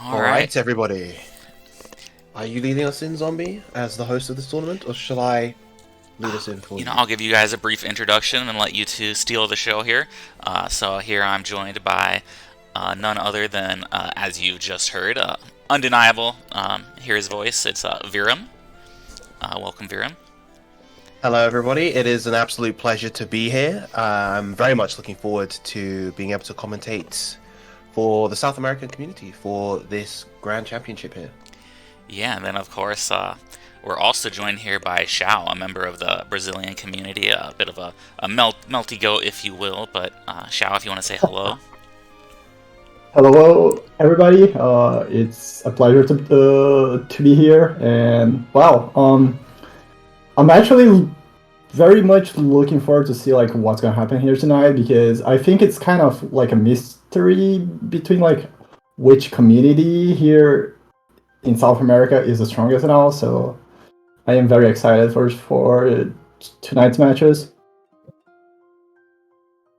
All right, everybody. Are you leading us in, Zombie, as the host of this tournament, or shall I lead us in for you? I'll give you guys a brief introduction and let you two steal the show here. So here I'm joined by none other than, as you just heard, undeniable. Hear his voice. It's Viram. Welcome, Viram. Hello, everybody. It is an absolute pleasure to be here. I'm very much looking forward to being able to commentate for the South American community for this Grand Championship here. Yeah, and then of course we're also joined here by Xiao, a member of the Brazilian community, a bit of a melty goat, if you will. But Xiao, if you want to say hello. Hello, everybody. It's a pleasure to be here, and wow, I'm actually very much looking forward to see like what's gonna happen here tonight, because I think it's kind of like a mystery between like which community here in South America is the strongest and all. So I am very excited for tonight's matches.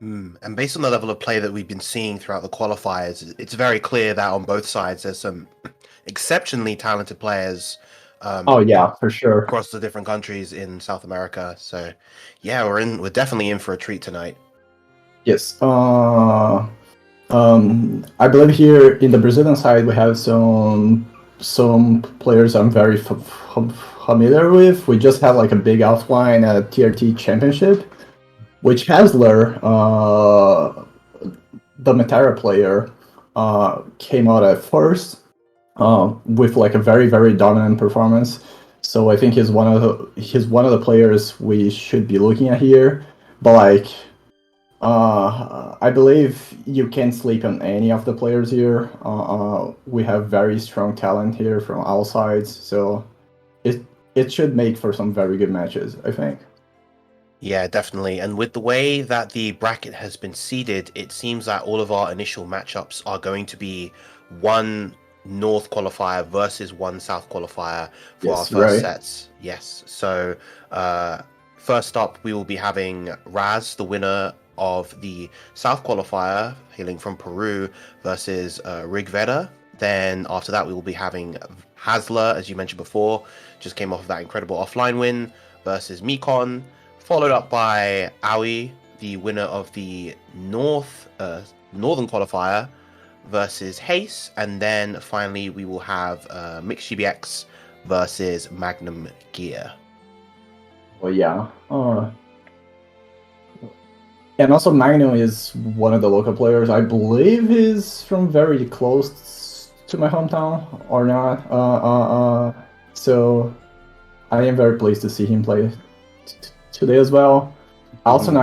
And based on the level of play that we've been seeing throughout the qualifiers, it's very clear that on both sides there's some exceptionally talented players. Oh yeah, for sure. Across the different countries in South America. So, yeah, we're definitely in for a treat tonight. Yes. I believe here in the Brazilian side we have some players I'm very familiar with. We just had like a big offline at TRT Championship, which Hasler, the Matera player, came out at first with like a very dominant performance. So I think he's one of the players we should be looking at here. But like, I believe you can't sleep on any of the players here. We have very strong talent here from all sides, so it should make for some very good matches, I think. Yeah, definitely. And with the way that the bracket has been seeded, it seems that all of our initial matchups are going to be one North qualifier versus one South qualifier for our first sets. Yes. So first up, we will be having Raz, the winner of the South qualifier, hailing from Peru, versus Rigveda. Then after that, we will be having Hasler, as you mentioned before, just came off of that incredible offline win, versus Mikon, followed up by Aoi, the winner of the Northern qualifier, versus Haze, and then finally we will have Mixed GBX versus Magnum Gear. Well, yeah. And also Magnum is one of the local players. I believe he's from very close to my hometown, or not. So I am very pleased to see him play today as well. Also,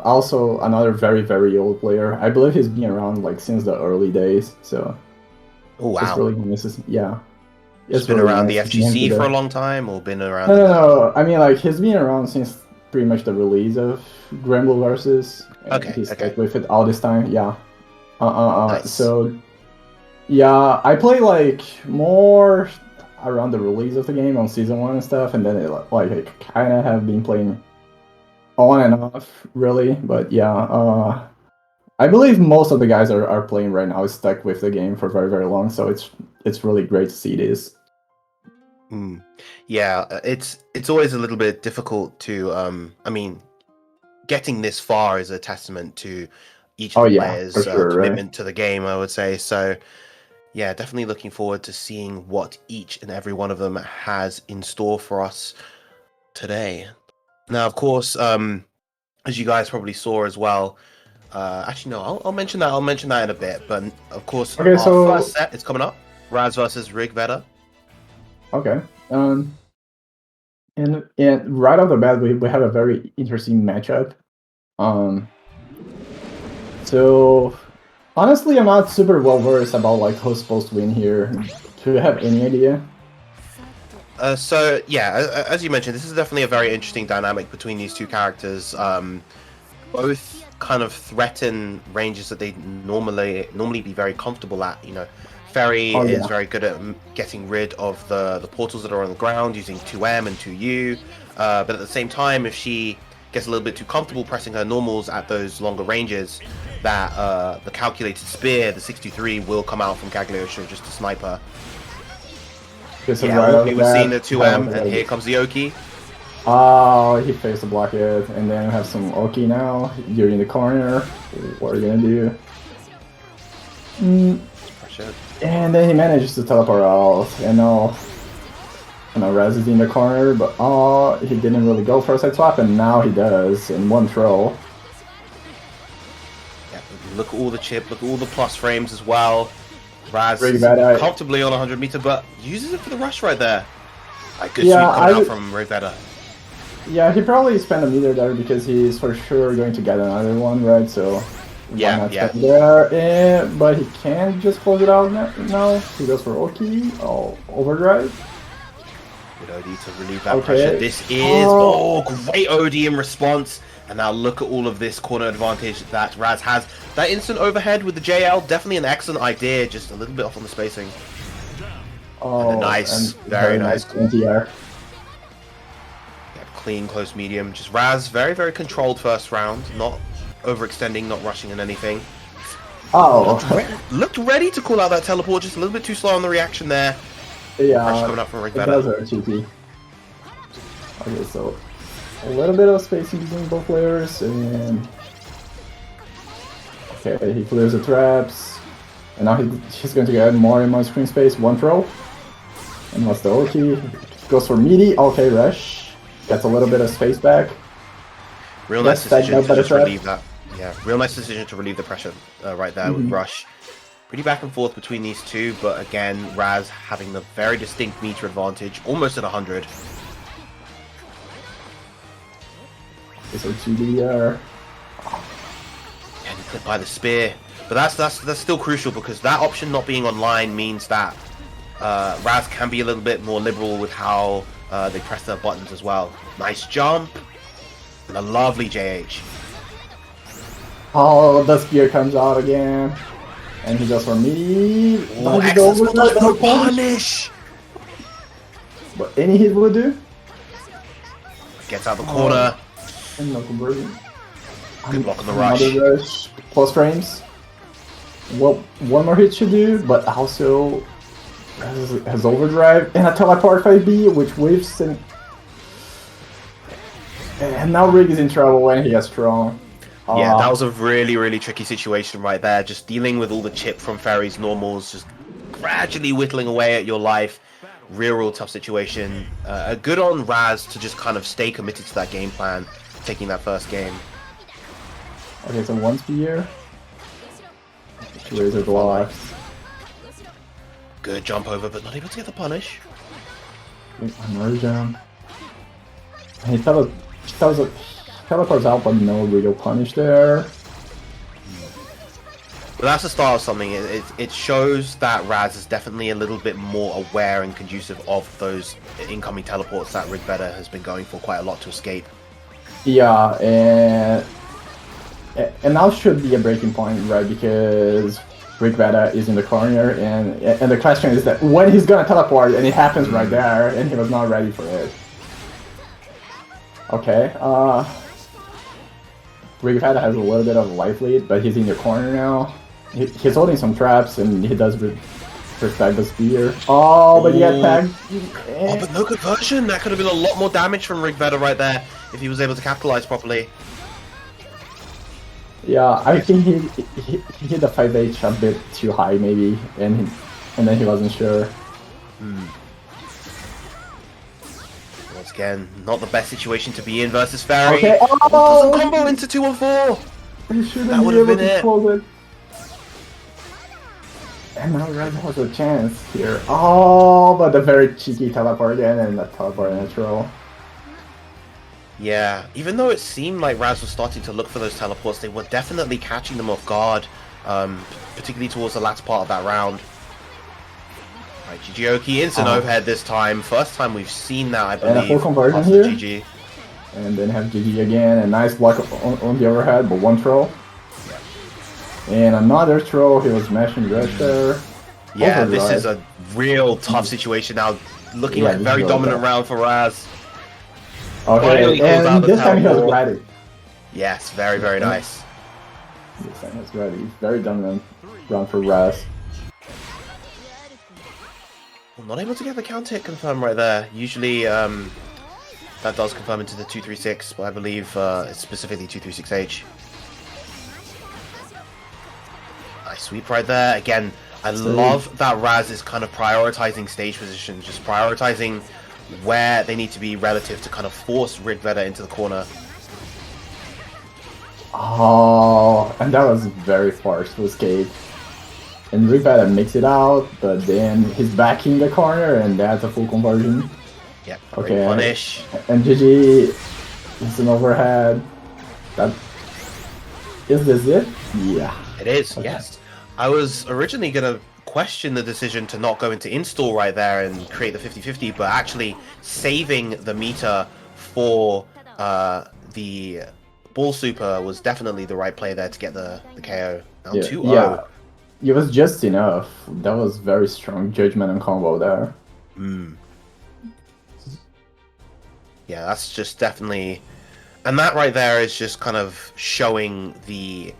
also another very old player. I believe he's been around like since the early days. So it's really nice. Yeah, it's been really around nice the FGC for a long time, or been around. No. I mean, like he's been around since pretty much the release of Granblue Versus. He's stuck with it all this time. Yeah. Nice. So yeah, I play like more around the release of the game on season 1 and stuff, and then I kind of have been playing on and off, really. But yeah, I believe most of the guys are playing right now is stuck with the game for very long, so it's really great to see this. Yeah, it's always a little bit difficult to I mean, getting this far is a testament to each of the players' commitment to the game, I would say. So yeah, definitely looking forward to seeing what each and every one of them has in store for us today. Now, of course, as you guys probably saw as well, actually no, I'll mention that. I'll mention that in a bit. But of course, our first set is coming up: Raz versus Rigveda. Okay. And right off the bat, we have a very interesting matchup. So honestly, I'm not super well versed about like who's supposed to win here. Do you have any idea? So yeah, as you mentioned, this is definitely a very interesting dynamic between these two characters. Both kind of threaten ranges that they normally be very comfortable at. You know, Ferry is very good at getting rid of the portals that are on the ground using 2M and 2U. But at the same time, if she gets a little bit too comfortable pressing her normals at those longer ranges, that the calculated spear, the 63, will come out from Cagliostro just to snipe her. This is Yeah, right we over were that. seeing the 2M, and here comes the Oki. Oh, he faced the block it, and then we have some Oki now. You're in the corner. What are you gonna do? And then he manages to teleport out, and now Raz is in the corner, but he didn't really go for a side swap, and now he does in one throw. Yeah, look at all the chip, look at all the plus frames as well. Raz Really is bad, comfortably on 100 meter, but uses it for the rush right there. Good Yeah, sweep coming out from Rivetta. Yeah, he probably spent a meter there because he's for sure going to get another one, right? So Yeah, why not yeah. spend there? But he can't just close it out now. He goes for Oki. Oh, overdrive. Good OD to relieve that Okay. pressure. This is great OD in response. And now look at all of this corner advantage that Raz has. That instant overhead with the JL, definitely an excellent idea. Just a little bit off on the spacing. Oh, and nice, very nice. NTR. Yeah, clean, close, medium. Just Raz, very, very controlled first round. Not overextending, not rushing in anything. Oh. Looked ready to call out that teleport. Just a little bit too slow on the reaction there. Yeah, Pressure coming up from Rick it does hurt cheeky. Okay, so a little bit of spacing between both layers, and okay, he clears the traps, and now he's going to get more and more screen space. One throw, and what's the Oki? Goes for meaty. Okay, rush gets a little bit of space back. Real nice decision to just relieve that. Yeah, real nice decision to relieve the pressure right there with Rush. Pretty back and forth between these two, but again, Raz having the very distinct meter advantage, almost at 100. Okay, so GBVS. And clipped by the spear, but that's still crucial because that option not being online means that Raz can be a little bit more liberal with how they press their buttons as well. Nice jump and a lovely JH. Oh, the spear comes out again. And he goes for me. Oh, excellent no punish! But any hit will do. Gets out the corner. And no conversion. Good block on the rush. Another rush. Plus frames. Well, one more hit should do, but also has overdrive and a teleport 5B, which whiffs and now Rig is in trouble when he has strong. Yeah, that was a really, really tricky situation right there. Just dealing with all the chip from Ferry's normals, just gradually whittling away at your life. Real tough situation. Good on Raz to just kind of stay committed to that game plan, taking that first game. Okay, so one spear. Razor blocks. Good jump over, but not able to get the punish. Another jump. And he teleports out, but no real punish there. But that's the start of something. It shows that Raz is definitely a little bit more aware and conducive of those incoming teleports that Rigveda has been going for quite a lot to escape. Yeah, and now should be a breaking point, right? Because Rigveda is in the corner, and the question is that when he's gonna teleport, and it happens right there, and he was not ready for it. Okay, Rigveda has a little bit of life lead, but he's in the corner now. He's holding some traps, and he does respect the spear. Oh, but he got tagged. Oh, but no conversion! That could have been a lot more damage from Rigveda right there if he was able to capitalize properly. Yeah, I think he hit the 5H a bit too high, maybe, and then he wasn't sure. Once again, not the best situation to be in versus Ferry. Okay. Oh, doesn't combo into 2-on-4. That would have been it. It. And now Red has a chance here. Oh, but the very cheeky teleport again, and the teleport natural. Yeah, even though it seemed like Raz was starting to look for those teleports, they were definitely catching them off guard, particularly towards the latter part of that round. Right, GGOki instant overhead this time. First time we've seen that, I believe. And a full conversion after here. GG. And then have GG again, a nice block on the overhead, but one throw. And another throw, he was mashing rush there. Yeah, Overdrive. this is a real tough situation now. Looking like a very dominant round for Raz. Okay, Finally goes out and the this time he was teleport. ready. Yes, very, very nice. This thing is ready. Very dominant round for Raz. Well, not able to get the counter hit confirmed right there. Usually, that does confirm into the 236, but I believe it's specifically 236H. Nice sweep right there. Again, I love that Raz is kind of prioritizing stage position, just prioritizing where they need to be relative to kind of force Rigveda into the corner. Oh, and that was very fast to escape. And Rigveda makes it out, but then he's back in the corner, and that's a full conversion. Yep, okay. Great punish. And GG is an overhead. That is this it? Yeah. It is, Okay. yes. I was originally going to question the decision to not go into install right there and create the 50-50, but actually saving the meter for the Ball Super was definitely the right play there to get the KO. Now 2-0. Yeah, it was just enough. That was very strong judgment and combo there. Yeah, that's just definitely... And that right there is just kind of showing the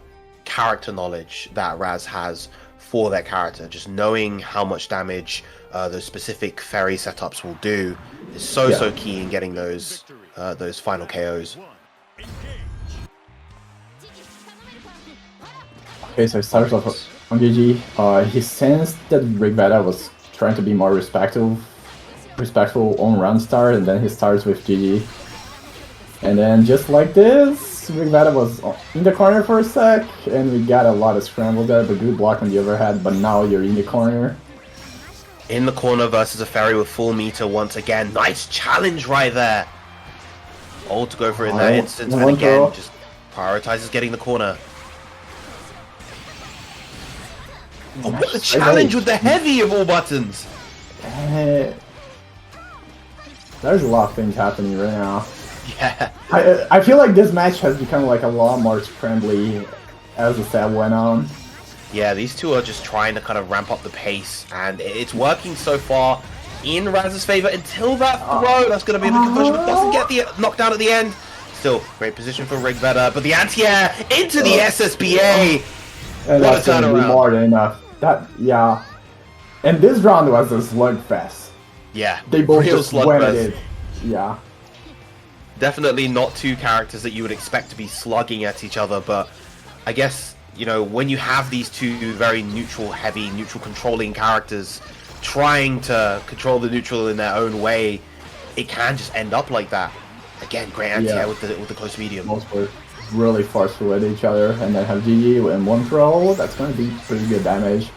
character knowledge that Raz has for their character. Just knowing how much damage those specific ferry setups will do is so key in getting those final KOs. Okay, so it starts off on GG. He sensed that Rigveda was trying to be more respectful on run start, and then he starts with GG. And then just like this, Rigveda was in the corner for a sec, and we got a lot of scramble there, but good block on the overhead, but now you're in the corner. In the corner versus a ferry with full meter once again. Nice challenge right there. All to go for in that instance, and again, just prioritizes getting the corner. Oh, what the challenge with the heavy of all buttons! There's a lot of things happening right now. Yeah. I feel like this match has become like a lot more scrambly as the set went on. Yeah, these two are just trying to kind of ramp up the pace, and it's working so far in Raz's favor until that throw. That's going to be the conversion, but doesn't get the knockdown at the end. Still, great position for Rigveda, but the anti-air into the SSBA. And What that's a gonna be turnaround. more than enough. Yeah. And this round was a slugfest. Yeah, They both real just went at slugfest. it. Yeah. Definitely not two characters that you would expect to be slugging at each other, but I guess, you know, when you have these two very neutral heavy, neutral controlling characters trying to control the neutral in their own way, it can just end up like that. Again, great anti-air with the close medium. Most were really forceful at each other, and then have GG in one throw. That's gonna be pretty good damage.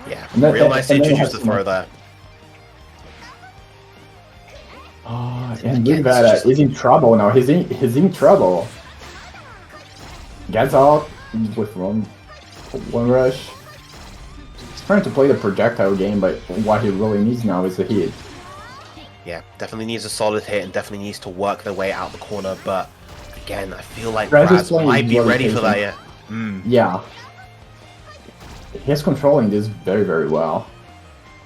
Yeah, And then- real nice to and then introduce you the have throw there. And Again, Rigveda it's just- is in trouble now. He's in trouble. Gets out with one rush. He's trying to play the projectile game, but what he really needs now is a hit. Yeah, definitely needs a solid hit and definitely needs to work their way out the corner, but again, I feel like Raz is Raz playing might be really ready for that, patient. yeah. Yeah. He's controlling this very, very well.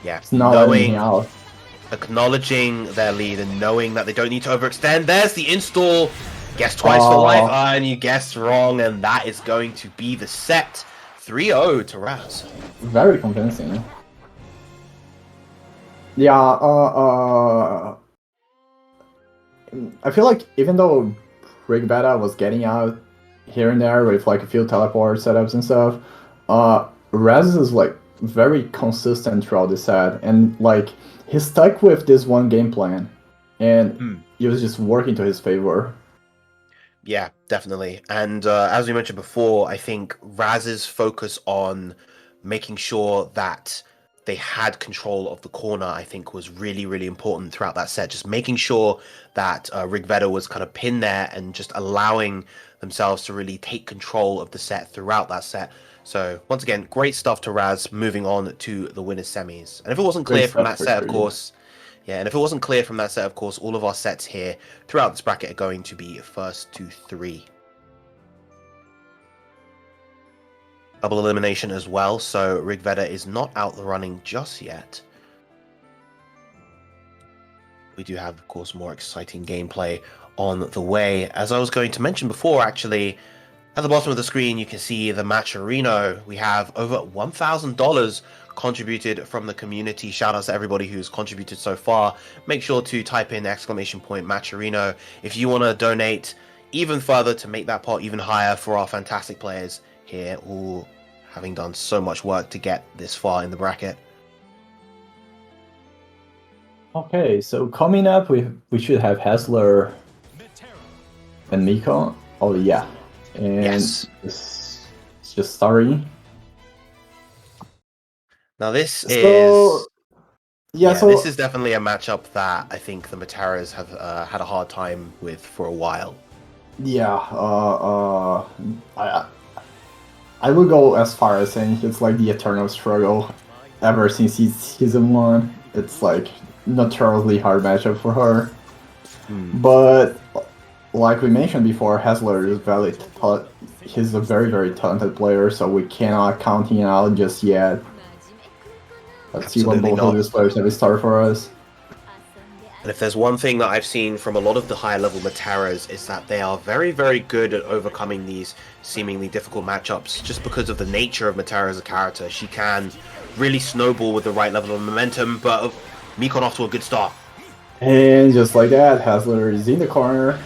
Yeah, It's not letting out. acknowledging their lead and knowing that they don't need to overextend. There's the install. Guess twice for life, and you guessed wrong, and that is going to be the set. 3-0 to Raz. Very convincing. Yeah, I feel like even though Rigveda was getting out here and there with like a few teleport setups and stuff, Raz is like very consistent throughout the set, and like he stuck with this one game plan, and he was just working to his favor. Yeah, definitely. And as we mentioned before, I think Raz's focus on making sure that they had control of the corner, I think, was really, really important throughout that set. Just making sure that Rigveda was kind of pinned there and just allowing themselves to really take control of the set throughout that set. So, once again, great stuff to Raz, moving on to the winners' semis. And if it wasn't clear from that set, of course... Yeah, and if it wasn't clear from that set, of course, all of our sets here throughout this bracket are going to be first to 3. Double elimination as well, so Rigveda is not out the running just yet. We do have, of course, more exciting gameplay on the way. As I was going to mention before, actually, At the bottom of the screen, you can see the Matcherino. We have over $1,000 contributed from the community. Shout out to everybody who's contributed so far. Make sure to type in !Matcherino if you want to donate even further to make that pot even higher for our fantastic players here, all having done so much work to get this far in the bracket. Okay, so coming up, we should have Hessler and Miko. Oh yeah, and Yes. it's just starting. Now this So is so this is definitely a matchup that I think the Materas have had a hard time with for a while. yeah, I would go as far as saying it's like the eternal struggle ever since season 1. It's like notoriously hard matchup for her. But like we mentioned before, Hessler is he's a very, very talented player, so we cannot count him out just yet. Let's see what both of these players have in store for us. And if there's one thing that I've seen from a lot of the higher level Materas is that they are very, very good at overcoming these seemingly difficult matchups just because of the nature of Matera as a character. She can really snowball with the right level of momentum, but Mikon off to a good start. And just like that, Hessler is in the corner.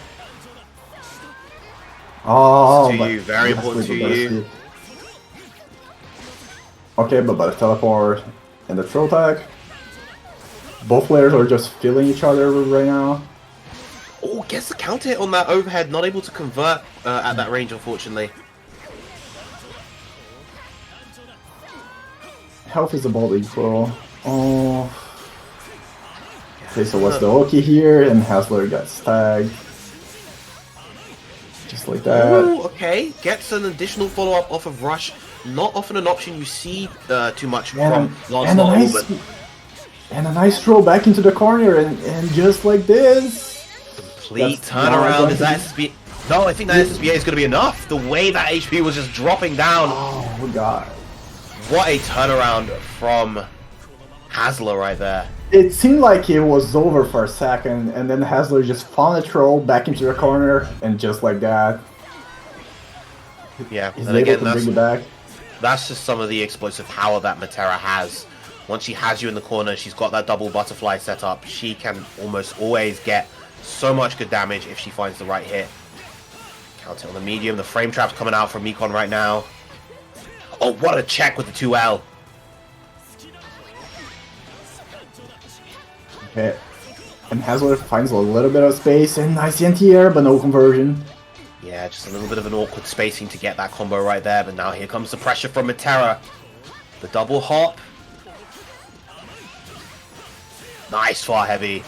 Oh, to you, very important to you. Okay, but by the teleport and the throw tag, both players are just feeling each other right now. Oh, gets the counter hit on that overhead, not able to convert at that range, unfortunately. Health is about equal. Oh. Okay, so what's the Oki here? And Hessler gets tagged. Just like that. Ooh, okay, gets an additional follow-up off of Rush. Not often an option you see too much from Lancelot. And a nice throw back into the corner, and just like this. Complete turnaround. Is that SSB? No, I think that SSBA is going to be enough. The way that HP was just dropping down. Oh, God. What a turnaround from Hasler right there. It seemed like it was over for a second, and then Hessler just found a throw back into the corner, and just like that. Yeah, he's and able again, to bring it back. That's just some of the explosive power that Matera has. Once she has you in the corner, she's got that double butterfly set up. She can almost always get so much good damage if she finds the right hit. Counter on the medium. The frame trap's coming out from Mikon right now. Oh, what a check with the 2L. Okay. And Hessler finds a little bit of space, and nice anti-air, but no conversion. Yeah, just a little bit of an awkward spacing to get that combo right there, but now here comes the pressure from Matera. The double hop. Nice far heavy.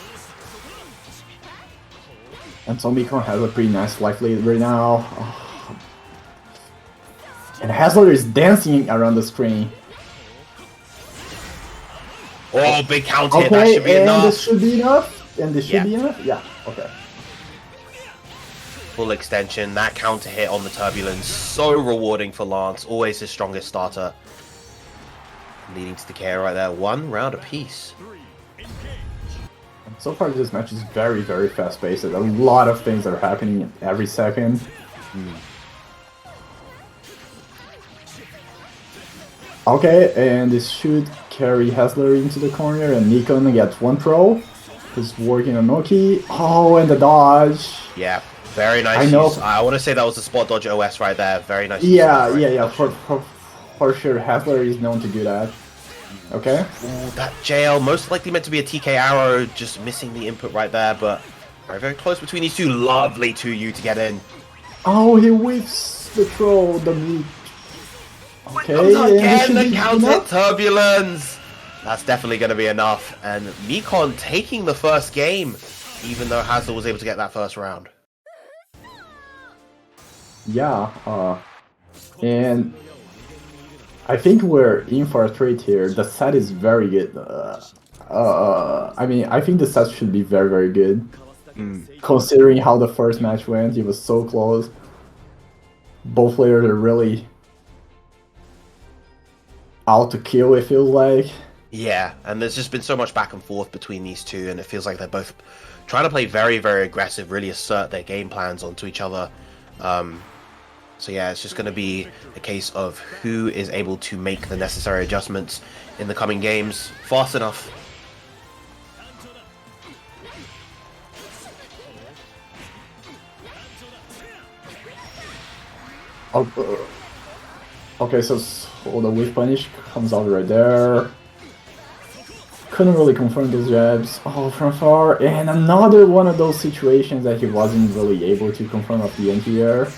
And so Mikon has a pretty nice life lead right now. Oh. And Hessler is dancing around the screen. Oh, big counter hit. Okay, That should be and enough. this should be enough. And this should be enough? Yeah, okay. Full extension. That counter hit on the Turbulence. So rewarding for Lance. Always his strongest starter. Leading to the KO right there. 1 round apiece. So far, this match is very, very fast-paced. A lot of things are happening every second. Okay, and this should carry Hessler into the corner, and Nikon gets one throw. He's working on Oki. Oh, and the dodge. Yeah, very nice. I know. Use. I want to say that was the spot dodge OS right there. Very nice. Yeah. For sure, Hessler is known to do that. Okay. Ooh, that JL most likely meant to be a TK arrow, just missing the input right there, but very, very close between these two. Lovely 2U to get in. Oh, he whiffs the throw, the meat. Okay, again, the counter Turbulence. That's definitely going to be enough. And Mikon taking the first game, even though Hazel was able to get that first round. Yeah, and I think we're in for a treat here. The set is very good. I mean, I think the set should be very, very good. Considering how the first match went, it was so close. Both players are really out to kill, it feels like. Yeah, and there's just been so much back and forth between these two, and it feels like they're both trying to play very, very aggressive, really assert their game plans onto each other. So yeah, it's just going to be a case of who is able to make the necessary adjustments in the coming games fast enough. Okay, so the weak punish comes out right there. Couldn't really confirm those jabs from far, and another one of those situations that he wasn't really able to confirm off the anti-air.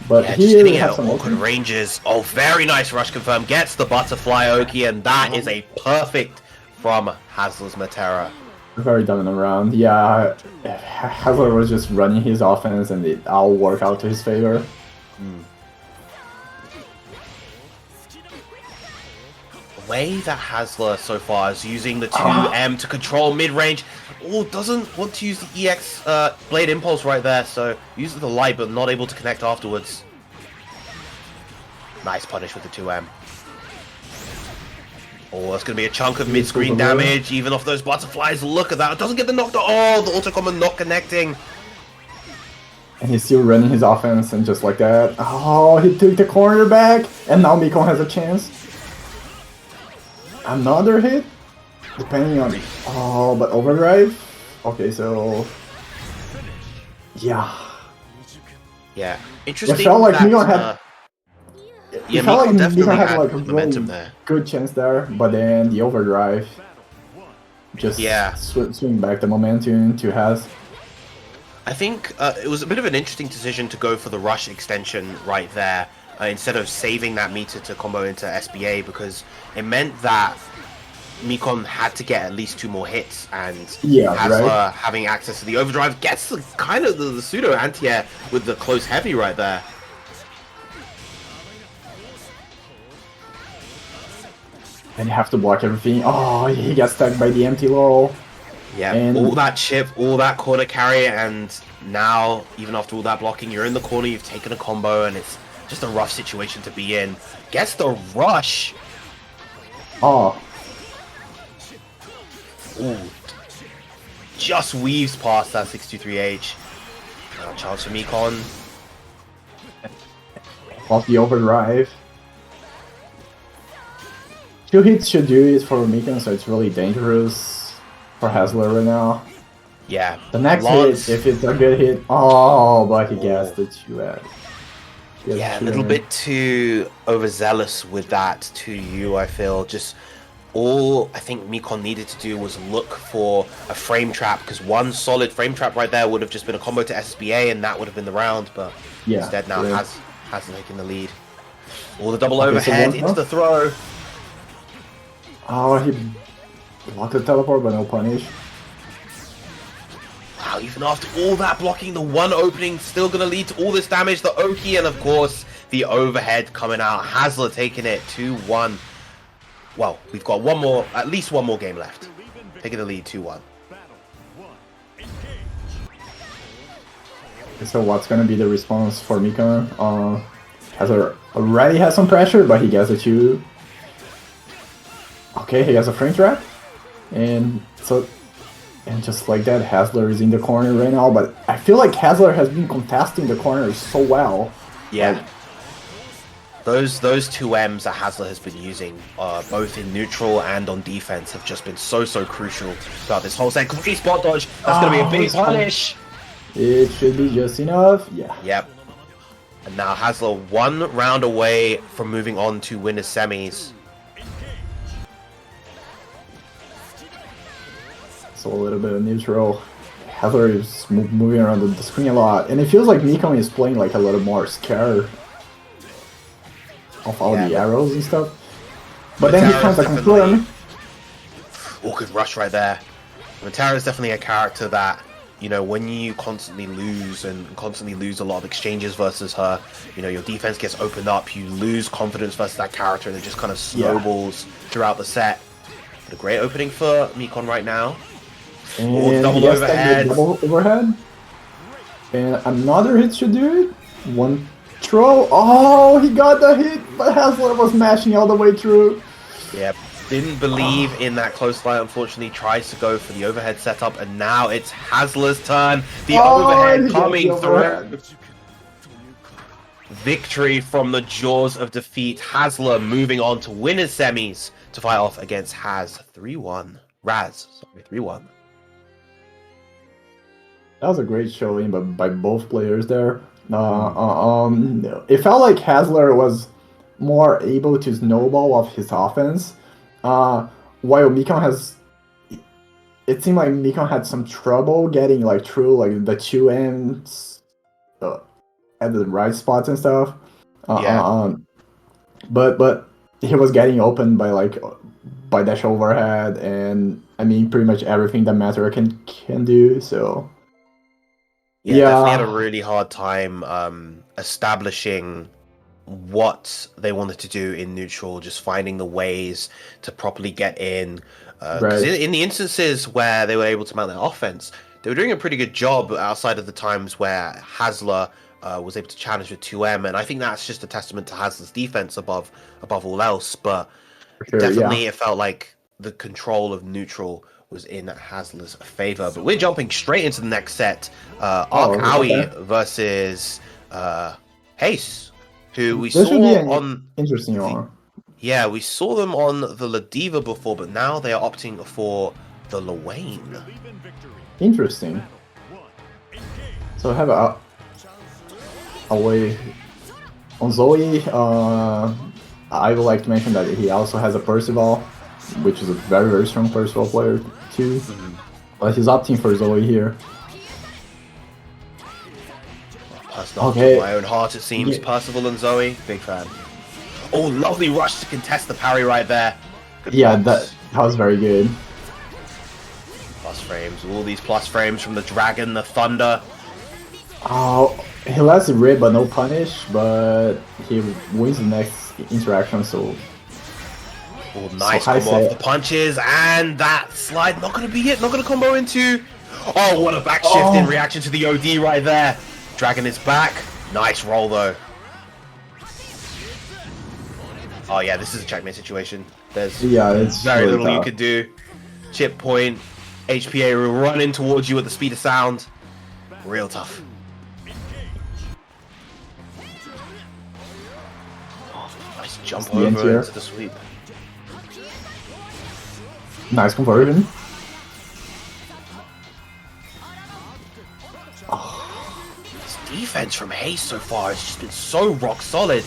But yeah, he just hitting it has at some awkward ranges. Oh, very nice rush confirm. Gets the butterfly Oki, and that is a perfect from Hasler's Matera. Very dominant round. Yeah, Hasler was just running his offense, and it all worked out to his favor. The way that Hasler so far is using the 2M to control mid-range. Oh, doesn't want to use the EX Blade Impulse right there, so uses the light but not able to connect afterwards. Nice punish with the 2M. Oh, that's going to be a chunk of mid-screen damage, even off those butterflies. Look at that. It doesn't get the knockdown. Oh, the auto-combo not connecting. And he's still running his offense, and just like that. Oh, he took the corner back, and now Mikon has a chance. Another hit, depending on... Oh, but overdrive? Okay, so... Yeah. Yeah. Interesting. It felt like Mikon had... Yeah, it felt like definitely had had like a momentum really there. good chance there, but then the overdrive just swing back the momentum to Has. I think it was a bit of an interesting decision to go for the rush extension right there instead of saving that meter to combo into SBA, because it meant that Mikon had to get at least 2 more hits, and Hasler having access to the overdrive gets the kind of the pseudo anti-air with the close heavy right there. And you have to block everything. Oh, he got stuck by the empty low. Yeah, and all that chip, all that corner carry, and now, even after all that blocking, you're in the corner, you've taken a combo, and it's just a rough situation to be in. Gets the rush. Oh. Ooh. Just weaves past that 623H. Now chance for Mikon. Off the overdrive. 2 hits should do it for Mikon, so it's really dangerous for Hasler right now. Yeah. The next hit, if it's a good hit, but he gets the 2 Yeah, a little bit too overzealous with that to you, I feel. Just all I think Mikon needed to do was look for a frame trap, because one solid frame trap right there would have just been a combo to SBA, and that would have been the round, but instead now has taken the lead. All the double overhead into the throw. Oh, he blocked the teleport, but no punish. Wow, even after all that blocking, the one opening still going to lead to all this damage. The Oki, and of course, the overhead coming out. Hasler taking it 2-1. Well, we've got at least one more game left. Taking the lead 2-1. So what's going to be the response for Mikon? Hasler already has some pressure, but he gets a 2. Okay, he has a frame trap, and just like that, Hasler is in the corner right now. But I feel like Hasler has been contesting the corner so well. Yeah, like, those 2Ms that Hasler has been using, both in neutral and on defense, have just been so crucial throughout this whole set. Complete spot dodge. That's gonna be a big punish. It should be just enough. Yeah. Yep. And now Hasler 1 round away from moving on to winners semis. So a little bit of neutral. Hasler is moving around the screen a lot, and it feels like Mikon is playing like a little more scared of all the arrows and stuff. But then he finds a confirm. Oh, good rush right there. Matera is definitely a character that, you know, when you constantly lose a lot of exchanges versus her, you know, your defense gets opened up, you lose confidence versus that character, and it just kind of snowballs throughout the set. But a great opening for Mikon right now. And double overhead. Double overhead. And another hit should do it. 1 throw. Oh, he got the hit, but Hasler was mashing all the way through. Yep. Didn't believe in that close line, unfortunately. Tries to go for the overhead setup, and now it's Hasler's turn. The overhead coming through. victory from the jaws of defeat. Hasler moving on to winners semis to fight off against Haz 3-1. Raz, sorry, 3-1. That was a great showing by both players there. It felt like Hasler was more able to snowball off his offense, while Mikon has. It seemed like Mikon had some trouble getting like through like the two ends at the right spots and stuff. But he was getting open by dash overhead, and I mean pretty much everything that Mazera can do. So yeah, definitely had a really hard time establishing what they wanted to do in neutral, just finding the ways to properly get in. Because in the instances where they were able to mount their offense, they were doing a pretty good job outside of the times where Hasler was able to challenge with 2M, and I think that's just a testament to Hasler's defense above all else. But definitely it felt like the control of neutral was in Hasler's favor. But we're jumping straight into the next set. Arc Aoi versus Hace, who we saw on interesting one. Yeah, we saw them on the Ladiva before, but now they are opting for the Luane. Interesting. So I have a way on Zoe. I would like to mention that he also has a Percival, which is a very, very strong Percival player too. But he's opting for Zoe here. Personal to my own heart, it seems. Yeah. Percival and Zoe, big fan. Oh, lovely rush to contest the parry right there. Good that was very good. Plus frames, all these plus frames from the Dragon, the Thunder. Oh, he lets it rip but no punish, but he wins the next interaction, so... Oh, nice combo off the punches, and that slide not going to be it, not going to combo into... Oh, what a back shift in reaction to the OD right there. Dragon is back. Nice roll, though. Oh yeah, this is a checkmate situation. There's it's very really little tough. you could do. Chip point, HPA will run in towards you at the speed of sound. Real tough. Nice jump over into the sweep. Nice conversion. This defense from Hace so far has just been so rock solid.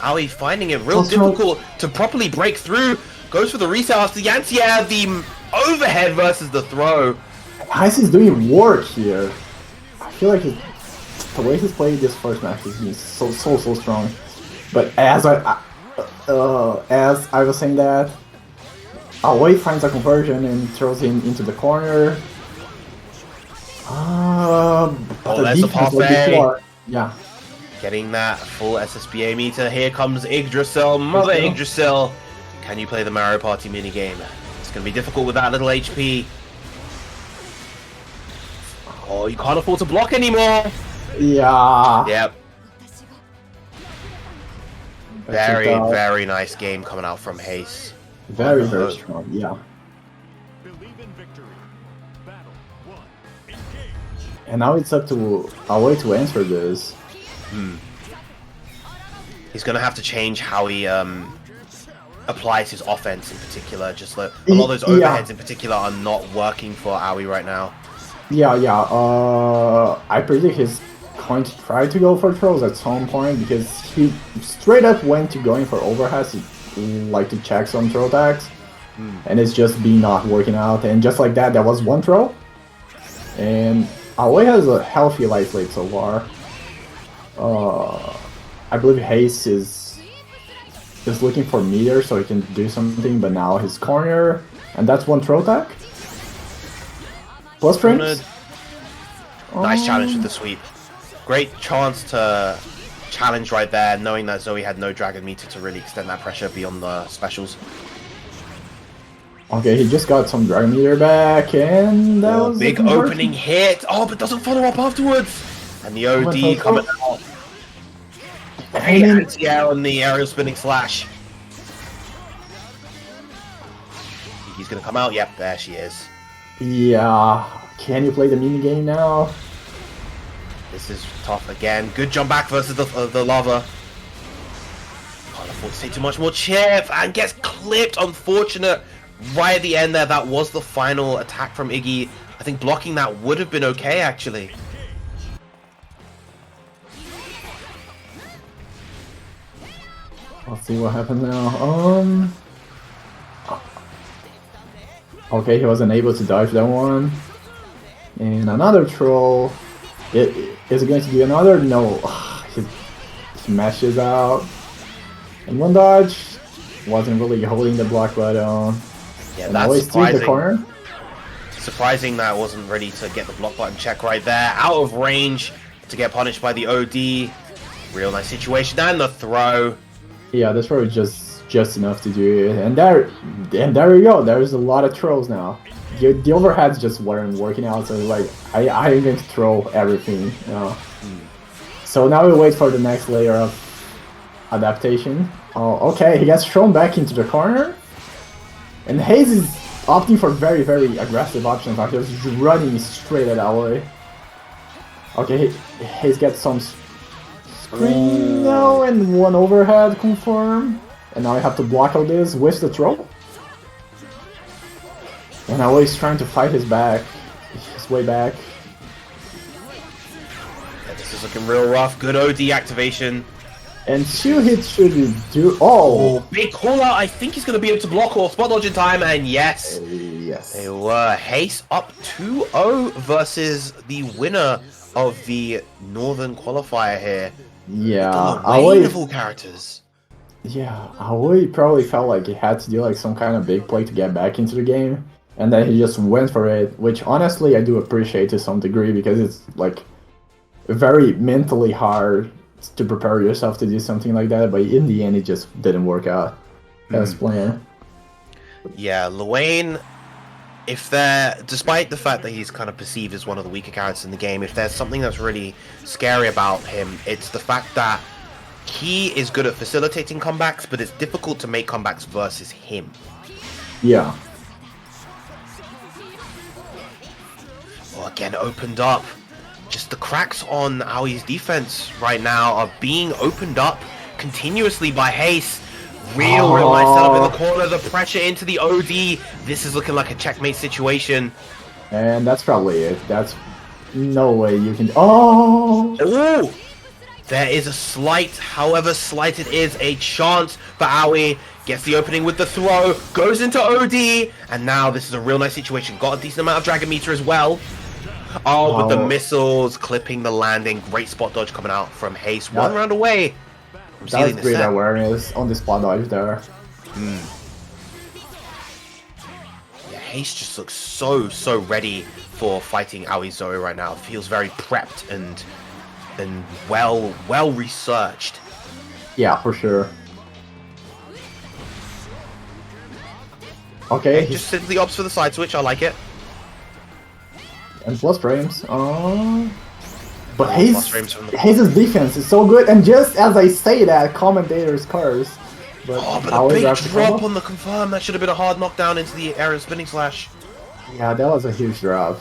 Aoi finding it real difficult to properly break through. Goes for the reset after the anti-air, the overhead versus the throw. Hace is doing work here. I feel like the way he's played this first match has been so strong. But as I was saying that, Aoi finds a conversion and throws him into the corner. There's a parfait. Yeah. Getting that full SSBA meter. Here comes Yggdrasil, Mother Yggdrasil. Can you play the Mario Party minigame? It's going to be difficult with that little HP. Oh, you can't afford to block anymore. Yeah. Yep. Very nice game coming out from Hace. Very strong, yeah. And now it's up to Aoi to answer this. He's going to have to change how he applies his offense in particular. Just like a lot of those overheads in particular are not working for Aoi right now. I predict he's going to try to go for throws at some point because he straight up went to going for overheads like to check some throw attacks, and it's just been not working out. And just like that, was one throw, and Aoi has a healthy life lead so far. I believe Hace is looking for meter so he can do something, but now his corner, and that's one throw attack. Plus frames. Nice challenge with the sweep. Great chance to challenge right there, knowing that Zoe had no dragon meter to really extend that pressure beyond the specials. Okay, he just got some dragon meter back, and that was big opening hit. Oh, but doesn't follow up afterwards. And the OD coming out. Hey, anti-air on the aerial spinning slash. He's gonna come out. Yep, there she is. Yeah. Can you play the mini game now? This is tough again. Good jump back versus the lava. Can't afford to take too much more chip and gets clipped. Unfortunate. Right at the end there, that was the final attack from Iggy. I think blocking that would have been okay, actually. Let's see what happens now. Okay, he wasn't able to dodge that one. And another troll. Is it going to be another? No. He smashes out. And one dodge. Wasn't really holding the block button. Yeah, And that's always surprising. the corner. Surprising that I wasn't ready to get the block button check right there. Out of range to get punished by the OD. Real nice situation. And the throw. Yeah, that's probably just enough to do it. And there we go. There's a lot of trolls now. The overheads just weren't working out, so like I am going to throw everything. You know. So now we wait for the next layer of adaptation. Oh, okay, he gets thrown back into the corner. And Hayes is opting for very, very aggressive options. Like he's just running straight at Alloy. Okay, Hayes gets some screen now and one overhead confirm. And now I have to block out this with the throw. And Alloy's trying to fight his way back. Yeah, this is looking real rough. Good OD activation. And 2 hits should do. Oh! Big call out. I think he's going to be able to block or spot dodge in time. And yes. Yes. They were. Haste up 2-0 versus the winner of the Northern Qualifier here. Yeah. Wonderful characters. Yeah, Aoi probably felt like he had to do like some kind of big play to get back into the game. And then he just went for it, which honestly I do appreciate to some degree because it's like very mentally hard to prepare yourself to do something like that, but in the end it just didn't work out as planned. Yeah, Luane, despite the fact that he's kind of perceived as one of the weaker characters in the game, if there's something that's really scary about him, it's the fact that he is good at facilitating comebacks, but it's difficult to make comebacks versus him. Yeah. Well, again, opened up. Just the cracks on Aui's defense right now are being opened up continuously by Haste. Real nice setup in the corner, the pressure into the OD. This is looking like a checkmate situation. And that's probably it. That's no way you can... Oh! Ooh! There is a slight, however slight it is, a chance for Aoi. Gets the opening with the throw, goes into OD, and now this is a real nice situation. Got a decent amount of Dragon Meter as well. Oh, with the missiles clipping the landing. Great spot dodge coming out from Haste. One round away from That sealing was the great set. awareness on the spot dodge there. Yeah, Haste just looks so ready for fighting Aoi Zoe right now. Feels very prepped and well researched. Yeah, for sure. Okay, Just simply opts for the side switch. I like it. and plus frames. But Plus frames from the... Hayes' defense is so good, and just as I say that, commentators curse. But a big drop on the confirm. That should have been a hard knockdown into the area of spinning slash. Yeah, that was a huge drop.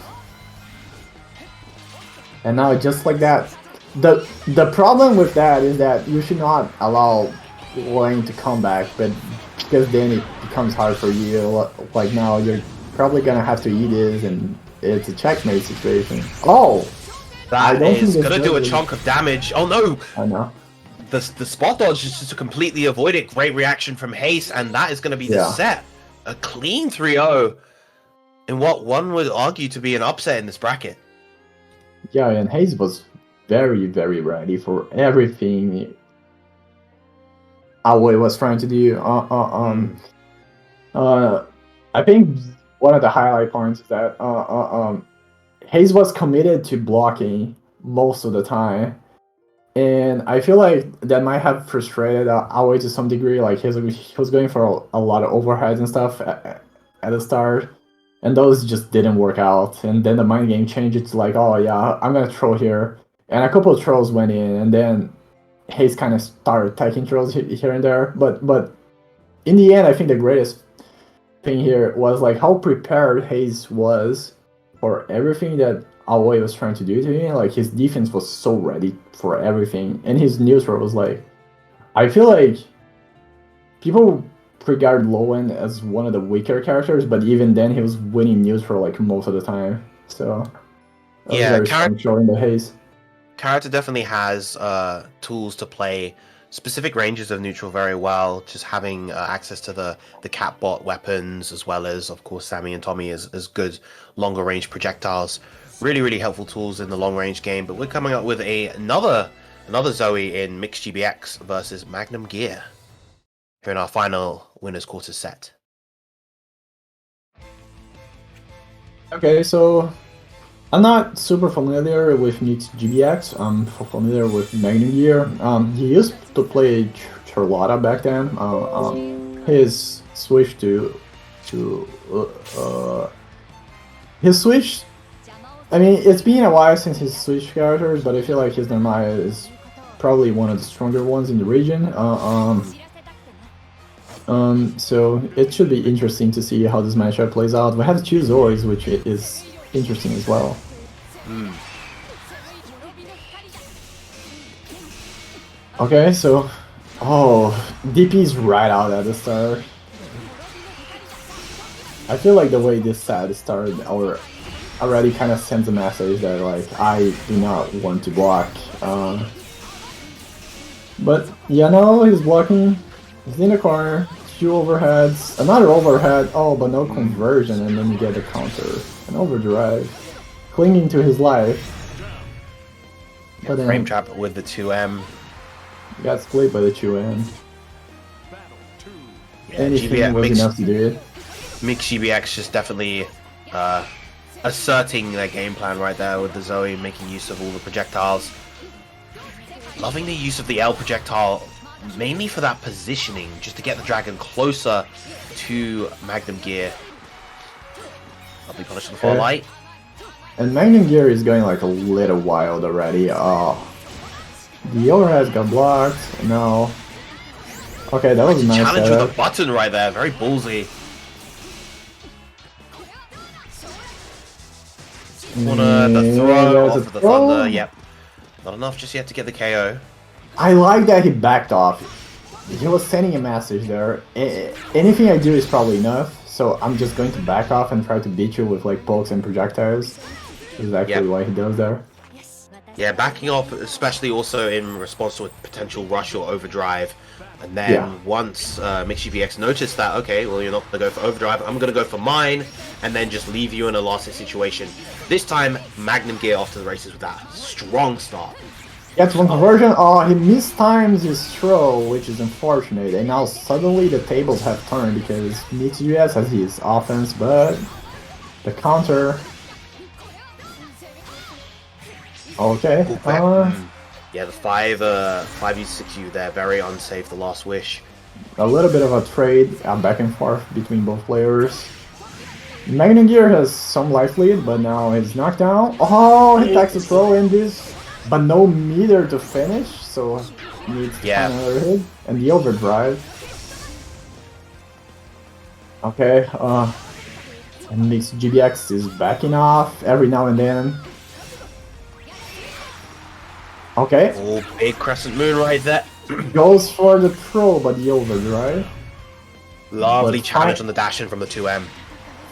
And now just like that, the problem with that is that you should not allow Wayne to come back, but because then it becomes hard for you. Like now, you're probably gonna have to eat this, and it's a checkmate situation. Oh, that is gonna do a chunk of damage. Oh no! I know. The spot dodge is just to completely avoid it. Great reaction from Haste, and that is going to be the set. A clean 3-0 in what one would argue to be an upset in this bracket. Yeah, and Hayes was very ready for everything Aoi was trying to do. I think one of the highlight points is that Hayes was committed to blocking most of the time. And I feel like that might have frustrated Aoi to some degree. Like he was going for a lot of overheads and stuff at the start, and those just didn't work out. And then the mind game changed. It's like, oh yeah, I'm gonna throw here, and a couple of throws went in, and then Hayes kind of started taking throws here and there. But in the end, I think the greatest thing here was like how prepared Hayes was for everything that Aoi was trying to do to him. Like his defense was so ready for everything, and his neutral was like, I feel like people regard Lowen as one of the weaker characters, but even then he was winning neutral like most of the time. So that was very strong showing the haze. Character definitely has tools to play specific ranges of neutral very well. Just having access to the catbot weapons, as well as of course Sammy and Tommy as good longer range projectiles. Really helpful tools in the long range game. But we're coming up with another Zoe in mixed GBX versus Magnum Gear here in our final winners quarters set. Okay, so I'm not super familiar with mixed GBX. I'm familiar with Magnum Gear. He used to play Charlotta back then. His switch his switch. I mean, it's been a while since he's switched characters, but I feel like his Narmaya is probably one of the stronger ones in the region. So it should be interesting to see how this matchup plays out. We have two Zoes, which is interesting as well. Okay, so DP's right out at the start. I feel like the way this set started already kind of sends a message that like I do not want to block. But yeah, no, he's blocking. He's in the corner. Two overheads. Another overhead. Oh, but no conversion, and then you get the counter. An overdrive. Clinging to his life. But then frame trap with the 2M. Got split by the 2M. Anything was enough to do it. Mixed GBX just definitely asserting their game plan right there with the Zoe, making use of all the projectiles. Loving the use of the L projectile, mainly for that positioning, just to get the dragon closer to Magnum Gear. Lovely punish on the far light. And Magnum Gear is going like a little wild already. Oh, the overhead got blocked. No. Okay, that was a nice challenge with a button right there. Very ballsy. Corner, the throw, off of the thunder. Yep. Not enough just yet to get the KO. I like that he backed off. He was sending a message there. Anything I do is probably enough, so I'm just going to back off and try to beat you with like pokes and projectiles. Exactly what he does there. Yeah, backing off, especially also in response to a potential rush or overdrive. And then once Mixed GBX noticed that, okay, well, you're not going to go for overdrive, I'm going to go for mine, and then just leave you in a last hit situation. This time, Magnum Gear off to the races with that strong start. Gets one conversion. Oh, he mistimes his throw, which is unfortunate. And now suddenly the tables have turned because Mixed GBX has his offense, but the counter. Okay. Yeah, the 5u6u there, very unsafe, the last wish. A little bit of a trade, back and forth between both players. Magnum Gear has some life lead, but now he's knocked down. Oh, he takes a throw in this, but no meter to finish, so needs to find another hit. And the overdrive. Okay, and Mixed GBX is backing off every now and then. Okay. Oh, big crescent moon right there. Goes for the throw, but the overdrive. Lovely challenge on the dash in from the 2M.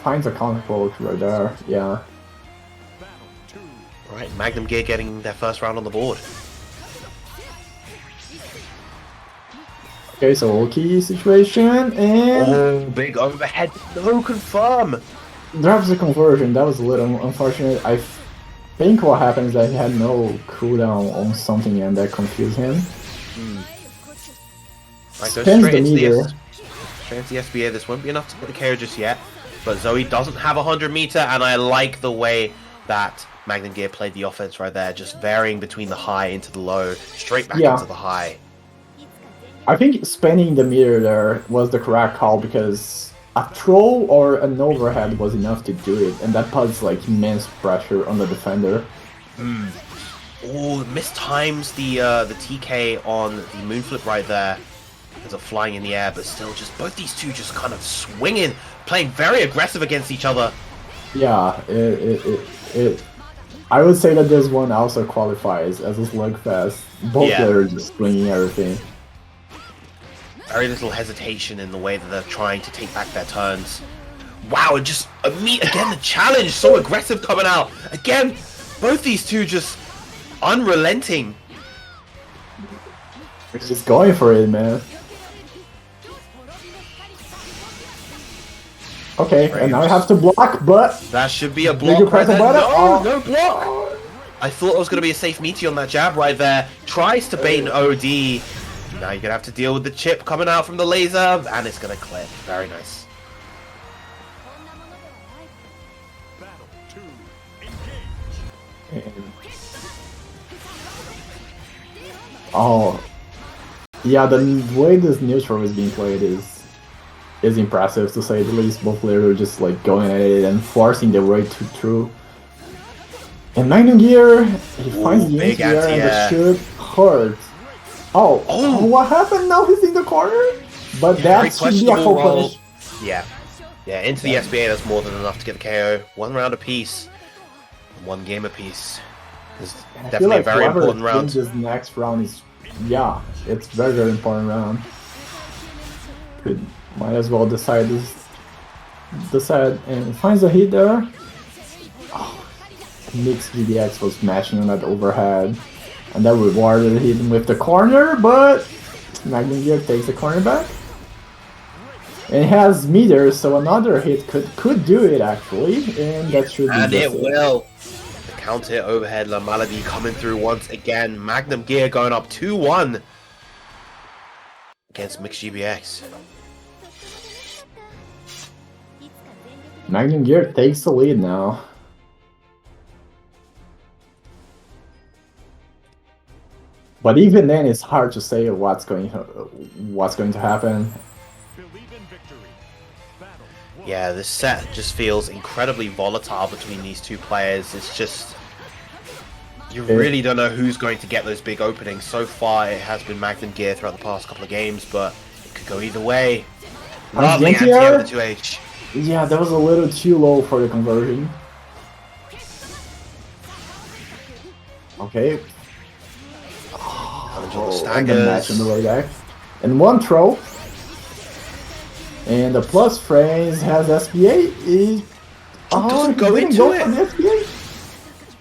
Finds a counter poke right there, yeah. Right, Magnum Gear getting their first round on the board. Okay, so key situation, and... Oh, big overhead. No confirm. Drops the conversion. That was a little unfortunate. I think what happened is that he had no cooldown on something and that confused him. Right, go straight into the SBA. This won't be enough to put the KO just yet. But Zoe doesn't have 100 meter, and I like the way that Magnum Gear played the offense right there, just varying between the high into the low, straight back into the high. I think spending the meter there was the correct call because a throw or an overhead was enough to do it, and that puts like immense pressure on the defender. Oh, mistimes the TK on the moonflip right there. Ends up flying in the air, but still, just both these two just kind of swinging, playing very aggressive against each other. Yeah, I would say that this one also qualifies as a slugfest. Both Yeah. players just swinging everything. Very little hesitation in the way that they're trying to take back their turns. Wow, and just again the challenge, so aggressive coming out. Again, both these two just unrelenting. They're just going for it, man. Okay, and now I have to block, but That should be a Did block you right press the there. button? No, Oh. no block. I thought it was going to be a safe meaty on that jab right there. Tries to bait an OD. Now you're going to have to deal with the chip coming out from the laser, and it's going to clip. Very nice. oh, yeah, the way this neutral is being played is impressive to say the least. Both players are just like going at it and forcing their way through. And Magnum Gear, he finds the big anti-air and the anti-air. shoot hurt. Oh, what happened? Now he's in the corner? But Very that should be a questionable full roll. punish. Yeah. Yeah, into the SBA, that's more than enough to get the KO. 1 round apiece. 1 game apiece. It's I feel definitely like a very whoever important round. wins this next round is, yeah, it's very, very important round. Might as well decide and finds a hit there. Oh, Mixed GBX was smashing on that overhead, and that rewarded him with the corner, but Magnum Gear takes the corner back. And it has meters, so another hit could do it actually, and that should be And it just will. The counter overhead, La Malady coming through once again. Magnum Gear going up 2-1 against Mixed GBX. Magnum Gear takes the lead now. But even then, it's hard to say what's going to happen. Yeah, this set just feels incredibly volatile between these two players. It's just... You really don't know who's going to get those big openings. So far, it has been Magnum Gear throughout the past couple of games, but it could go either way. Lovely anti-air with the 2H. Yeah, that was a little too low for the conversion. Okay. On the And the staggers. match on the way back. And one throw. And the plus phrase has SBA. Doesn't go didn't into go it. for the SBA.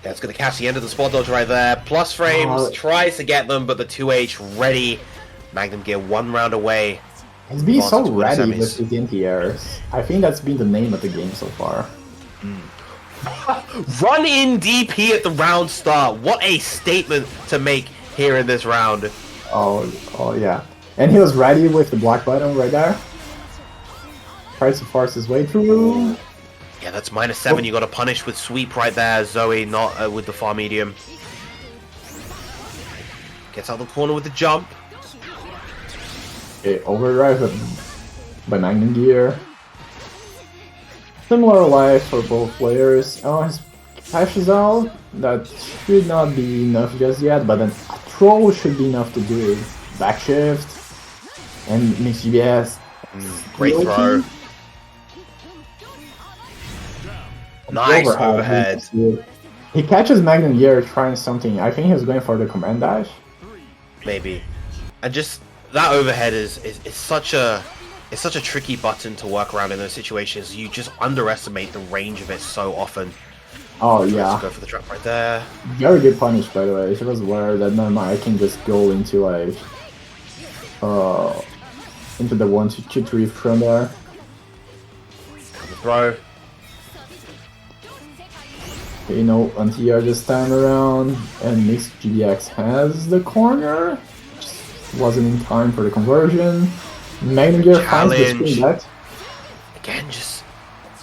Yeah, it's going to catch the end of the spot dodge right there. Plus frames, tries to get them, but the 2H ready. Magnum Gear 1 round away. He's being so Advanced to the ready semis. with his anti-airs. I think that's been the name of the game so far. Run in DP at the round start. What a statement to make here in this round. Oh yeah. And he was ready with the black button right there. Tries to force his way through. Yeah, that's -7. You got to punish with sweep right there. Zoe not with the far medium. Gets out the corner with the jump. Okay, overdrive by Magnum Gear. Similar life for both players. Oh, his pashes out. That should not be enough just yet, but then a throw should be enough to do it. Backshift. And Mixed GBS. Great throw. Nice overhead. He catches Magnum Gear trying something. I think he was going for the command dash. Maybe. And just that overhead is such a tricky button to work around in those situations. You just underestimate the range of it so often. Oh yeah. Let's go for the trap right there. Very good punish, by the way. If it was aware that never mind, I can just go into like into the 1-2-3 from there. Throw. Okay, no anti-air this time around, and Mixed GBX has the corner. Just wasn't in time for the conversion. Magnum Gear finds the screen back. Again, just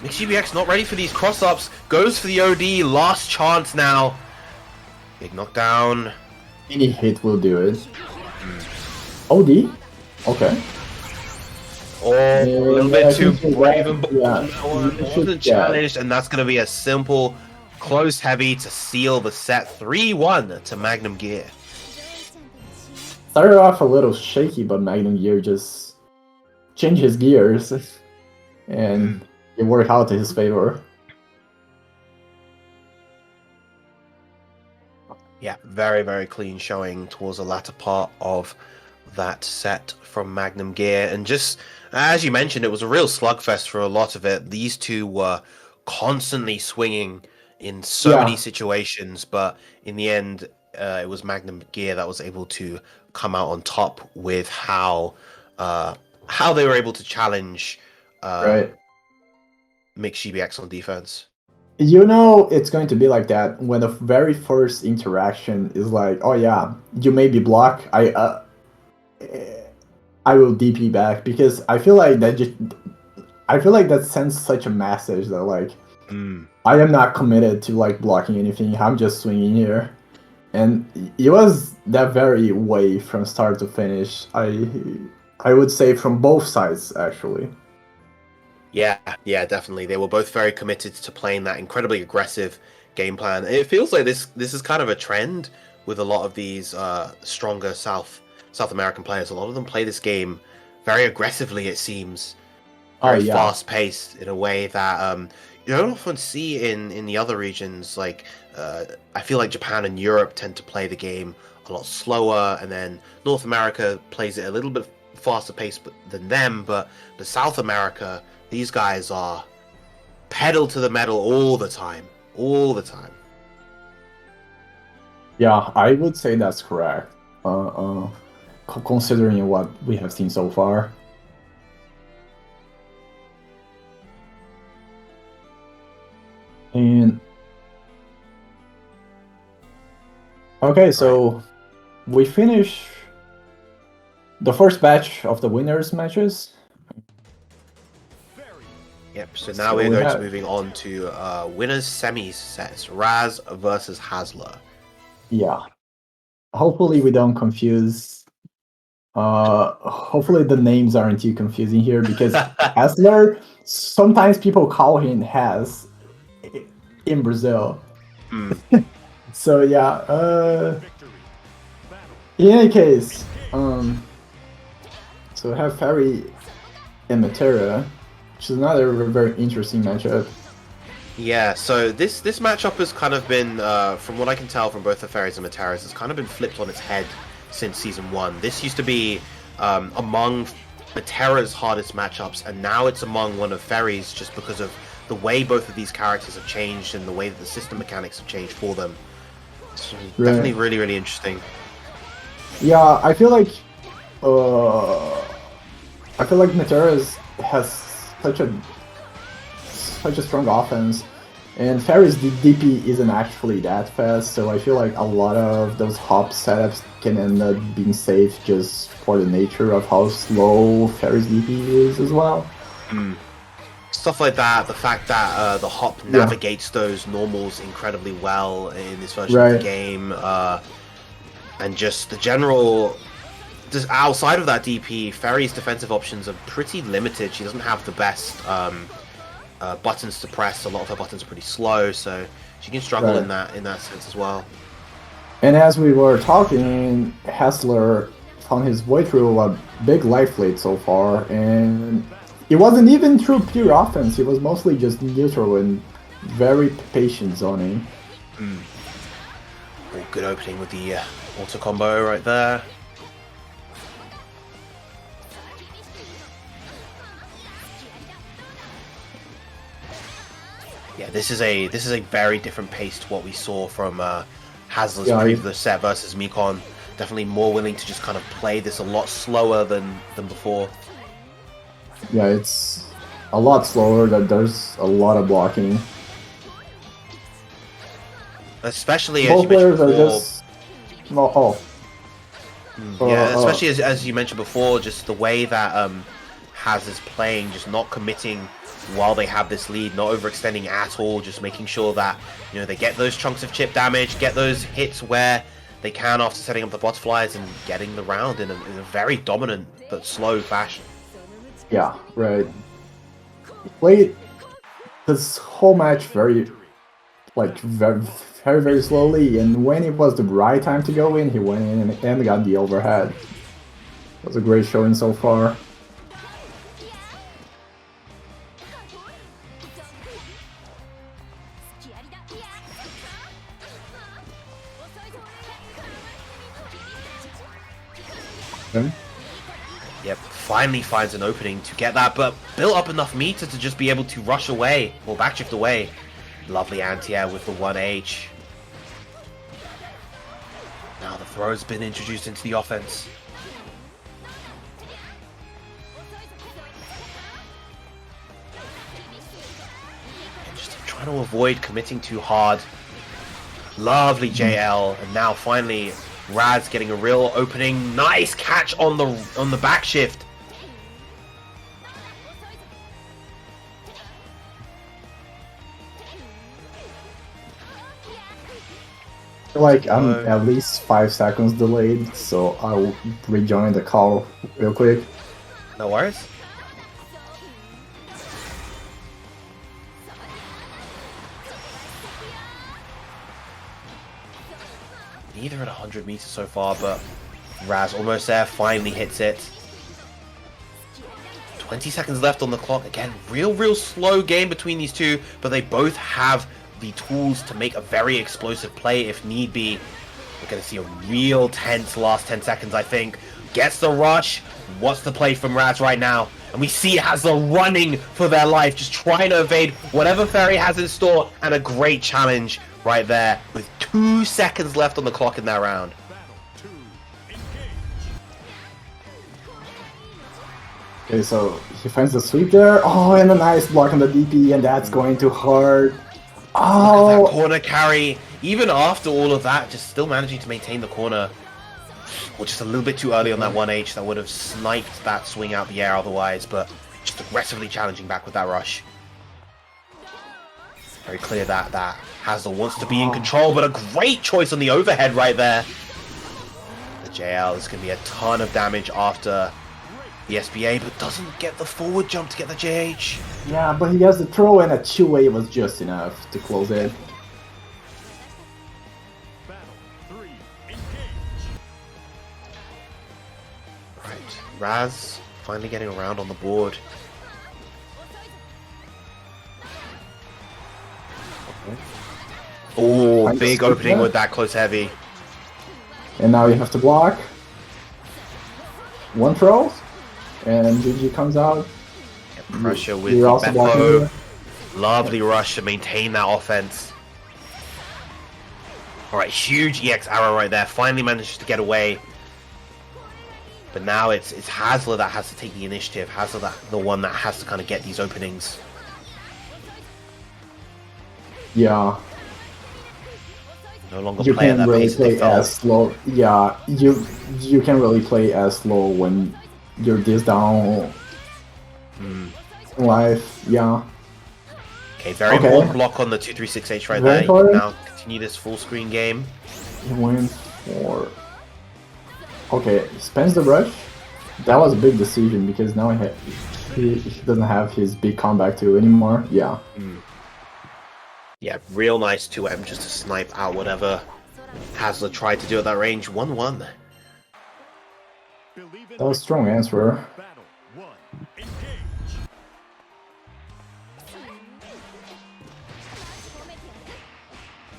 Mixed GBX not ready for these cross-ups. Goes for the OD. Last chance now. Big knockdown. Any hit will do it. OD? Okay. Oh, a little bit too brave and yeah, wasn't challenged, and that's going to be a simple close heavy to seal the set 3-1 to Magnum Gear. Started off a little shaky, but Magnum Gear just changed his gears, and it worked out to his favor. Yeah, very, very clean showing towards the latter part of that set from Magnum Gear. And just as you mentioned, it was a real slugfest for a lot of it. These two were constantly swinging in so many Yeah, situations, but in the end, it was Magnum Gear that was able to come out on top with how they were able to challenge uh, right. Mixed GBX on defense. You know it's going to be like that when the very first interaction is like, oh yeah, you may be blocked. I will DP back because I feel like that sends such a message that like Mm. I am not committed to like blocking anything. I'm just swinging here, and it was that very way from start to finish. I would say from both sides actually. Yeah, yeah, definitely. They were both very committed to playing that incredibly aggressive game plan. It feels like this is kind of a trend with a lot of these stronger South American players. A lot of them play this game very aggressively. It seems Oh very yeah, fast paced in a way that you don't often see in the other regions. Like I feel like Japan and Europe tend to play the game a lot slower, and then North America plays it a little bit faster paced than them. But South America, these guys are pedal to the metal all the time, all the time. yeah. I would say that's correct. Considering what we have seen so far. And okay, Right. so we finish the first batch of the winners matches. Yep. So now So we're we going to have, moving on to winners semis sets. Raz versus Hasler. yeah. Hopefully we don't confuse. Hopefully the names aren't too confusing here because Hasler. Sometimes people call him Has in Brazil. Hmm. So yeah. In any case, so we have Fairy and Matera, which is another very interesting matchup. Yeah, so this matchup has kind of been, from what I can tell from both the Fairies and Materas, has kind of been flipped on its head since Season 1. This used to be among Matera's hardest matchups, and now it's among one of Fairies just because of the way both of these characters have changed and the way that the system mechanics have changed for them. It's definitely Right. really, really interesting. Yeah, uh, I feel like Matera has such a such a strong offense, and Fairy's DP isn't actually that fast, so I feel like a lot of those hop setups can end up being safe just for the nature of how slow Fairy's DP is as well. Stuff like that, the fact that the hop Yeah, navigates those normals incredibly well in this version of the right. game, and just the general. Just outside of that DP, Fairy's defensive options are pretty limited. She doesn't have the best buttons to press. A lot of her buttons are pretty slow, so she can struggle Right. in that sense as well. And as we were talking, Hessler found his way through a big life lead so far, and it wasn't even through pure offense. It was mostly just neutral and very patient zoning. Oh, good opening with the auto combo right there. Yeah, this is a very different pace to what we saw from Hasler's Yeah, previous set versus Mikon. Definitely more willing to just kind of play this a lot slower than before. yeah, it's a lot slower. That there's a lot of blocking. Especially as you Both mentioned players are before. just oh, Yeah, uh, especially as you mentioned before, just the way that Haz is playing, just not committing while they have this lead, not overextending at all, just making sure that they get those chunks of chip damage, get those hits where they can after setting up the butterflies and getting the round in a very dominant but slow fashion. yeah, right. He played this whole match very slowly, and when it was the right time to go in, he went in and got the overhead. It was a great showing so far. Yep, finally finds an opening to get that, but built up enough meter to just be able to rush away, or backshift away. Lovely anti-air with the 1H. Now the throw's been introduced into the offense. And just trying to avoid committing too hard. Lovely JL, and now finally Raz getting a real opening. Nice catch on the backshift. Like I'm at least 5 seconds delayed, so I'll rejoin the call real quick. No worries. Neither at 100 meters so far, but Raz almost there, finally hits it. 20 seconds left on the clock. Again, real slow game between these two, but they both have the tools to make a very explosive play if need be. We're going to see a real tense last 10 seconds, I think. Gets the rush. What's the play from Raz right now? And we see Hazler running for their life, just trying to evade whatever Ferry has in store, and a great challenge right there with 2 seconds left on the clock in that round. Okay, so he finds the sweep there. Oh, and a nice block on the DP, and that's going to hurt. Oh, Look at that corner carry. Even after all of that, just still managing to maintain the corner. Or just a little bit too early on that 1H. That would have sniped that swing out the air otherwise, but just aggressively challenging back with that rush. Very clear that Hazel wants to be in control, but a great choice on the overhead right there. The JL is going to be a ton of damage after the SBA, but doesn't get the forward jump to get the JH. yeah, but he has the throw, and a 2-way was just enough to close it. Right, Raz finally getting around on the board. Oh, Finds big the opening sweep with that close heavy. And now you have to block. One throw, and GG comes out. Pressure with You're also blocking Beppo. here. Lovely rush to maintain that offense. Alright, huge EX arrow right there. Finally manages to get away. But now it's Hazler that has to take the initiative. Hazler the one that has to kind of get these openings. Yeah, No longer you play at can't that really pace as they play felt. as slow. Yeah, you can really play as slow when you're this down in life. Yeah. Okay, very Okay. important block on the 236H right Very there. You can important. now continue this full screen game. He went for... Okay, spends the rush. That was a big decision because now he doesn't have his big comeback too anymore. Yeah. Yeah, real nice 2M just to snipe out whatever Hazler tried to do at that range. 1-1. That was a strong answer.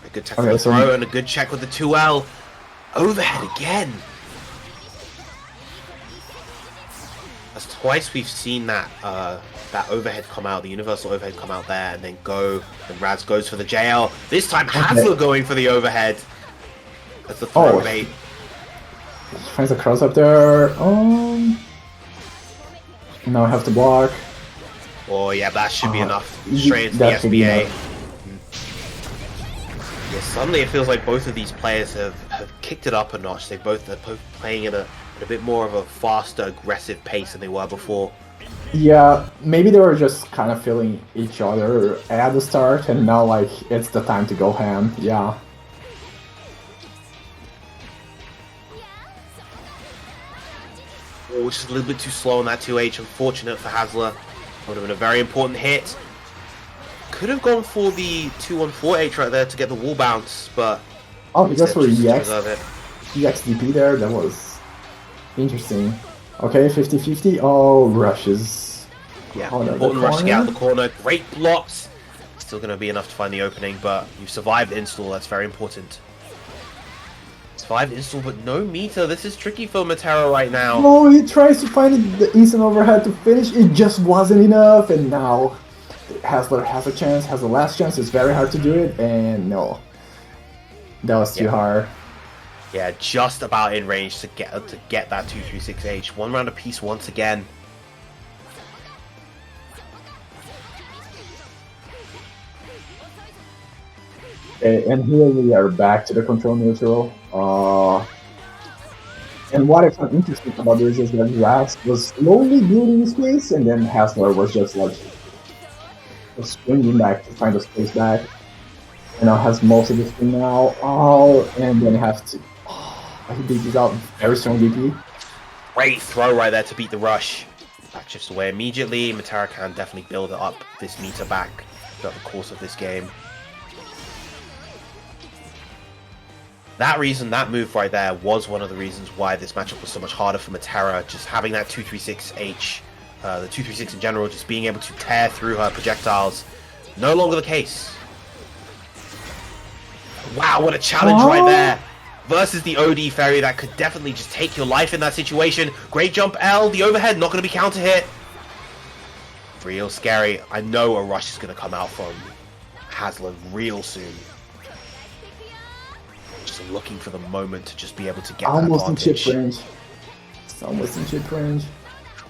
A good technical Okay, so- throw and a good check with the 2L. Overhead again. That's twice we've seen that that overhead come out, the universal overhead come out there, and then go. And Raz goes for the JL. This time Hazler going for the overhead. That's the throw Oh. bait. He finds a cross up there. Now I have to block. Oh yeah, that should be enough. y- Straight into the that should be SBA. enough. Yeah, suddenly it feels like both of these players have kicked it up a notch. They're both playing at a bit more of a faster, aggressive pace than they were before. Yeah, maybe they were just kind of feeling each other at the start, and now like it's the time to go ham. Yeah. Oh, just a little bit too slow on that 2H. Unfortunate for Hazler. Would have been a very important hit. Could have gone for the 2-1-4H right there to get the wall bounce, but Oh, he goes for just to EX. reserve it. EXDP there. That was interesting. Okay, 50-50. Oh, rushes. Yeah, Oh, no, important the rush to get out corner. of the corner. Great blocks. Still going to be enough to find the opening, but you've survived install. That's very important. 5 install, but no meter. This is tricky for Matera right now. Oh, he tries to find the instant overhead to finish. It just wasn't enough, and now Hasler has a chance, has the last chance. It's very hard to do it, and no, that was too hard. Yeah, just about in range to get that 236H. One round apiece once again. Okay, and here we are back to the control neutral. And what I found interesting about this is that Raz was slowly building space, and then Hasler was just like swinging back to find the space back. And now has most of the thing now. Oh, and then has to. He DPs out very strong DP. Great throw right there to beat the rush. Back shifts away immediately. Matera can definitely build up this meter back throughout the course of this game. That move right there was one of the reasons why this matchup was so much harder for Matera. Just having that 236H, the 236 in general, just being able to tear through her projectiles. No longer the case. Wow, what a challenge right there. Versus the OD Fairy that could definitely just take your life in that situation. Great jump L, the overhead not going to be counter hit. Real scary. I know a rush is going to come out from Hasler real soon. Just looking for the moment to just be able to get almost that in chip range. It's almost in chip range.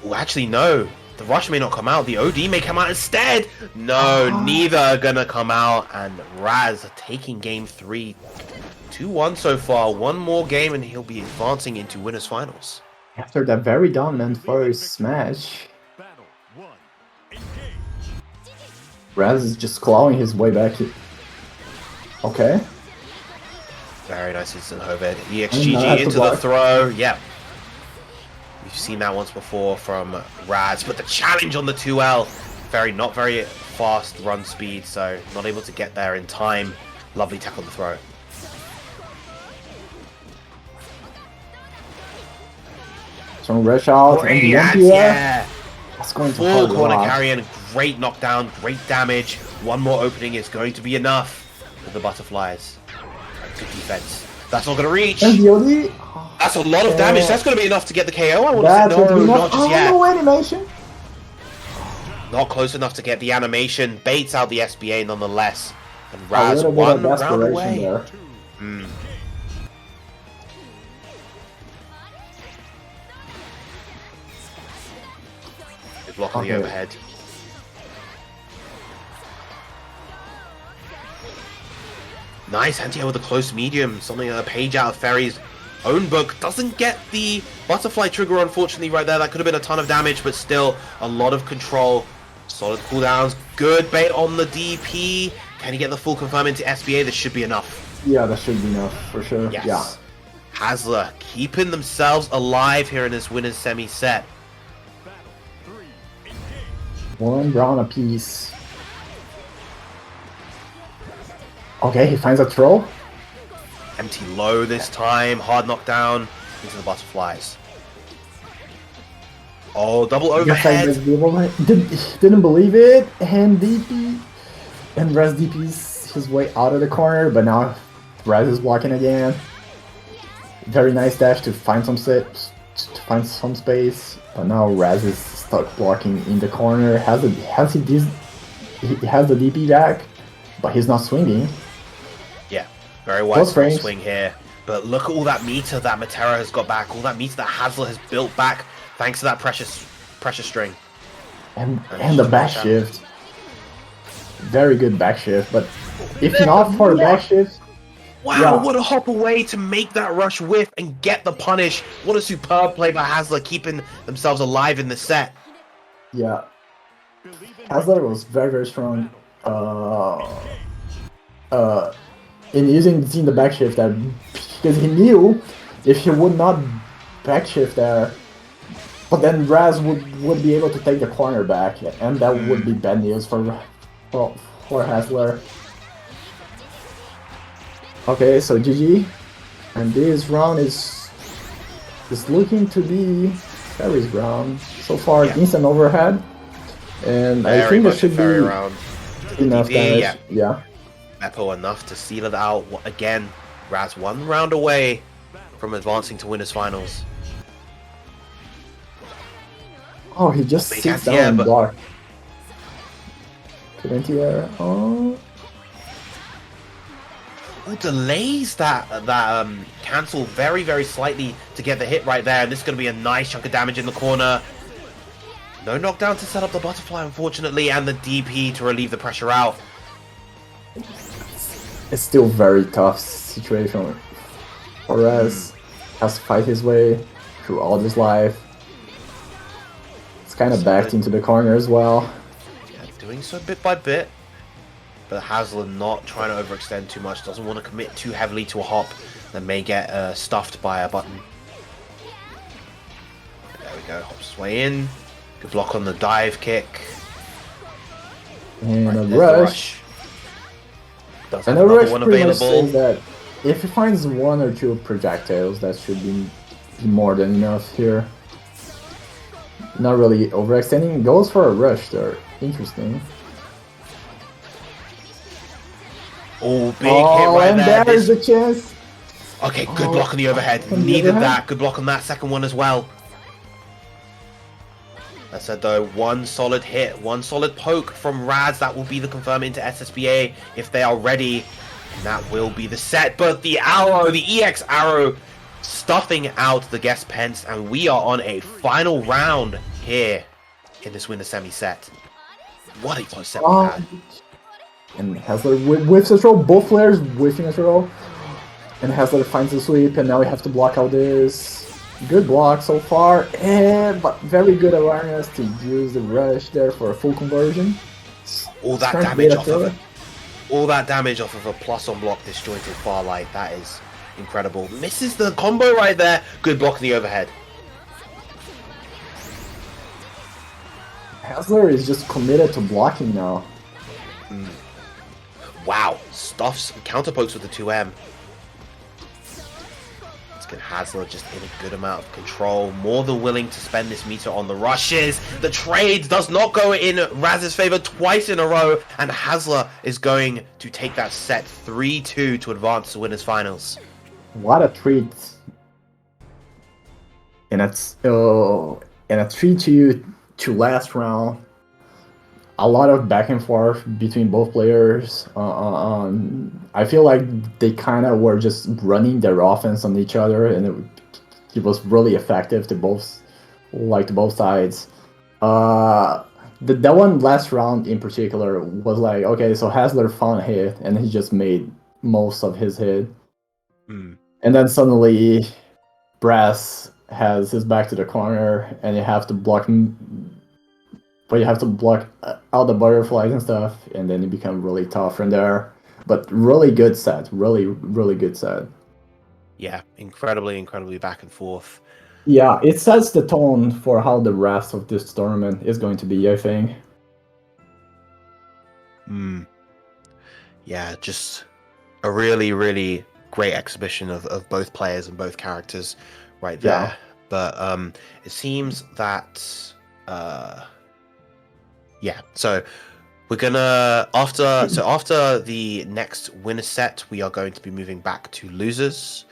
Oh, actually, no. The rush may not come out. The OD may come out instead. No, neither are going to come out. And Raz taking game 3. 2-1 so far. One more game and he'll be advancing into winners finals. After that very dominant first match, Raz is just clawing his way back. Okay. Very nice instant overhead. EXGG into the throw. Yep. We've seen that once before from Raz, but the challenge on the 2L. Not very fast run speed, so not able to get there in time. Lovely tackle on the throw. So rush out and the MPF. Yeah. That's going to Full hurt a corner lot. carry and great knockdown, great damage. One more opening is going to be enough for the butterflies. Good defense. That's not going to reach. And the OD. That's a lot of damage. That's going to be enough to get the KO. I want to That's say no, not enough. just yet. No animation. Not close enough to get the animation. Baits out the SBA nonetheless. And A Raz little bit one of round desperation away. there. Good block on the overhead. Nice anti-air with a close medium. Something a page out of Fairy's own book. Doesn't get the butterfly trigger, unfortunately, right there. That could have been a ton of damage, but still a lot of control. Solid cooldowns. Good bait on the DP. Can he get the full confirm into SBA? This should be enough. Yeah, that should be enough for sure. Yes. Yeah. Hasler keeping themselves alive here in this winners semi set. One round apiece. Okay, he finds a throw. Empty low this time. Hard knockdown into the butterflies. Oh, double overhead. Didn't believe it, and DP, and Raz DP's his way out of the corner, but now Raz is blocking again. Very nice dash to find some space, but now Raz is stuck blocking in the corner. He has the DP back, but he's not swinging. Yeah, very wide swing here. But look at all that meter that Matera has got back, all that meter that Hasler has built back, thanks to that pressure string. And the back shift. Very good back shift, but if not for the back shift... Wow, yeah. What a hop away to make that rush whiff and get the punish. What a superb play by Hasler, keeping themselves alive in the set. Yeah. Hasler was very, very strong in using the back shift there, because he knew if he would not back shift there, but then Raz would be able to take the corner back, and that would be bad news for Hasler. Okay, so GG, and this round is looking to be Fairy's round. So far, instant overhead, and I think it should be enough damage. Yeah. Beppo enough to seal it out. Again, Raz one round away from advancing to winners finals. Oh, he just Big sits anti-air, down and but- block. Good anti-air. Oh. Oh, delays that cancel very slightly to get the hit right there, and this is going to be a nice chunk of damage in the corner. No knockdown to set up the butterfly, unfortunately, and the DP to relieve the pressure out. It's still very tough situation. Torres has to fight his way through all his life. It's kind of backed into the corner as well. Yeah, doing so bit by bit. But Hassler not trying to overextend too much, doesn't want to commit too heavily to a hop that may get stuffed by a button. There we go, hops his way in. Good block on the dive kick. And Right, a there's the rush. Does And have a another rush one pretty much available. says that if he finds one or two projectiles, that should be more than enough here. Not really overextending. Goes for a rush there. Interesting. Oh, big hit right and there. there's the chance. Okay, good block on the overhead. On the Needed overhead? that. Good block on that second one as well. That said though, one solid hit, one solid poke from Raz. That will be the confirm into SSBA if they are ready. And that will be the set. But the arrow, the EX arrow, stuffing out the guest pence. And we are on a final round here in this winner semi set. What a close set we had. And Hassler whiffs a throw, both players whiffing a throw. And Hassler finds the sweep, and now we have to block out this. Good block so far, but very good awareness to use the rush there for a full conversion. All that Trying to damage bait off a of throw. it. All that damage off of a plus on block disjointed far light. That is incredible. Misses the combo right there. Good block in the overhead. Hassler is just committed to blocking now. Wow. Stuffs counter pokes with the 2M. Let's get Hassler just in a good amount of control. More than willing to spend this meter on the rushes. The trade does not go in Raz's favor twice in a row. And Hassler is going to take that set 3-2 to advance to winners finals. What a treat! And it's and a 3-2 to last round. A lot of back and forth between both players. I feel like they kind of were just running their offense on each other, and it was really effective to both sides. That one last round in particular was like, okay, so Hassler found a hit, and he just made most of his hit. And then suddenly, Brass has his back to the corner, and you have to block but you have to block out the butterflies and stuff, and then it becomes really tough from there. But really good set. Really good set. Yeah, incredibly back and forth. Yeah, it sets the tone for how the rest of this tournament is going to be, I think. Yeah, just a really great exhibition of both players and both characters right there. Yeah. But it seems that yeah, so we're gonna after the next winner set, we are going to be moving back to losers.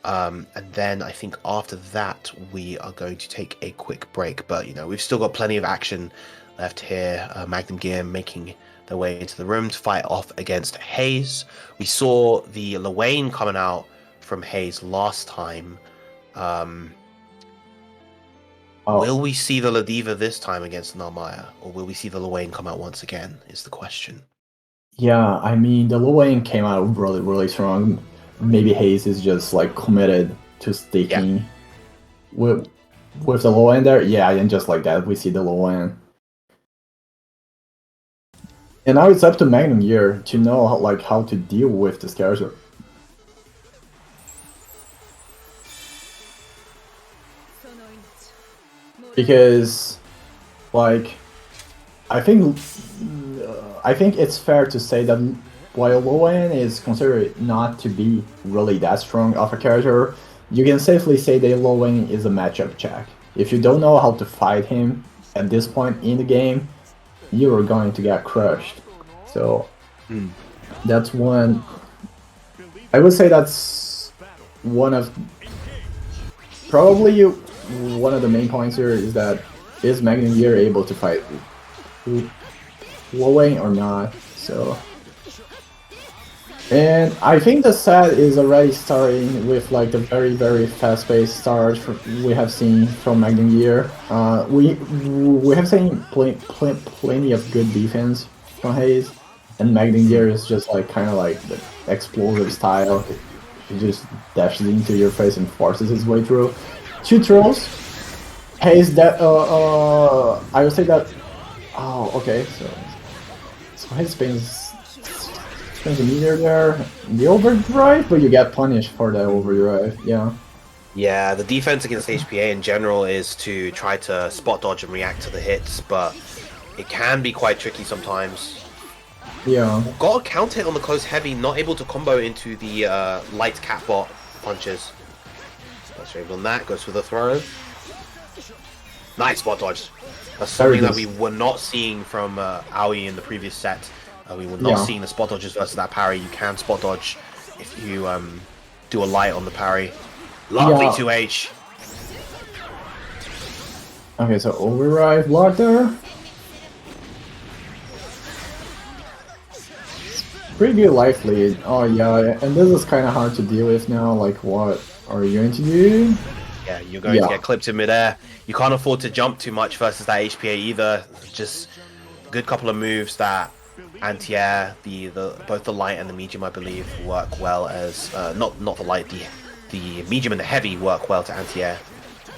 And then I think after that we are going to take a quick break. But you know, we've still got plenty of action left here. Magnum Gear making their way into the room to fight off against Hayes. We saw the Luane coming out from Hayes last time. Will we see the Ladiva this time against Narmaya, or will we see the Luane come out once again, is the question. Yeah, I mean, the Luane came out really strong. Maybe Hayes is just like committed to sticking with the Luane there. Yeah, and just like that, we see the Luane. And now it's up to Magnum Gear to know how to deal with this character. Because, like, I think it's fair to say that while Luane is considered not to be really that strong of a character, you can safely say that Luane is a matchup check. If you don't know how to fight him at this point in the game, you are going to get crushed. So that's one. I would say that's one of probably one of the main points here is that is Magnum Gear able to fight Wang or not? So, and I think the set is already starting with like the very fast-paced start we have seen from Magnum Gear. We have seen plenty of good defense from Hayes, and Magnum Gear is just like kind of like the explosive style. He just dashes into your face and forces his way through. 2 throws. Hayes that I would say that. Oh, okay. So Hayes spins a meter there. The overdrive, but you get punished for the overdrive. Yeah. Yeah, the defense against HPA in general is to try to spot dodge and react to the hits, but it can be quite tricky sometimes. Yeah. Got a count hit on the close heavy, not able to combo into the light catbot punches. That's able on that, goes for the throw. Nice spot dodge. That's something that we were not seeing from Aoi in the previous set. We were not seeing the spot dodges versus that parry. You can spot dodge if you do a light on the parry. Lovely 2H. Okay, so override block there. Pretty good life lead. Oh yeah, and this is kind of hard to deal with now. Like, what are you going to do? Yeah, you're going to get clipped in midair. You can't afford to jump too much versus that HPA either. Just a good couple of moves that anti-air, both the light and the medium, I believe, work well as not the light, the medium and the heavy work well to anti-air.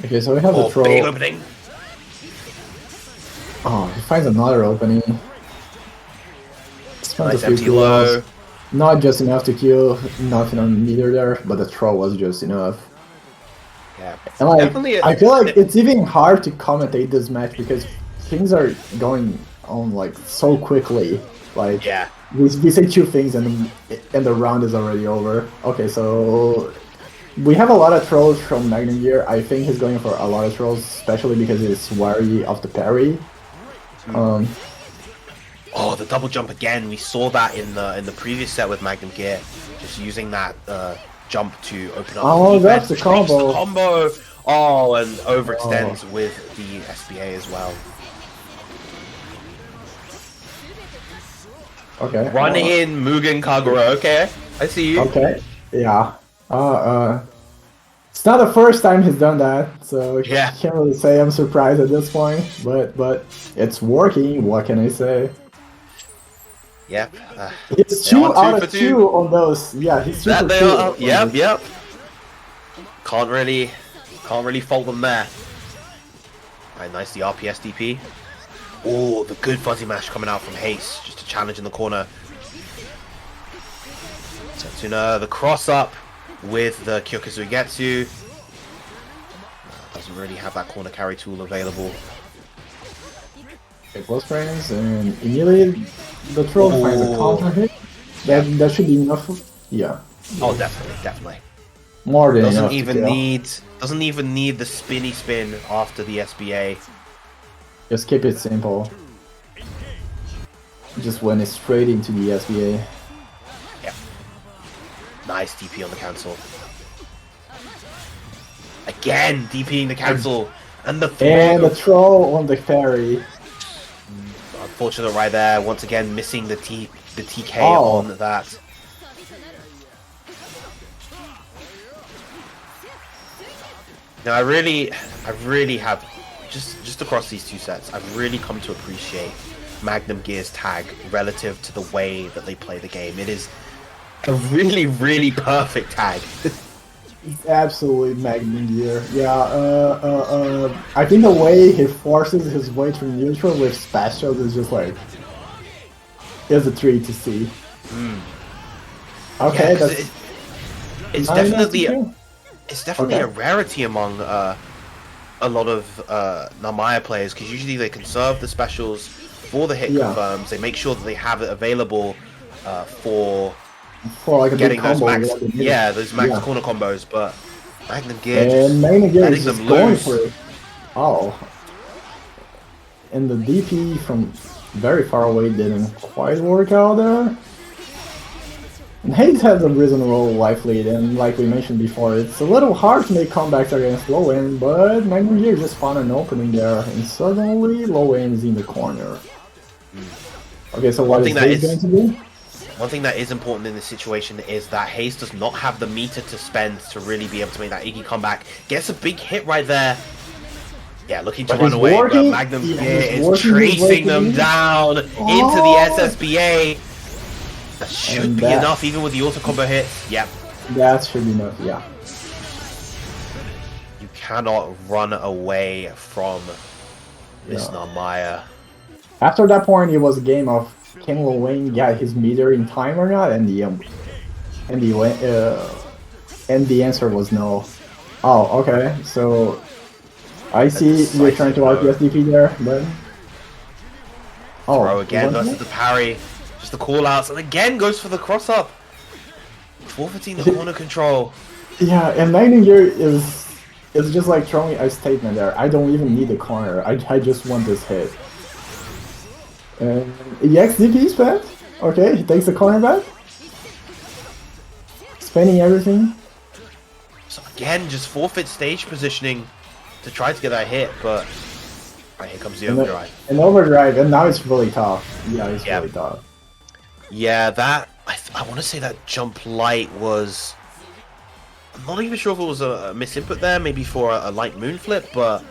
Okay, so we have the throw. Big opening. Oh, he finds another opening. Nice empty low. Not just enough to kill, nothing on the meter there, but the throw was just enough. Yeah, and like I feel like it's even hard to commentate this match because things are going on like so quickly. Like we say 2 things and the round is already over. Okay, so we have a lot of throws from Magnum Gear. I think he's going for a lot of throws, especially because he's wary of the parry. Oh, the double jump again. We saw that in the previous set with Magnum Gear, just using that jump to open up. Oh, that's the combo. Oh, and overextends with the SBA as well. Okay. Run in Mugen Kagura. Okay, I see you. Okay. Yeah. It's not the first time he's done that, so I can't really say I'm surprised at this point. But it's working. What can I say? Yep. It's 2 out of 2 on those. Yeah, he's super cool. Yep. Can't really fault them there. Alright, nice the RPS DP. Oh, the good fuzzy mash coming out from Haste, just a challenge in the corner. Setsuna, the cross up with the Kyokuzugetsu. Doesn't really have that corner carry tool available. Okay, close frames, and immediately the throw finds a counter hit. That should be enough. Yeah. Oh, definitely. More than doesn't enough. Doesn't even need the spinny spin after the SBA. Just keep it simple. Just went it straight into the SBA. Yeah. Nice DP on the cancel. Again, DPing the cancel. And the throw. And the throw on the parry. Unfortunate right there. Once again, missing the TK on that. Now, I really have, just across these 2 sets, I've really come to appreciate Magnum Gear's tag relative to the way that they play the game. It is a really perfect tag. It's absolutely Magnum Gear. Yeah, I think the way he forces his way through neutral with specials is just like, it's a treat to see. Okay, yeah, that's... It's definitely a rarity among a lot of Namaya players, because usually they conserve the specials for the hit confirms. They make sure that they have it available for like a getting big those combo, max, those max corner combos. But Magnum Gear and Magnum Gear is just going loose. for it. Oh, and the DP from very far away didn't quite work out there. And Hayes has a reasonable life lead, and like we mentioned before, it's a little hard to make comebacks against low end, but Magnum here just found an opening there, and suddenly low end is in the corner. Okay, so what is Hayes going to do? One thing that is important in this situation is that Hayes does not have the meter to spend to really be able to make that Iggy comeback. Gets a big hit right there. Yeah, looking to run away, but Magnum Gear is tracing them down into the SSBA. That should be enough, even with the auto combo hit. Yep. That should be enough, yeah. You cannot run away from Miss Narmaya. After that point, it was a game of can Lil Wayne get his meter in time or not, and the answer was no. Oh, okay. So I see you're trying to RPS DP there, but throw again versus the parry. Just the call outs, and again goes for the cross up. Forfeiting the corner control. Yeah, and Magnum here is just like throwing a statement there. I don't even need the corner. I just want this hit. And EX DP spent. Okay, he takes the corner back. Spending everything. So again, just forfeit stage positioning to try to get that hit, but right, here comes the overdrive. An overdrive, and now it's really tough. Yeah, it's really tough. Yeah, that I want to say that jump light was. I'm not even sure if it was a misinput there, maybe for a light moon flip, but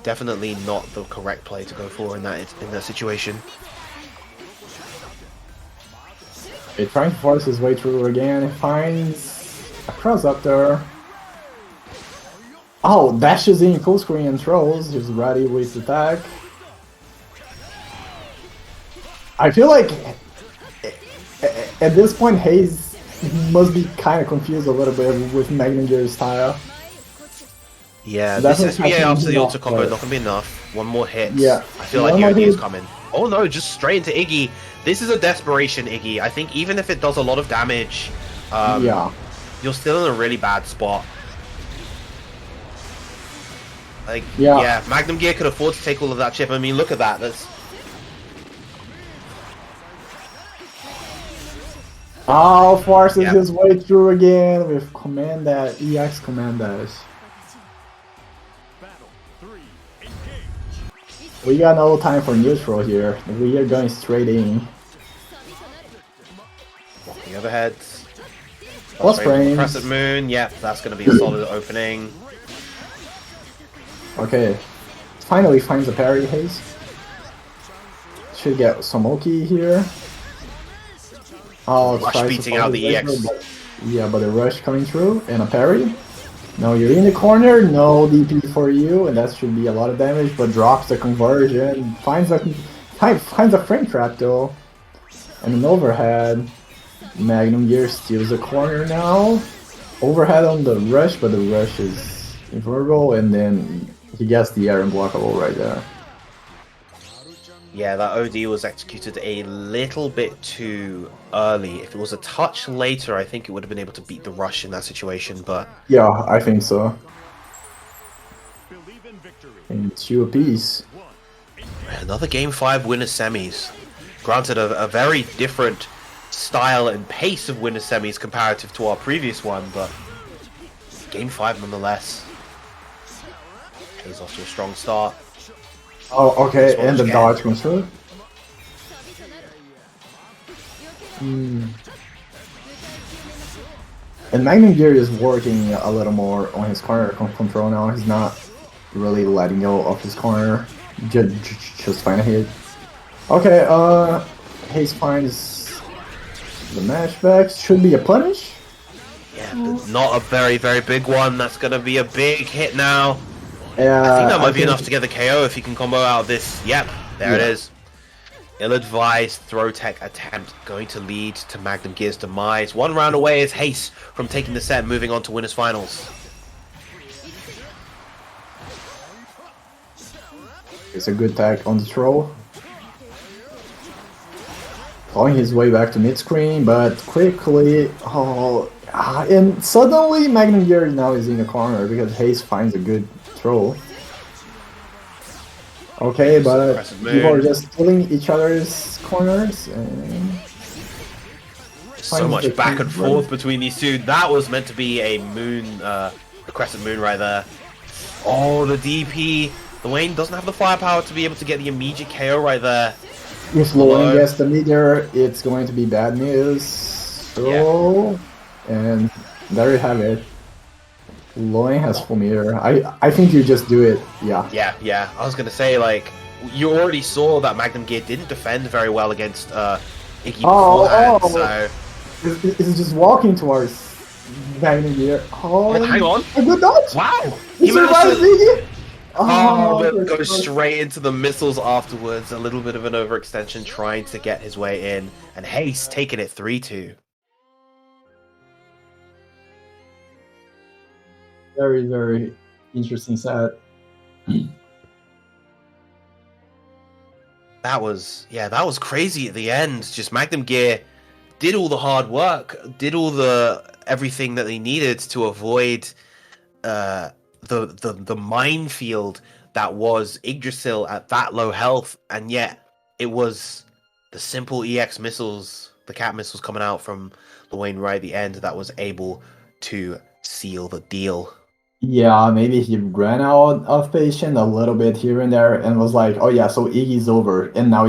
definitely not the correct play to go for in that situation. He's trying to force his way through again. Finds a cross up there. Oh, dashes in full screen and throws. He's ready with the attack. I feel like at this point Hayes must be kind of confused a little bit with Magnum Gear's style. Yeah, this SBA after the auto combo is not going to be enough. One more hit. Yeah. I feel like the OD is coming. Oh no, just straight into Iggy. This is a desperation Iggy. I think even if it does a lot of damage, you're still in a really bad spot. Like, yeah, Magnum Gear could afford to take all of that chip. I mean, look at that. That's... Oh, forces his way through again with command that EX command dash. We got no time for neutral here. We are going straight in. Walking overheads. Plus frames. Crescent Moon. Yep, that's going to be a solid opening. Okay. Finally finds a parry, Hayes. Should get Somoki here. Oh, Rush beating out the EX. But the rush coming through and a parry. No, you're in the corner, no DP for you, and that should be a lot of damage, but drops the conversion, finds a frame trap though, and an overhead. Magnum Gear steals the corner now. Overhead on the rush, but the rush is invulnerable, and then he gets the air unblockable right there. Yeah, that OD was executed a little bit too early. If it was a touch later, I think it would have been able to beat the rush in that situation, but... Yeah, I think so. And 2 apiece. Another Game 5 winner semis. Granted, a very different style and pace of winner semis comparative to our previous one, but Game 5 nonetheless. Hayes off to a strong start. Oh, okay, and the dodge comes through. And Magnum Gear is working a little more on his corner control now. He's not really letting go of his corner. Just find a hit. Okay, Hayes finds the matchback. Should be a punish. Yeah, but not a very, very big one. That's going to be a big hit now. I think that might be enough to get the KO if he can combo out of this. Yep, there it is. Ill-advised throw tech attempt going to lead to Magnum Gear's demise. One round away is Hayes from taking the set, moving on to winners finals. It's a good tag on the throw. Clawing his way back to mid-screen, but quickly... and suddenly Magnum Gear now is in the corner because Hayes finds a good throw. Okay, but people are just killing each other's corners. And... So much back and forth between these two. That was meant to be a moon, a crescent moon right there. Oh, the DP. The Wayne doesn't have the firepower to be able to get the immediate KO right there. If Lowen gets the meter, it's going to be bad news. So, and there you have it. Lowen has full meter. I think you just do it. Yeah. Yeah. I was gonna say, like, you already saw that Magnum Gear didn't defend very well against Iggy beforehand, so... It's just walking towards Magnum Gear. Oh, hang on. A good dodge! Wow! He survived Iggy! But goes straight into the missiles afterwards. A little bit of an overextension trying to get his way in. And Haste taking it 3-2. Very, very interesting set. That was crazy at the end. Just Magnum Gear did all the hard work, did all the everything that they needed to avoid the minefield that was Yggdrasil at that low health, and yet it was the simple EX missiles, the cat missiles coming out from Wayne right at the end that was able to seal the deal. Yeah, maybe he ran out of patience a little bit here and there and was like, oh yeah, so Iggy's over, and now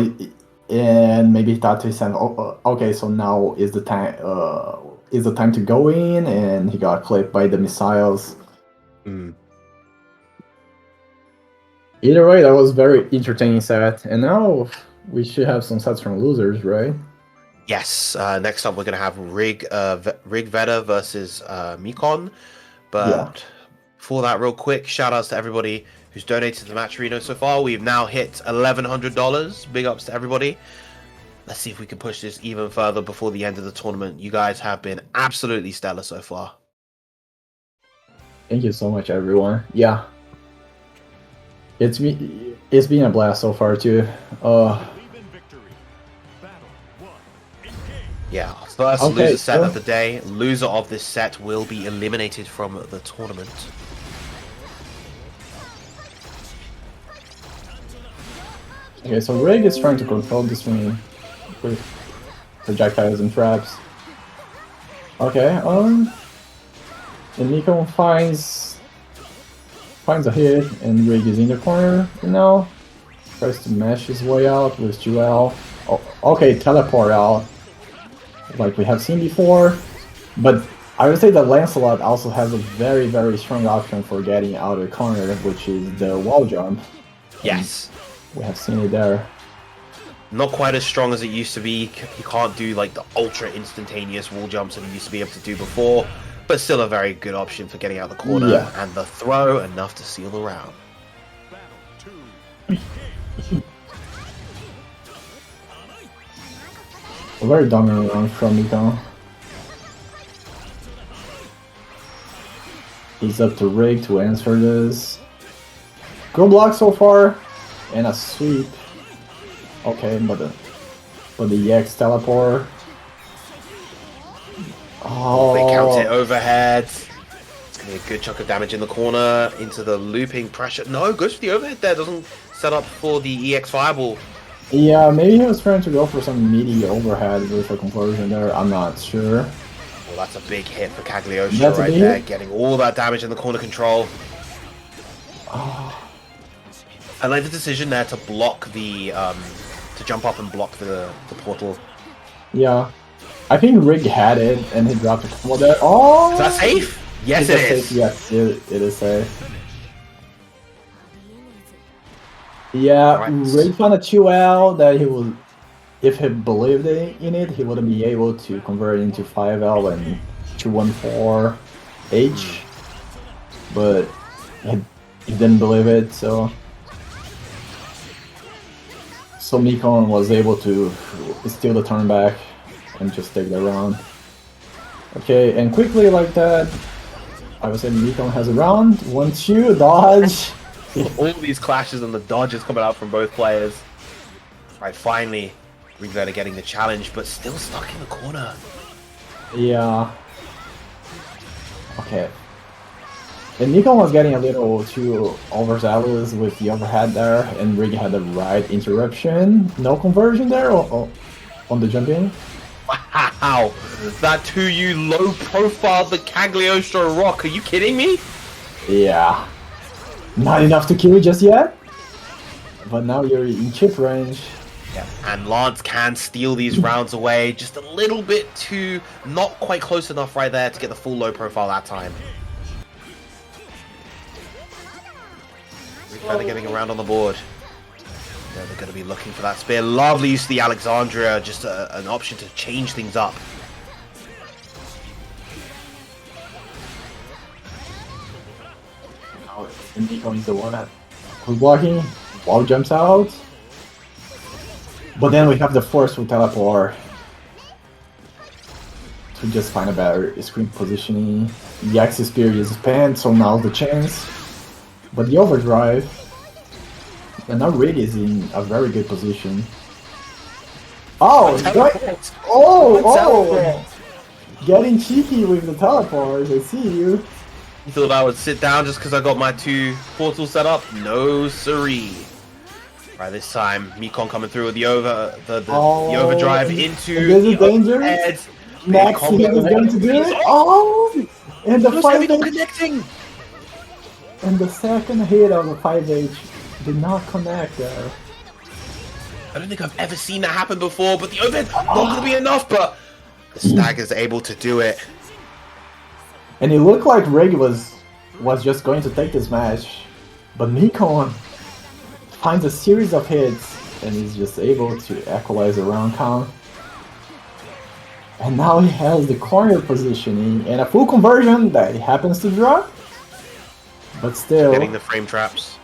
and maybe he thought to himself, okay, so now is the time to go in, and he got clipped by the missiles. Either way, that was very entertaining set, and now we should have some sets from losers, right? Yes. Next up, we're gonna have Rig Veda versus Mikon, but for that, real quick, shout outs to everybody who's donated to the Match Arena so far. We've now hit $1,100. Big ups to everybody. Let's see if we can push this even further before the end of the tournament. You guys have been absolutely stellar so far. Thank you so much, everyone. Yeah. It's been a blast so far too. Yeah, first loser set of the day. Loser of this set will be eliminated from the tournament. Okay, so Rig is trying to control this ring with projectiles and traps. Okay, and Nico finds a hit, and Rig is in the corner now. Tries to mash his way out with Jewel. Oh, okay, teleport out, like we have seen before. But I would say that Lancelot also has a very, very strong option for getting out of the corner, which is the wall jump. Yes. We have seen it there. Not quite as strong as it used to be. You can't do like the ultra instantaneous wall jumps that you used to be able to do before, but still a very good option for getting out of the corner. Yeah. And the throw, enough to seal the round. A very dominant round from Nico. He's up to Rig to answer this. Good block so far, and a sweep. Okay, but the EX teleport. Oh, They count it overhead. It's gonna be a good chunk of damage in the corner into the looping pressure. No, goes for the overhead there. Doesn't set up for the EX fireball. Yeah, maybe he was trying to go for some meaty overhead with a conversion there. I'm not sure. Well, that's a big hit for Cagliostro right there, getting all that damage in the corner control. I like the decision there to block the, to jump up and block the portal. Yeah. I think Rig had it, and he dropped a couple there. Oh! Is that safe? Yes, it is. Yes, it is safe. Yeah, Right. Rig found a 2L that he would, if he believed in it, he wouldn't be able to convert it into 5L and 214H, but he didn't believe it, so Mikon was able to steal the turn back and just take the round. Okay, and quickly like that, I would say Mikon has a round. 1-2, dodge. All these clashes and the dodges coming out from both players. Right, finally, Ringleader getting the challenge, but still stuck in the corner. Yeah. Okay. And Nikon was getting a little too overzealous with the overhead there, and Rig had the right interruption. No conversion there on the jumping. Wow, that 2U low profile the Cagliostro Rock. Are you kidding me? Yeah. Not enough to kill you just yet. But now you're in chip range. Yeah, and Lance can steal these rounds away. Just a little bit too, not quite close enough right there to get the full low profile that time. Kind of getting around on the board. Yeah, they're going to be looking for that spear. Lovely use of the Alexandria, just an option to change things up. Now Nico is the one that was blocking. Wall jumps out. But then we have the forceful teleport to just find a better screen positioning. The Axis Spear is spent, so now's the chance. But the overdrive, and now Rig is in a very good position. Oh, getting cheeky with the teleport. I see you. You thought I would sit down just because I got my 2 portals set up? No siree. Right, this time Mekon coming through with the overdrive into this is the dangerous. Max is going to do it. Oh, and the 5H connecting. and the second hit of the 5H did not connect there. I don't think I've ever seen that happen before, but the overhead not going to be enough. But the Stag is able to do it. And it looked like Rig was just going to take this match, but Mekon finds a series of hits and is just able to equalize the round count. And now he has the corner positioning and a full conversion that he happens to drop. But still, Getting the frame traps,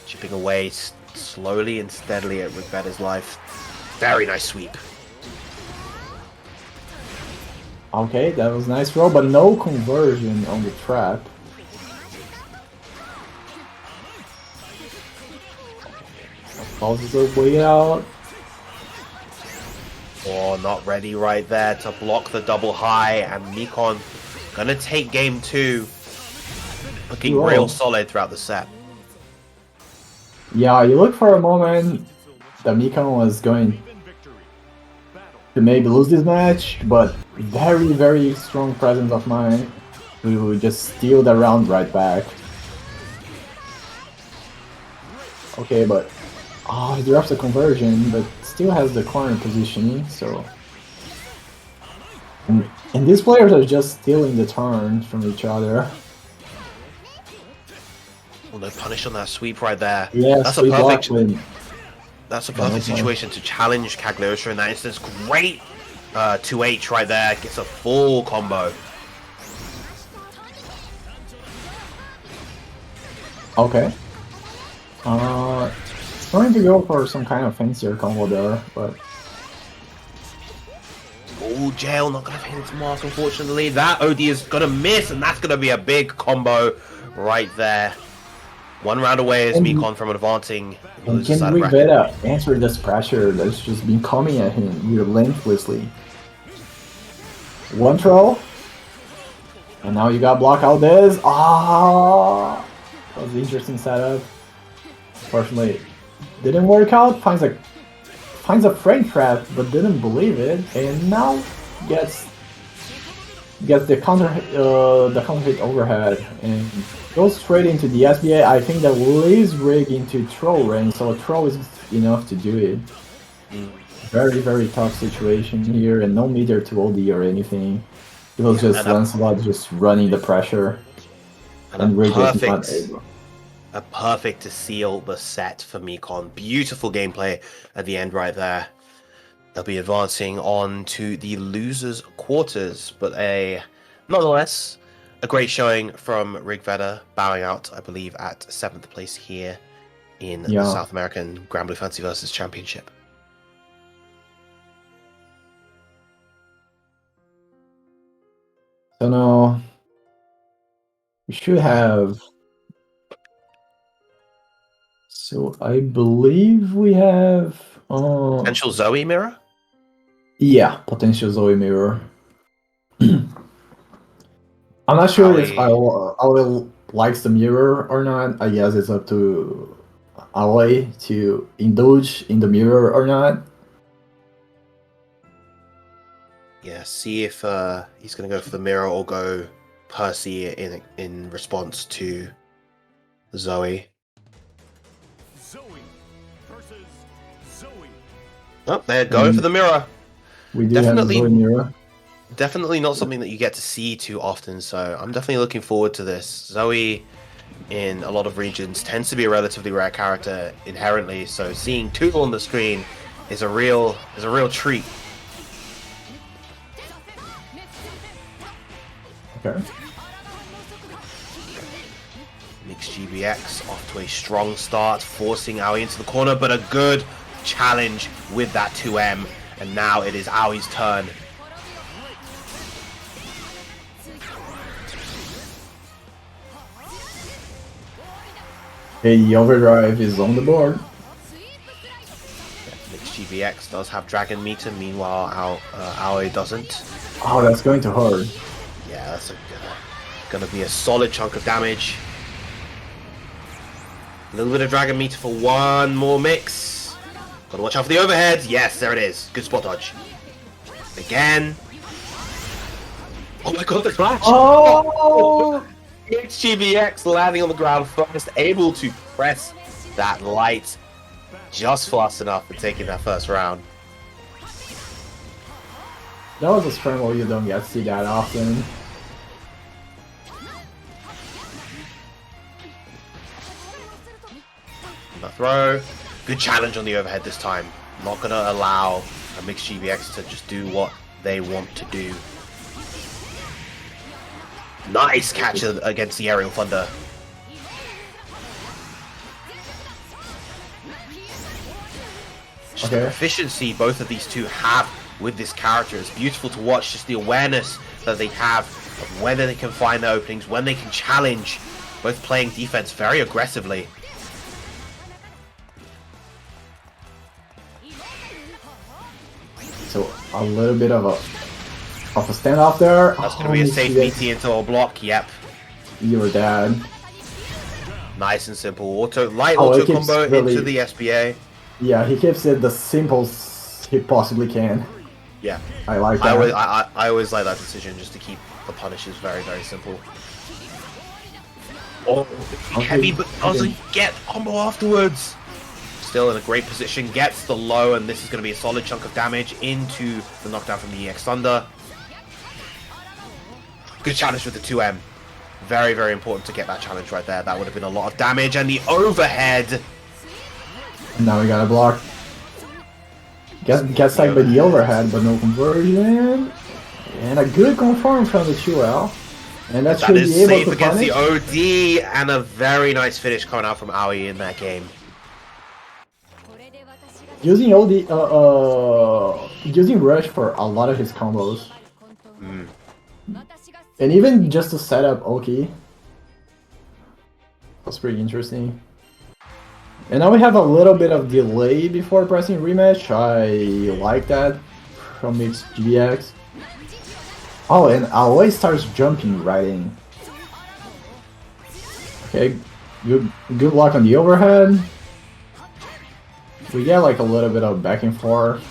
chipping away slowly and steadily at Rigveda's life. Very nice sweep. okay, that was a nice roll, but no conversion on the trap. Pauses the way out. Oh, not ready right there to block the double high, and Mekon gonna take game 2. Looking Whoa. real solid throughout the set. Yeah, you look for a moment that Mekon was going to maybe lose this match, but very, very strong presence of mind to just steal the round right back. Okay, but he drops the conversion, but still has the corner positioning, so... And these players are just stealing the turn from each other. Well, no punish on that sweep right there. Yeah, that's a sweep perfect. block win. That's a perfect situation to challenge Cagliostro in that instance. Great 2H right there. Gets a full combo. Okay. Trying to go for some kind of fancier combo there, but... Oh, Jail not gonna hit its mark, unfortunately. That OD is gonna miss, and that's gonna be a big combo right there. 1 round away is Mekon from advancing. And can Rigveda answer this pressure that's just been coming at him relentlessly? One throw, and now you got block out this. That was an interesting setup. Fortunately, didn't work out. Finds a frame trap, but didn't believe it, and now gets the counter hit overhead and goes straight into the SBA. I think that leaves Rig into throw range, so a throw is enough to do it. Very, very tough situation here, and no meter to OD or anything. It was just Lancelot just running the pressure, and Rig is not able. A perfect to seal the set for Mekon. Beautiful gameplay at the end right there. They'll be advancing on to the losers quarters, but nonetheless a great showing from Rigveda, bowing out, I believe, at 7th place here in the South American Grand Blue Fantasy Versus Championship. So now we should have. So I believe we have Potential Zoe mirror? Yeah, potential Zoe mirror. I'm not sure if I will likes the mirror or not. I guess it's up to Ali to indulge in the mirror or not. Yeah, see if he's going to go for the mirror or go Percy in response to Zoe. Zoe versus Zoe. Oh, they're going for the mirror. We do Definitely- have Zoe Mirror. Definitely not something that you get to see too often, so I'm definitely looking forward to this. Zoe, in a lot of regions, tends to be a relatively rare character inherently, so seeing two on the screen is a real treat. Okay. Mixed GBX off to a strong start, forcing Aoi into the corner, but a good challenge with that 2M, and now it is Aoi's turn. A overdrive is on the board. Mixed GBX does have Dragon Meter, meanwhile Aoi doesn't. Oh, that's going to hurt. Yeah, that's gonna be a solid chunk of damage. A little bit of Dragon Meter for one more mix. Gotta watch out for the overhead. Yes, there it is. Good spot dodge. Again. Oh my god, the flash! Oh! It's GBX landing on the ground first, able to press that light just fast enough for taking that first round. That was a scramble you don't get to see that often. The throw. Good challenge on the overhead this time. Not gonna allow a mixed GBX to just do what they want to do. Nice catch against the aerial thunder. Just the Okay. proficiency both of these two have with this character is beautiful to watch. Just the awareness that they have of whether they can find the openings, when they can challenge, both playing defense very aggressively. So a little bit of a standoff there. That's going to be a safe BT into a block. Yep. You're dead. Nice and simple. Light Oh, auto it keeps combo really- into the SBA. Yeah, he keeps it the simplest he possibly can. Yeah. I like I that. always like that decision just to keep the punishes very, very simple. Oh, heavy but doesn't get combo afterwards. Still in a great position, gets the low, and this is going to be a solid chunk of damage into the knockdown from the EX Thunder. Good challenge with the 2M. Very, very important to get that challenge right there. That would have been a lot of damage, and the overhead. Now we got a block. Gets tagged by the overhead, but no conversion. And a good confirm from the 2L. And that That should is be able safe to against punish. the OD, and a very nice finish coming out from Aoi in that game. Using using Rush for a lot of his combos. And even just to set up Oki. That's pretty interesting. And now we have a little bit of delay before pressing rematch. I like that from Mixed GBX. Oh, and Aoi starts jumping right in. Okay, good block on the overhead. We get like a little bit of back and forth.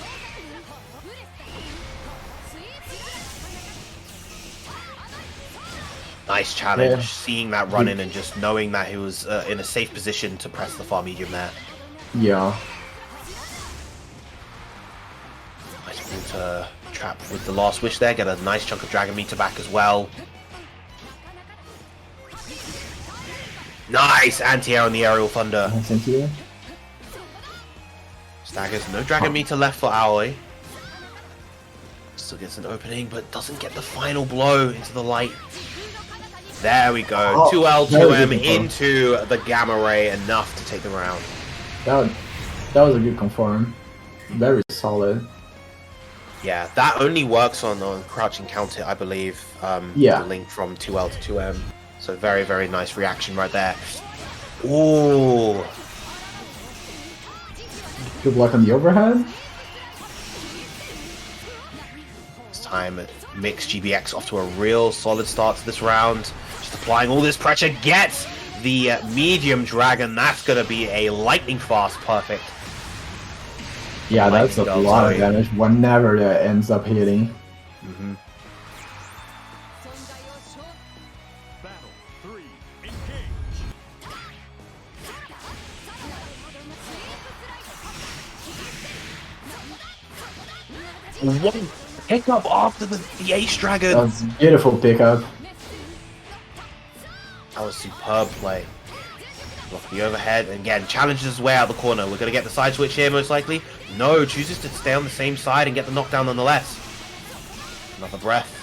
Nice challenge, Yeah. seeing that run in and just knowing that he was in a safe position to press the far medium there. Yeah. Nice water trap with the last wish there, get a nice chunk of Dragon Meter back as well. Nice anti-air on the aerial thunder. Nice into Staggers, no Dragon Meter left for Aoi. Still gets an opening, but doesn't get the final blow into the light. There we go. Oh, 2L, very 2M good confirm. into the Gamma Ray, enough to take the round. that was a good confirm. Very solid. Yeah, that only works on crouching counter, I believe. Yeah. The link from 2L to 2M. So very, very nice reaction right there. Ooh. Good block on the overhead. This time, Mixed GBX off to a real solid start to this round. Just applying all this pressure, gets the medium dragon. That's going to be a lightning fast perfect. Yeah, that's a Lightning lot of Belt, damage whenever that ends up hitting. Mm-hmm. Battle 3, engage. What pick up after the Ace Dragon? That was a beautiful pickup. That was superb play. Block the overhead, and again, challenges his way out of the corner. We're going to get the side switch here, most likely. No, chooses to stay on the same side and get the knockdown nonetheless. Another breath.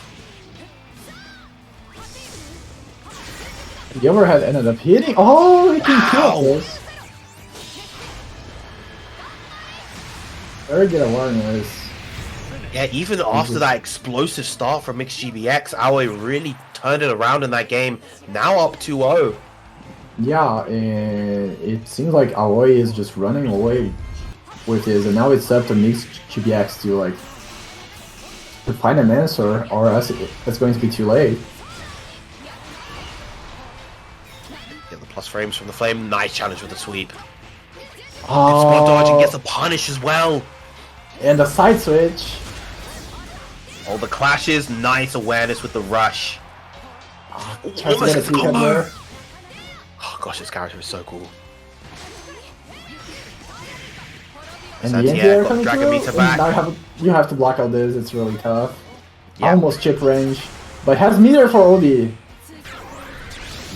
The overhead ended up hitting. Oh, he can Wow. kill this. Very good awareness. Yeah, even after that explosive start from Mixed GBX, Aoi really turned it around in that game. Now up 2-0. Yeah, and it seems like Aoi is just running away with this, and now it's up to Mixed GBX to find an answer, or else it's going to be too late. Get the plus frames from the Flame. Nice challenge with the sweep. Good Oh, spot dodge and gets a punish as well. and the side switch. All the clashes. Nice awareness with the rush. Tries to Almost get a gets the peek at combo. there. Oh gosh, this character is so cool. And the end Santiago here got coming Dragon through. Meter And back. now you have to block out this. It's really tough. Yeah. Almost chip range, but has meter for OD. And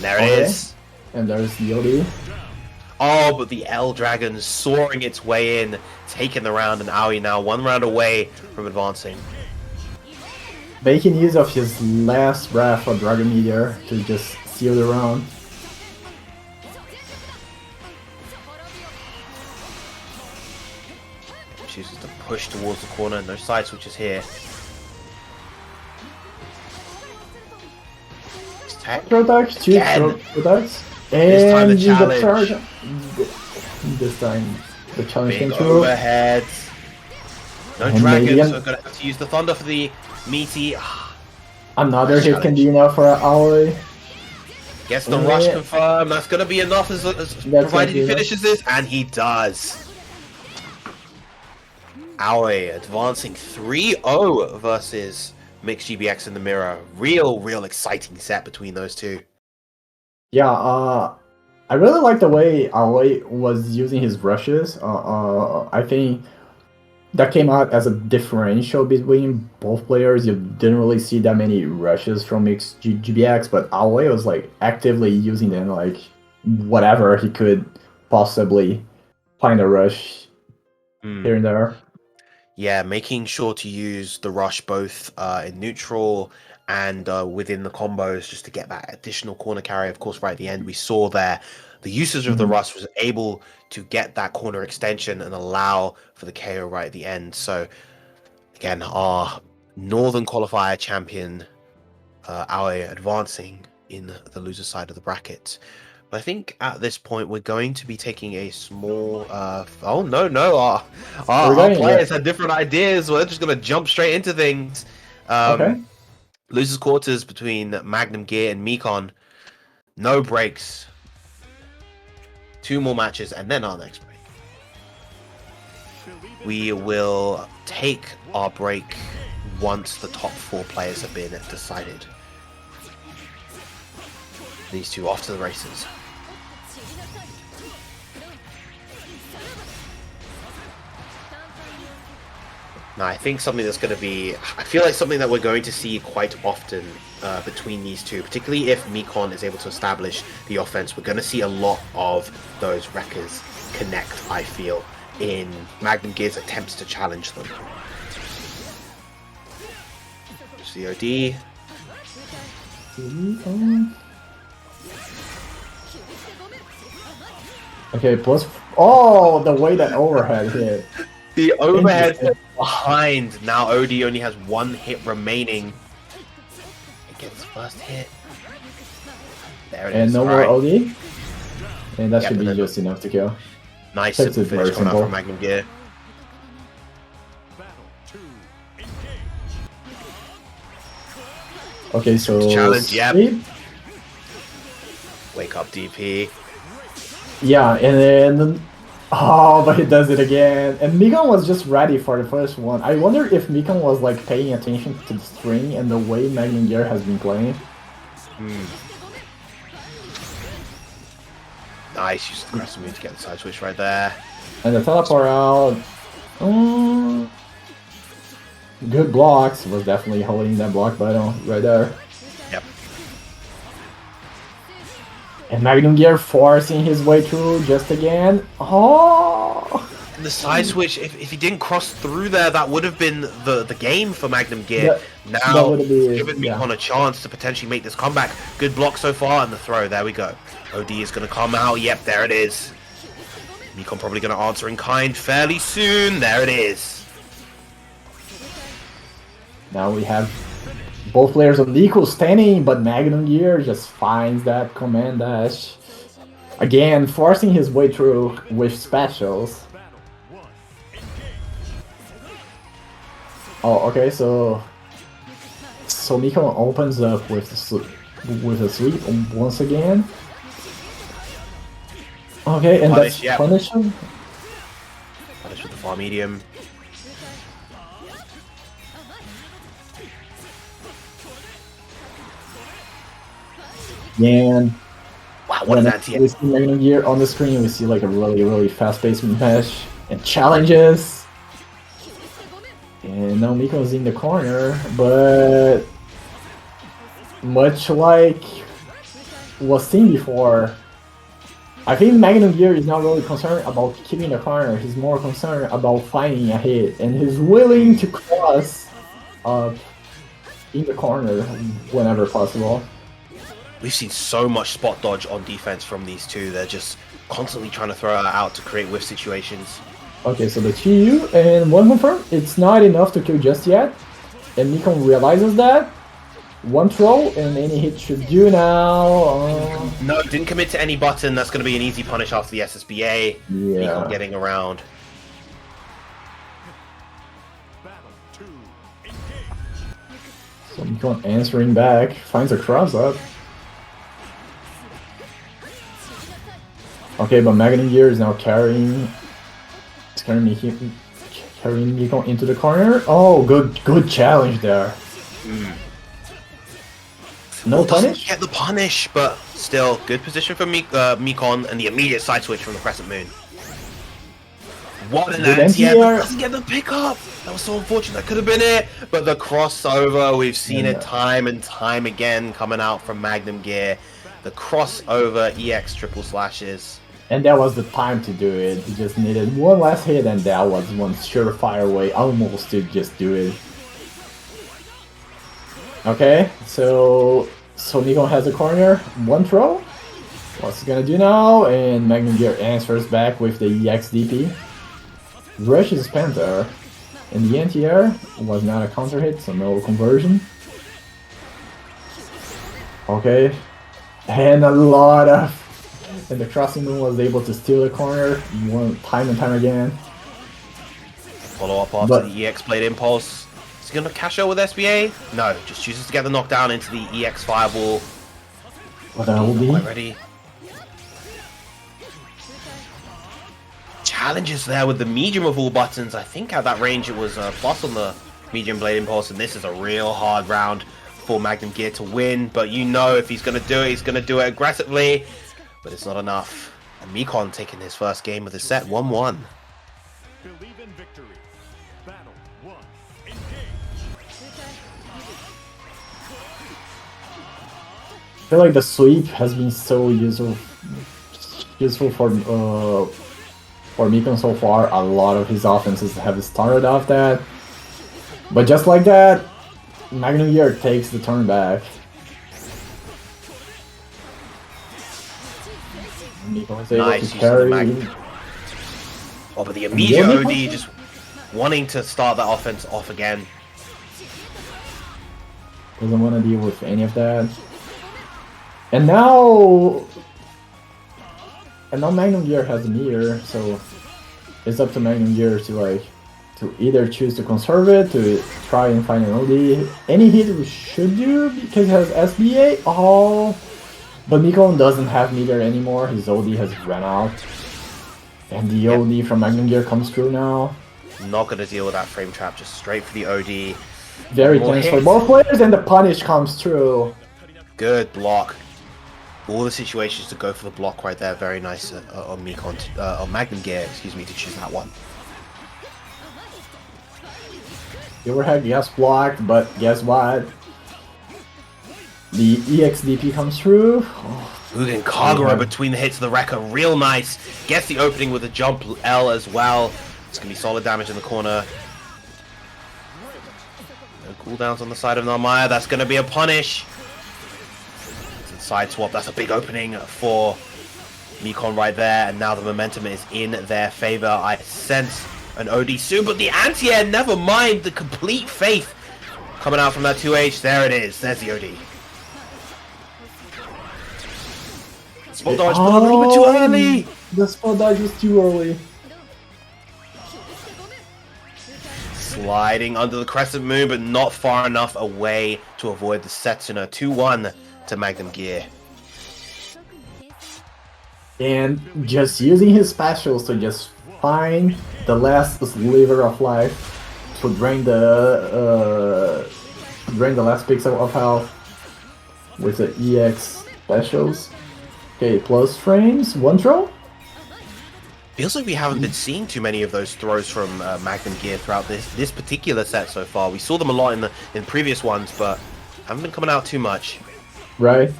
there it Okay. is. And there's the OD. Oh, but the L Dragon soaring its way in, taking the round, and Aoi now 1 round away from advancing. Making use of his last breath of Dragon Meteor to just seal the round. Chooses to push towards the corner. No side switches here. Tech. Throw darts, two Again. throw darts. This time the And challenge. This time the challenge Big came through. overheads. No And dragon, maybe so gonna have to use the thunder for the meaty. Another hit can challenge. be enough for Aoi. Gets the Yeah. rush confirmed. That's gonna be enough as provided he gonna be finishes this, and he does. Aoi advancing 3-0 versus Mixed GBX in the mirror. Real exciting set between those two. Yeah, I really like the way Aoi was using his rushes. I think that came out as a differential between both players. You didn't really see that many rushes from Mixed GBX, but Aoi was like actively using them, like whatever he could possibly find a rush here and there. Yeah, making sure to use the rush both in neutral and within the combos just to get that additional corner carry. Of course, right at the end, we saw there the usage of the rush was able to get that corner extension and allow for the KO right at the end. So, again, our Northern Qualifier champion, Aoi, advancing in the loser side of the bracket. But I think at this point we're going to be taking a small. Oh no! Our players had different ideas. We're just gonna jump straight into things. Okay. Losers quarters between Magnum Gear and Mekon. No breaks. 2 more matches and then our next break. We will take our break once the top 4 players have been decided. These two off to the races. Now, I think something that's going to be... I feel like something that we're going to see quite often between these two, particularly if Mekon is able to establish the offense, we're going to see a lot of those wreckers connect, I feel, in Magnum Gear's attempts to challenge them. COD. Okay, plus... Oh, the way that overhead hit. The overhead behind. Now OD only has 1 hit remaining. It gets first hit. There it is. And no more OD. And that Yep, should and be then- just enough to kill. Nice That's simple very finish coming out simple. from Magnum Gear. Battle 2, engage. Okay, so... Challenge, yep. sweep. Wake up DP. Yeah, and then Oh, but he does it again. And Mikon was just ready for the first one. I wonder if Mikon was like paying attention to the string and the way Magnum Gear has been playing. Nice, use the crescent moon to get the side switch right there. And the teleport out. Good blocks. Was definitely holding that block button right there. Yep. And Magnum Gear forcing his way through just again. Oh! And the side switch, if he didn't cross through there, that would have been the game for Magnum Gear. That Now, would be, giving Mikon a chance to potentially make this comeback. Good block so far, and the throw, there we go. OD is going to come out, yep, there it is. Mikon probably going to answer in kind fairly soon, there it is. Now we have both players on equal standing, but Magnum Gear just finds that command dash. Again, forcing his way through with specials. Oh, okay, so Mikon opens up with a sweep once again. Okay, and Punish, that's yeah. punish him. Punish with the far medium. And Wow, what an when anti. we see Magnum Gear on the screen, we see like a really fast-paced match and challenges. And now Miko's in the corner, but much like was seen before, I think Magnum Gear is not really concerned about keeping the corner. He's more concerned about finding a hit, and he's willing to cross up in the corner whenever possible. We've seen so much spot dodge on defense from these two. They're just constantly trying to throw it out to create whiff situations. Okay, so the Chiyu and one confirm, it's not enough to kill just yet. And Mikon realizes that. One throw and any hit should do now. No, didn't commit to any button. That's going to be an easy punish after the SSBA. Yeah. Mikon getting around. Battle 2. Engage. So Mikon answering back, finds a cross up. Okay, but Magnum Gear is now carrying Mikon into the corner. Oh, good challenge there. No Doesn't punish? get the punish, but still good position for Mikon and the immediate side switch from the Crescent Moon. What an Good anti-air, anti-air. but doesn't get the pickup. That was so unfortunate. That could have been it. But the crossover, we've seen it time and time again coming out from Magnum Gear. The crossover EX triple slashes. And that was the time to do it. He just needed one last hit, and that was one surefire way almost to just do it. Okay, so Mikon has a corner, one throw. What's he gonna do now? And Magnum Gear answers back with the EX DP. Rushes Panther, and the anti-air was not a counter hit, so no conversion. Okay, and a lot of... And the Crossing Moon was able to steal the corner one time and time again. Follow up after the EX Blade Impulse. Is he going to cash out with SBA? No, just chooses to get the knockdown into the EX Fireball. What that will be? Quite ready. Challenges there with the medium of all buttons. I think at that range it was a plus on the medium Blade Impulse, and this is a real hard round for Magnum Gear to win. But you know if he's going to do it, he's going to do it aggressively. But it's not enough. And Mikon taking his first game of the set, 1-1. Believe in victory. Battle 1. Engage. I feel like the sweep has been so useful for Mikon so far. A lot of his offenses have started off that. But just like that, Magnum Gear takes the turn back. Mikon is able Nice to use of the carry. Magnum. Oh, but the immediate Yeah, OD just wanting to start that offense off again. Doesn't want to deal with any of that. And now Magnum Gear has a meter, so it's up to Magnum Gear to either choose to conserve it, to try and find an OD. Any hit we should do because it has SBA. Oh, but Mikon doesn't have meter anymore. His OD has run out. And the OD from Magnum Gear comes through now. Not going to deal with that frame trap, just straight for the OD. Very More tense for hits. both players, and the punish comes through. Good block. All the situations to go for the block right there. Very nice on Mekon, on Magnum Gear, excuse me, to choose that one. The overhead, yes, blocked, but guess what? The EXDP comes through. Oh, Mugen Kagura yeah. between the hits of the Rekka, real nice. Gets the opening with a jump L as well. It's going to be solid damage in the corner. No cooldowns on the side of Narmaya. That's going to be a punish. It's a side swap. That's a big opening for Mekon right there. And now the momentum is in their favor. I sense an OD soon, but the anti-air, never mind. The complete faith coming out from that 2H. There it is. There's the OD. Spot dodge, but a little bit too early. The spot dodge was too early. Sliding under the crescent moon, but not far enough away to avoid the Setsuna. 2-1 to Magnum Gear. And just using his specials to just find the last sliver of life to drain the last pixel of health with the EX specials. Okay, plus frames, one throw. Feels like we haven't been seeing too many of those throws from Magnum Gear throughout this particular set so far. We saw them a lot in previous ones, but haven't been coming out too much. Right.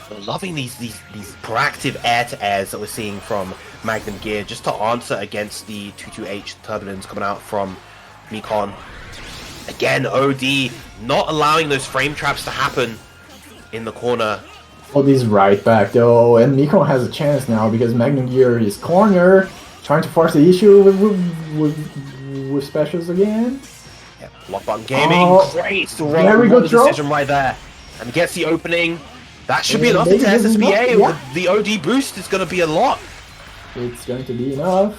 But loving these proactive air-to-airs that we're seeing from Magnum Gear just to answer against the 22H turbulence coming out from Mekon. Again, OD not allowing those frame traps to happen in the corner. Oh, these right back though, and Mekon has a chance now because Magnum Gear is corner, trying to force the issue with specials again. Yeah, block button gaming, Oh, great throw, very good throw. decision right there, and gets the opening. That should be And enough to maybe this is SSBA. enough, yeah. With the OD boost is going to be a lot. It's going to be enough.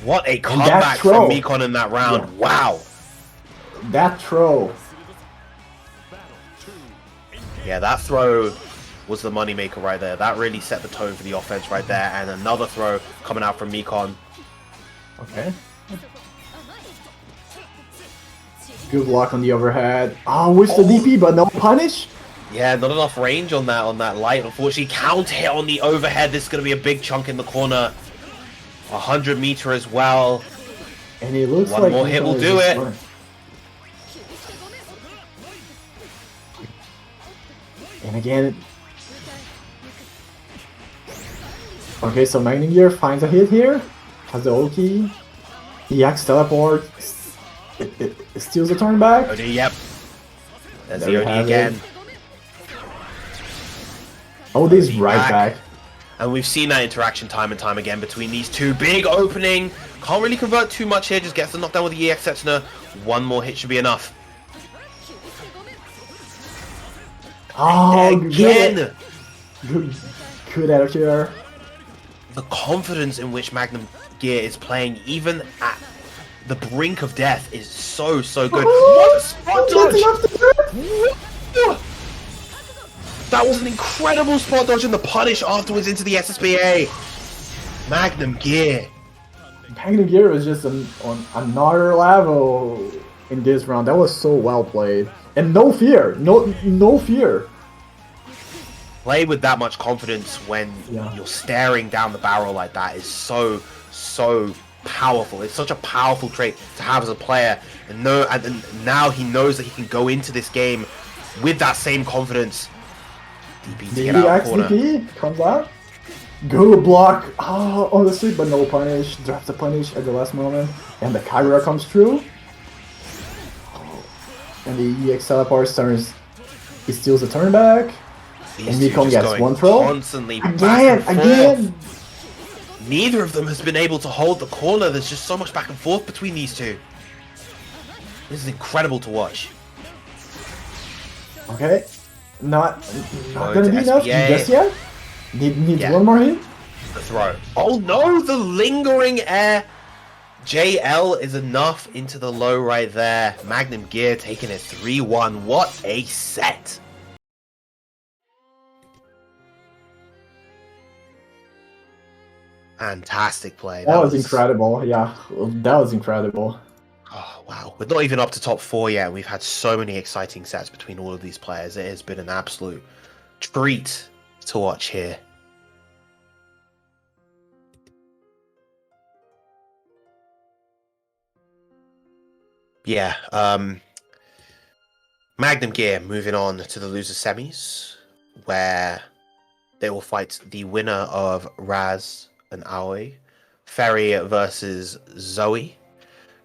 What a that comeback throw. from Mekon in that round! Yeah. Wow. That throw. Yeah, that throw was the moneymaker right there. That really set the tone for the offense right there. And another throw coming out from Mekon. Okay. Good block on the overhead. Oh, with the DP, but no punish. Yeah, not enough range on that light. Unfortunately, count hit on the overhead. This is going to be a big chunk in the corner. 100 meter as well. And it looks One like more hit Mekon will is do just it. running. And again. Okay, so Magnum Gear finds a hit here. Has the ult key. EX teleport. It steals the turn back. OD, yep. There's There the we OD have again. it. Oh, this OD right back. And we've seen that interaction time and time again between these two. Big opening. Can't really convert too much here. Just gets the knockdown with the EX Setsuna. One more hit should be enough. Oh, Again! Good out here. The confidence in which Magnum Gear is playing, even at the brink of death, is so good. What a spot dodge! That was an incredible spot dodge and the punish afterwards into the SSBA. Magnum Gear. Magnum Gear was just on another level in this round. That was so well played. And no fear. No fear. Play with that much confidence when Yeah. you're staring down the barrel like that is so powerful. It's such a powerful trait to have as a player. And now he knows that he can go into this game with that same confidence. DP to The get out of the corner. XDP comes out. Good block. Oh, honestly, but no punish. Drops the punish at the last moment. And the Kagura comes through. And the EX teleport turns. He steals the turn back. These And two Mekon just gets going one throw. constantly back and Again. forth. Neither of them has been able to hold the corner. There's just so much back and forth between these two. This is incredible to watch. Okay. Not Going gonna to be enough SBA. just yet. Needs Yeah. one more hit. The throw. Oh no, the lingering air. JL is enough into the low right there. Magnum Gear taking it 3-1. What a set. Fantastic play. That was incredible. Yeah, that was incredible. Oh, wow. We're not even up to top 4 yet. We've had so many exciting sets between all of these players. It has been an absolute treat to watch here. Yeah, Magnum Gear moving on to the loser semis, where they will fight the winner of Raz and Aoi. Ferry versus Zoe,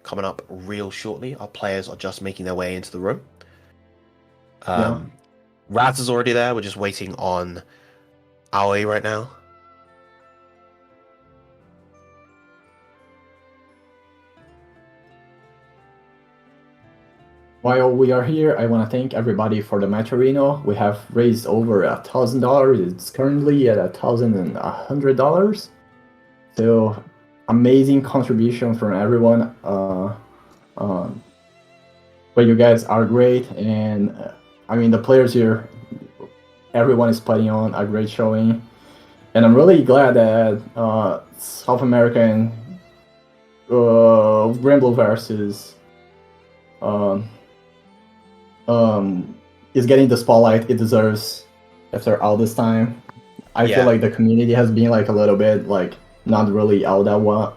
coming up real shortly. Our players are just making their way into the room. Raz is already there. We're just waiting on Aoi right now. While we are here, I want to thank everybody for the match arena. We have raised over $1,000. It's currently at $1,100. So amazing contribution from everyone. But you guys are great, and I mean the players here, everyone is putting on a great showing, and I'm really glad that South American Rainbow versus is getting the spotlight it deserves after all this time. I feel like the community has been like a little bit like not really out that well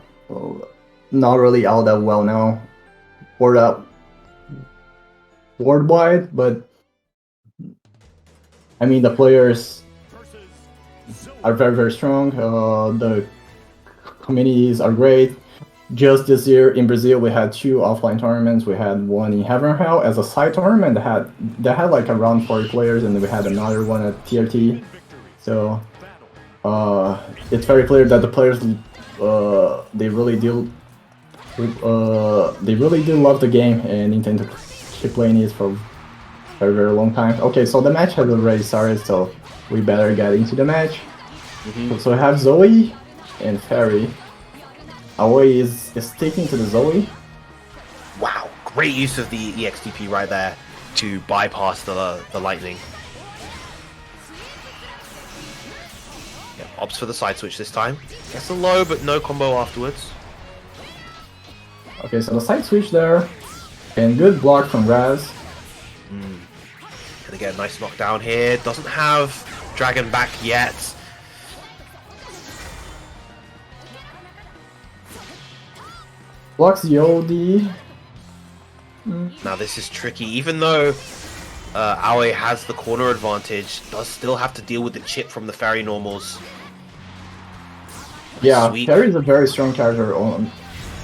now for that worldwide, but I mean the players are very, very strong. The communities are great. Just this year in Brazil, we had 2 offline tournaments. We had one in Heaven or Hell as a side tournament that had like around 40 players, and then we had another one at TRT. So it's very clear that the players they really do love the game and intend to keep playing it for a very, very long time. Okay, so the match has already started, so we better get into the match. So we have Zoe and Ferry. Aoi is sticking to the Zoe. Wow, great use of the EXTP right there to bypass the lightning. Yep, opts for the side switch this time. Gets a low, but no combo afterwards. Okay, so the side switch there, and good block from Raz. Gonna get a nice knockdown here. Doesn't have Dragon back yet. Blocks the OD. Now this is tricky, even though Aoi has the corner advantage, does still have to deal with the chip from the Ferry normals. Yeah, Sweet. Ferry is a very strong character on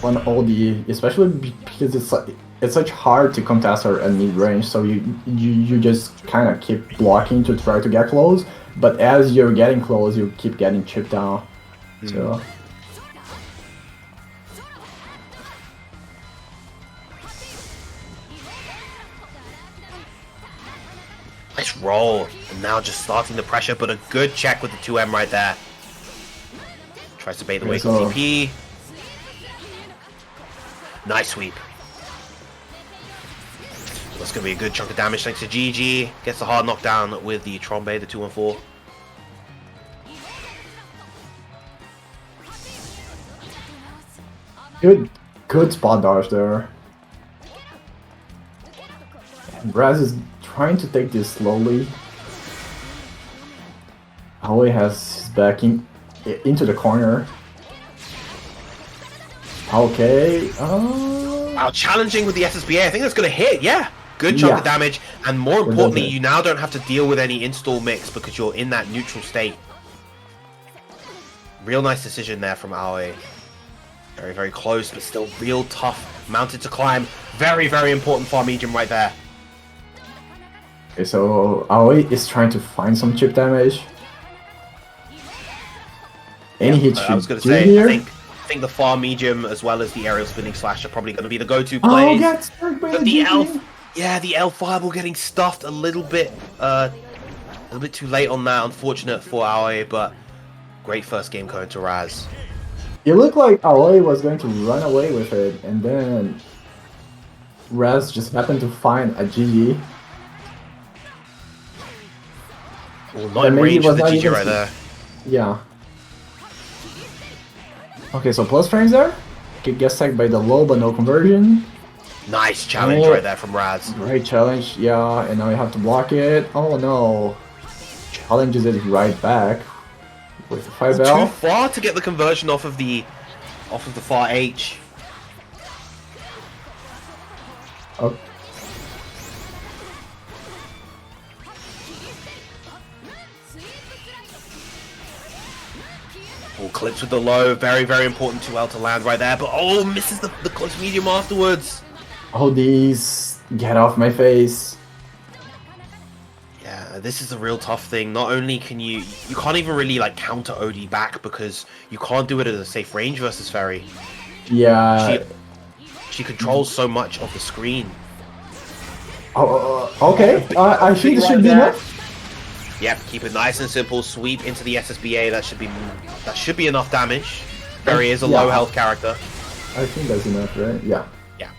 OD, especially because it's such hard to contest her at mid range. So you just kind of keep blocking to try to get close, but as you're getting close, you keep getting chipped down. So. Nice roll, and now just starting the pressure, but a good check with the 2M right there. Tries to bait the wake of TP. Nice sweep. That's going to be a good chunk of damage thanks to GG. Gets the hard knockdown with the Trombe, the 2-1-4. Good spot dodge there. And Raz is trying to take this slowly. Aoi has his back into the corner. Okay. Wow, challenging with the SSBA. I think that's going to hit. Yeah. Good chunk of damage. And more importantly, you now don't have to deal with any install mix because you're in that neutral state. Real nice decision there from Aoi. Very, very close, but still real tough. Mounted to climb. Very, very important far medium right there. Okay, so Aoi is trying to find some chip damage. Any hit I was going to say, I think the far medium as well as the aerial spinning slash are probably going to be the go-to plays. But the elf, the elf fireball getting stuffed a little bit too late on that. Unfortunate for Aoi, but great first game going to Raz. It looked like Aoi was going to run away with it, and then Raz just happened to find a GG. Well, not in range of the GG right there. Yeah. Okay, so plus frames there. Gets tagged by the low, but no conversion. Nice challenge Oh. right there from Raz. Great challenge, yeah, and now you have to block it. Oh no. Challenges it right back with the 5 Too L. far to get the conversion off of the far H. Oh. Oh, clips with the low, very, very important 2L to land right there, but oh, misses the close medium afterwards. Oh, these. Get off my face. Yeah, this is a real tough thing. Not only can you can't even really like counter OD back because you can't do it at a safe range versus Ferry. Yeah. She controls so much of the screen. Oh, okay. I think this should be enough. Yep, keep it nice and simple. Sweep into the SSBA. That should be enough damage. Ferry is a low health character. I think that's enough, right? Yeah. Yeah.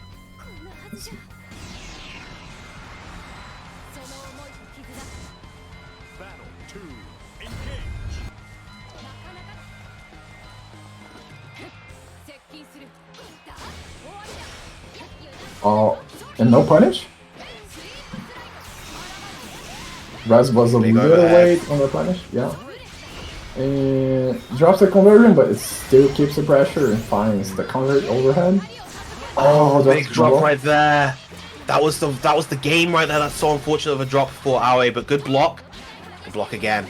Battle 2. Engage. Oh, and no punish? Raz was a Big little overhead. late on the punish, yeah. And drops the conversion, but it still keeps the pressure and finds the counter overhead. Oh, Big that's drop cool. right there. That was the game right there. That's so unfortunate of a drop for Aoi, but good block. Good block again.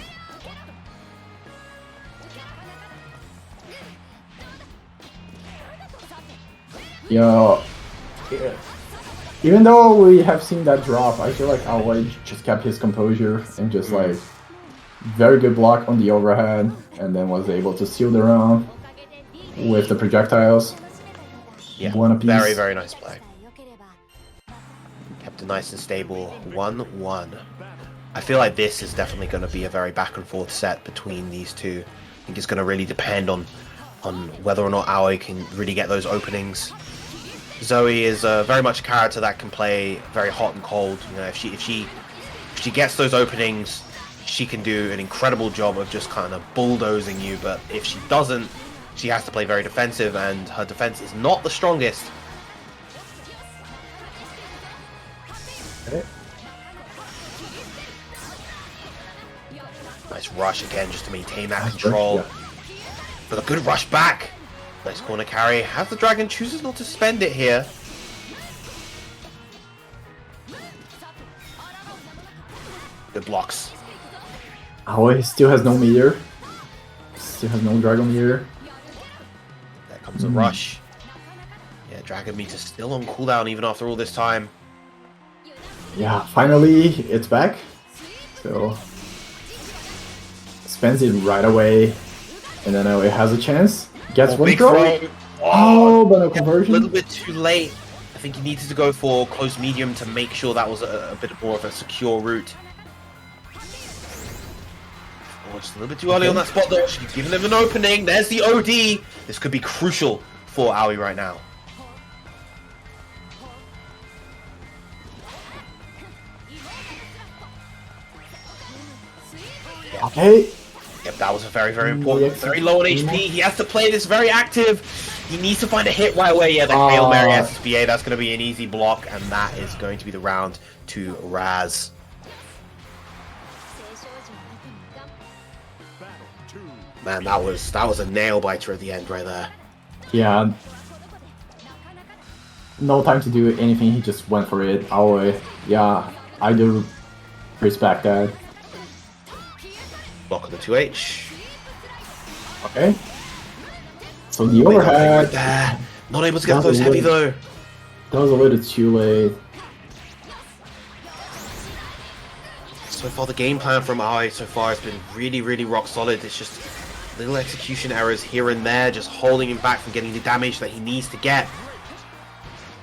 Yeah. Even though we have seen that drop, I feel like Aoi just kept his composure and just like very good block on the overhead, and then was able to seal the round with the projectiles. Yeah, One apiece. very, very nice play. Kept it nice and stable. 1-1. I feel like this is definitely going to be a very back and forth set between these two. I think it's going to really depend on whether or not Aoi can really get those openings. Zoe is very much a character that can play very hot and cold. You know, if she gets those openings, she can do an incredible job of just kind of bulldozing you. But if she doesn't, she has to play very defensive, and her defense is not the strongest. Okay. Nice rush again, just to maintain that Nice rush, control. yeah. But a good rush back. Nice corner carry. Has the dragon, chooses not to spend it here. Good blocks. Aoi still has no meter. Still has no dragon meter. There comes a rush. Yeah, dragon meter still on cooldown even after all this time. Yeah, finally it's back. So spends it right away, and then Aoi has a chance. Gets one Big throw. throw. Oh, but no A conversion. little bit too late. I think he needed to go for close medium to make sure that was a bit more of a secure route. Oh, just a little bit too early on that spot though. She's giving him an opening. There's the OD. This could be crucial for Aoi right now. Okay. Yep, that was a very, very important. Yes. Very low on HP. He has to play this very active. He needs to find a hit right away. Yeah, the Hail Mary SSBA. That's going to be an easy block, and that is going to be the round to Raz. Battle 2. Man, that was a nail biter at the end right there. Yeah. No time to do anything. He just went for it. Aoi. Yeah, I do respect that. Block on the 2H. Okay. So the Wait, nothing right overhead. there. Not able to get That those was heavy late. though. That was a little too late. So far, the game plan from Aoi so far has been really, really rock solid. It's just little execution errors here and there, just holding him back from getting the damage that he needs to get.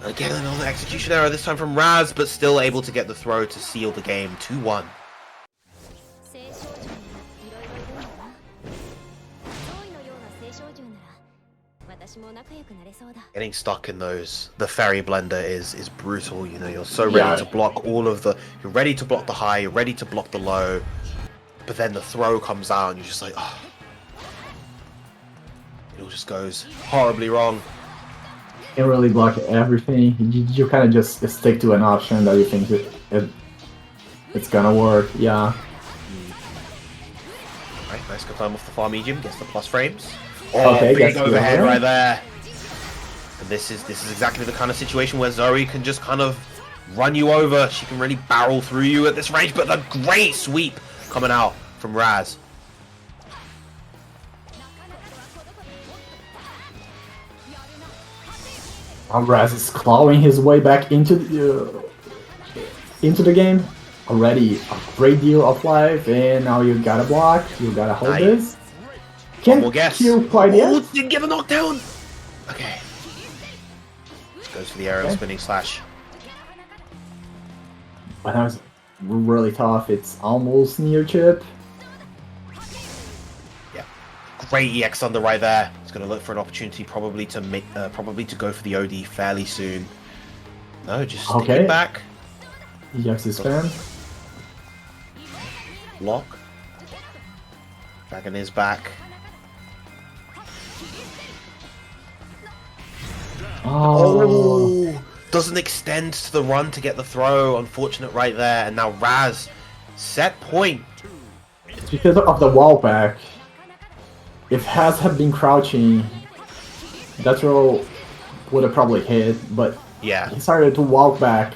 Again, another execution error, this time from Raz, but still able to get the throw to seal the game 2-1. Getting stuck in those, the ferry blender is brutal. You know, you're so ready Yeah. to block you're ready to block the high, you're ready to block the low, but then the throw comes out and you're just like, oh. It just goes horribly wrong. Can't really block everything. You kind of just stick to an option that you think it's gonna work. Yeah. Right, nice confirm off the far medium, gets the plus frames. Oh, Okay, big gets the overhead overhead. right there. And this is exactly the kind of situation where Zoe can just kind of run you over. She can really barrel through you at this range, but the great sweep coming out from Raz. Raz is clawing his way back into the game. Already a great deal of life, and now you gotta block. You gotta hold Nice. this. One Can't more guess. kill quite Oh, yet. didn't get the knockdown. Okay. Goes for the aerial Okay. spinning slash. But now it's really tough. It's almost near chip. Yeah. Great EX under right there. He's going to look for an opportunity probably to make, probably to go for the OD fairly soon. No, just stick Okay. it back. EX is spam. Lock. Dragon is back. Oh. Oh, doesn't extend to the run to get the throw. Unfortunate right there. And now Raz, set point. It's because of the wall back. If Has had been crouching, that roll would have probably hit, but Yeah. he started to walk back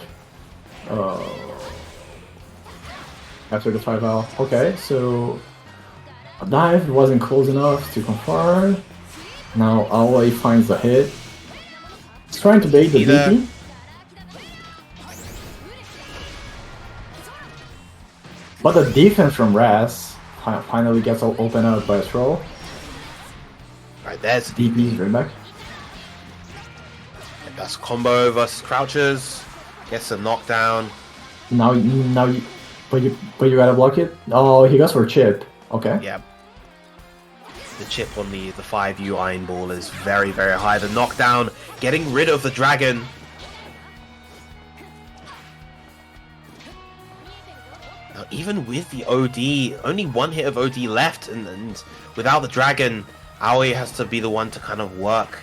after the 5L. Okay, so a dive wasn't close enough to confirm. Now Aoi finds the hit. He's trying to bait the Either- DP. But the defense from Raz finally gets opened up by a throw. Right, there's the DP is right back. That's combo versus crouchers. Gets a knockdown. Now but you gotta block it. Oh, he goes for chip. Okay. Yeah. The chip on the 5U iron ball is very, very high. The knockdown, getting rid of the dragon. Now, even with the OD, only one hit of OD left, and without the dragon, Aoi has to be the one to kind of work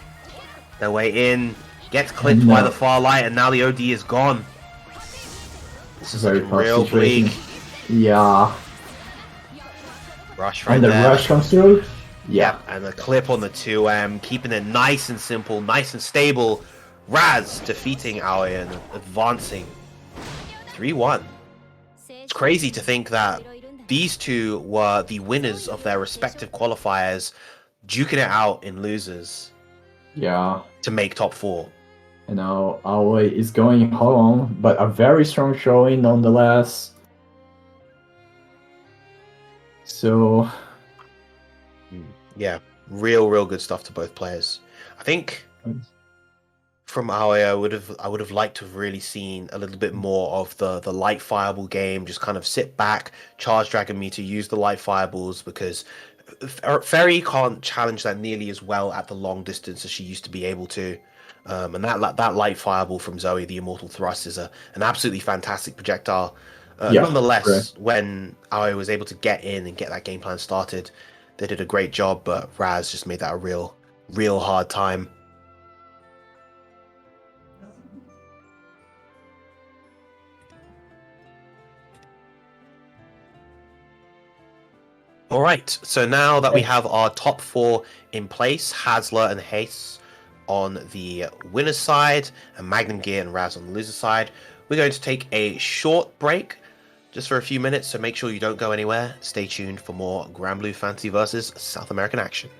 their way in. Gets clipped by the far light, and now the OD is gone. This is Very looking tough real situation. bleak. Yeah. Rush right And the there. rush comes through. Yeah. Yep, and the clip on the 2M, keeping it nice and simple, nice and stable. Raz defeating Aoi and advancing 3-1. It's crazy to think that these two were the winners of their respective qualifiers, duking it out in losers Yeah. to make top 4. You know, Aoi is going home, but a very strong showing nonetheless. So Yeah, real good stuff to both players. I think from Aoi, I would have liked to have really seen a little bit more of the light fireball game. Just kind of sit back, charge Dragon Meter, use the light fireballs, because Fairy can't challenge that nearly as well at the long distance as she used to be able to. And that light fireball from Zoe, the Immortal Thrust, is an absolutely fantastic projectile. Yeah, Nonetheless, correct. when Aoi was able to get in and get that game plan started, they did a great job, but Raz just made that a real hard time. All right, so now that we have our top 4 in place, Hasler and Haste on the winner's side, and Magnum Gear and Raz on the loser side, we're going to take a short break, just for a few minutes, so make sure you don't go anywhere. Stay tuned for more Grand Blue Fantasy versus South American action.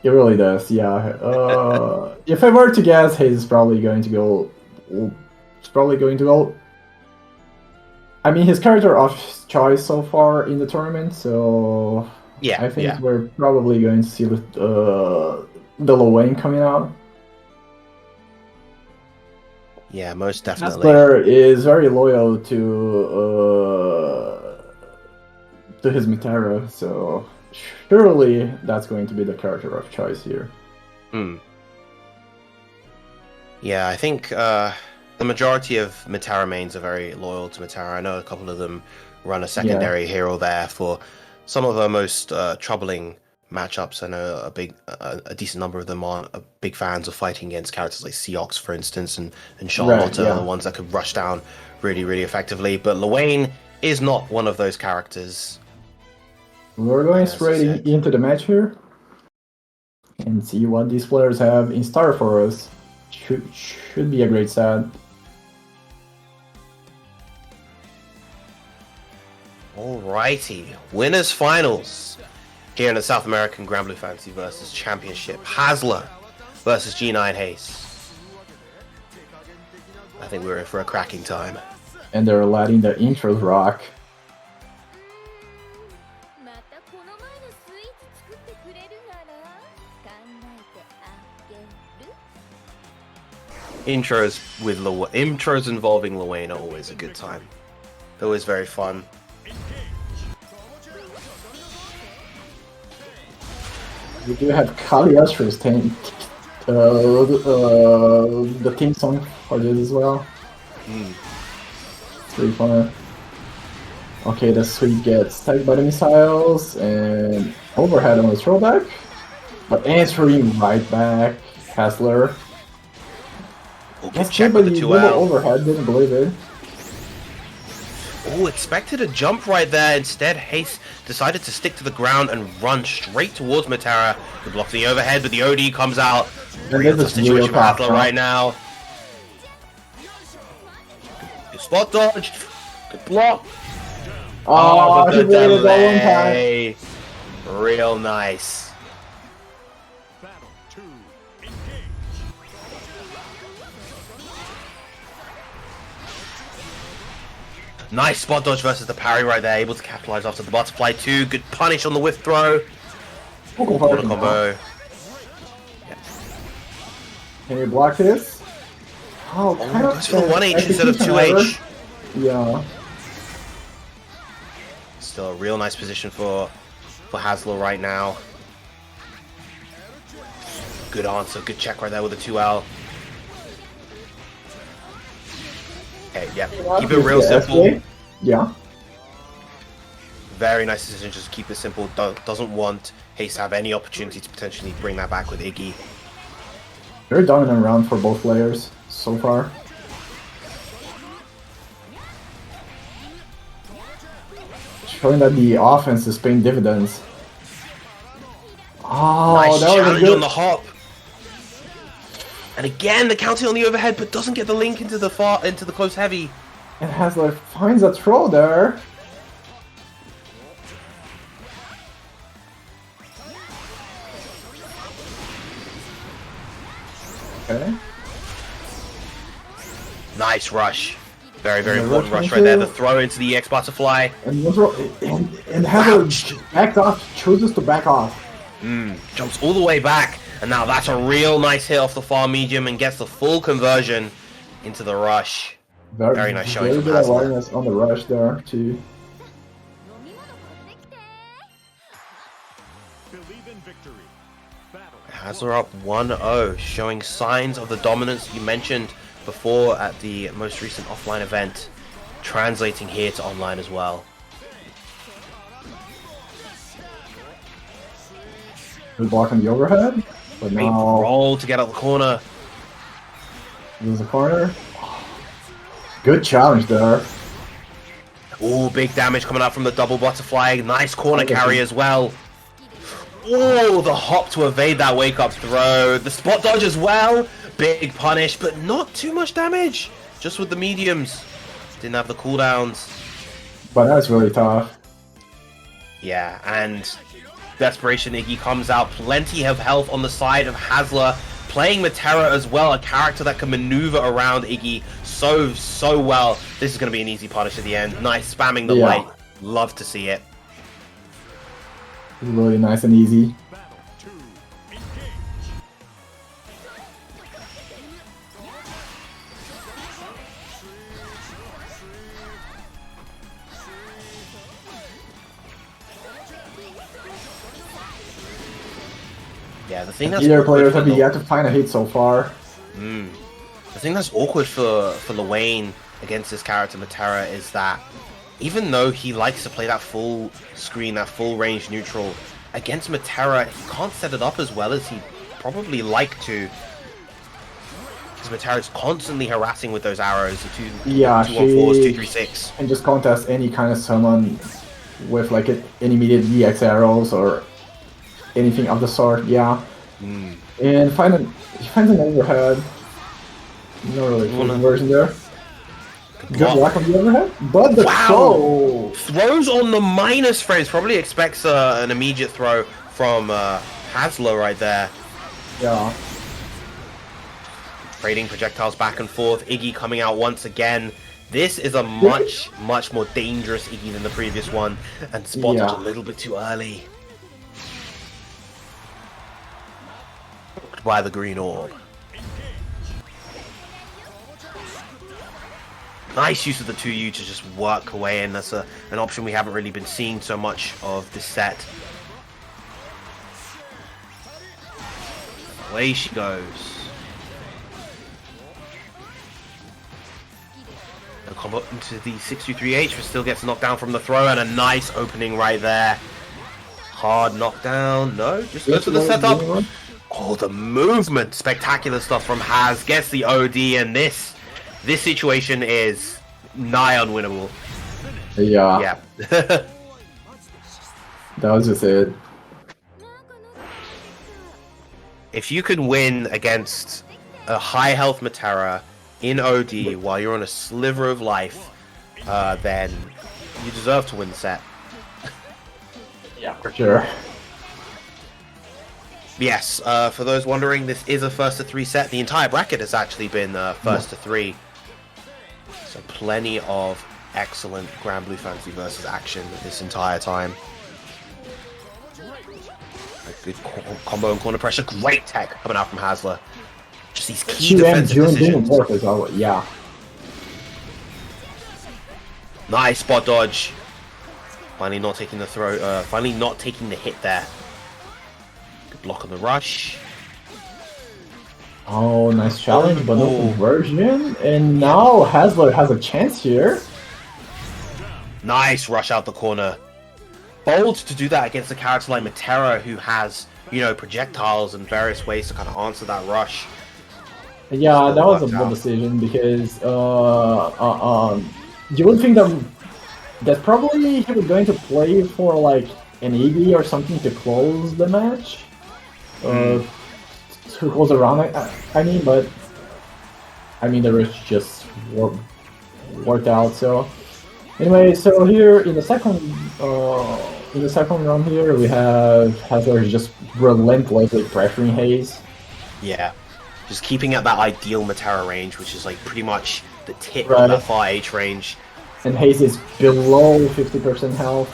It really does, yeah. If I were to guess, he's probably going to go. He's probably going to go. I mean, his character of choice so far in the tournament, so Yeah, I think yeah, we're probably going to see the Lowain coming out. yeah, most definitely. Kessler is very loyal to his Mitara, so surely that's going to be the character of choice here. Hmm. Yeah, I think the majority of Mitara mains are very loyal to Mitara. I know a couple of them run a secondary hero there for some of the most troubling matchups. I know a decent number of them are big fans of fighting against characters like Seox, for instance, and Charlotte are the ones that could rush down really, really effectively. But Lowain is not one of those characters. We're going As I straight said. into the match here and see what these players have in store for us. Should be a great set. Alrighty, winners finals here in the South American Grand Blue Fantasy versus Championship. Hasler versus G9 Haze. I think we're in for a cracking time. And they're letting the intros rock. Intros involving Luane are always a good time. They're always very fun. We do have Kaliastra's theme, the theme song for this as well. It's pretty fun. Okay, the Sweet gets tagged by the missiles and overhead on the throwback, but answering right back, Hassler. Gets check hit by with the the little 2L. overhead, didn't believe it. Oh, expected a jump right there. Instead, Haze decided to stick to the ground and run straight towards Matara. Good block the overhead, but the OD comes out. And Real this tough is situation real for tough, Hasler huh? right now. Good spot dodge. Good block. Oh, but he the waited that one time. delay. Real nice. Battle 2. Engage. Nice spot dodge versus the parry right there. Able to capitalize after the butterfly too. Good punish on the whiff throw. Corner combo. Can you block this? Oh, kind of Goes for the 1H instead of execution 2H. error. Yeah. Still a real nice position for Hasler right now. Good answer, good check right there with the 2L. Okay, yeah, keep it real simple. Yeah. Very nice decision, just keep it simple. Doesn't want Haze to have any opportunity to potentially bring that back with Iggy. Very dominant round for both players so far. Showing that the offense is paying dividends. Oh, Nice that was a challenge good on the hop. And again, the counting on the overhead, but doesn't get the link into the close heavy. And Hasler finds a throw there. Okay. Nice rush. Very, very And the important rush rush right there. into- The throw into the EX butterfly. And Hasler backed off, chooses to back off. Jumps all the way back. And now that's a real nice hit off the far medium and gets the full conversion into the rush. Very nice showing Very from good Hasler. awareness on the rush there too. Believe in victory. Battle. Hasler up 1-0, showing signs of the dominance you mentioned before at the most recent offline event, translating here to online as well. Good block on the overhead, but Great now roll to get out the corner. there's a corner. Good challenge there. Oh, big damage coming out from the double butterfly. Nice corner Okay. carry as well. Oh, the hop to evade that wake-up throw. The spot dodge as well. Big punish, but not too much damage. Just with the mediums. Didn't have the cooldowns. But that's really tough. Yeah, and Desperation Iggy comes out. Plenty of health on the side of Hasler. Playing Matera as well, a character that can maneuver around Iggy so well. This is going to be an easy punish at the end. Nice spamming the light. Love to see it. Really nice and easy. Battle 2. Engage. Yeah, the thing that's Either players awkward have for yet to find a hit so far. the thing that's awkward for Lewayne against this character Matera is that even though he likes to play that full screen, that full range neutral, against Matera, he can't set it up as well as he'd probably like to. Because Matera's constantly harassing with those arrows, the two on fours, 2-3-6. And just contest any kind of summon with like an immediate VX arrows or anything of the sort, yeah. And he finds an overhead. Not really full conversion there. Good luck on the overhead, but the throw! Throws on the minus frames, probably expects an immediate throw from Hasler right there. Yeah. Trading projectiles back and forth, Iggy coming out once again. This is a much more dangerous Iggy than the previous one, and spotted a little bit too early. By the green orb. Nice use of the 2U to just work away, and that's an option we haven't really been seeing so much of this set. Away she goes. A combo into the 6-2-3-H, but still gets knocked down from the throw, and a nice opening right there. Hard knockdown. No, just goes for the setup. Oh, the movement. Spectacular stuff from Haz. Gets the OD, and this situation is nigh unwinnable. Yeah. Yeah. That was just it. If you can win against a high health Matera in OD while you're on a sliver of life, then you deserve to win the set. Yeah, for sure. Yes, for those wondering, this is a first to 3 set. The entire bracket has actually been first to 3. So plenty of excellent Grand Blue Fantasy versus action this entire time. A good combo and corner pressure. Great tech coming out from Hasler. Just these key defensive decisions. Yeah. Nice spot dodge. Finally not taking the throw. Finally not taking the hit there. Good block on the rush. Oh, nice challenge, but no conversion. And now Hasler has a chance here. Nice rush out the corner. Bold to do that against a character like Matera, who has, you know, projectiles and various ways to kind of answer that rush. Yeah, that was a good decision because you would think that probably he was going to play for like an Iggy or something to close the match. To close around, I mean, but I mean the rest just worked out. So anyway, so here in the second round here we have Hasler just relentlessly pressuring Hayes. Yeah, just keeping at that ideal Matera range, which is like pretty much the tip of that far H range. And Hayes is below 50% health,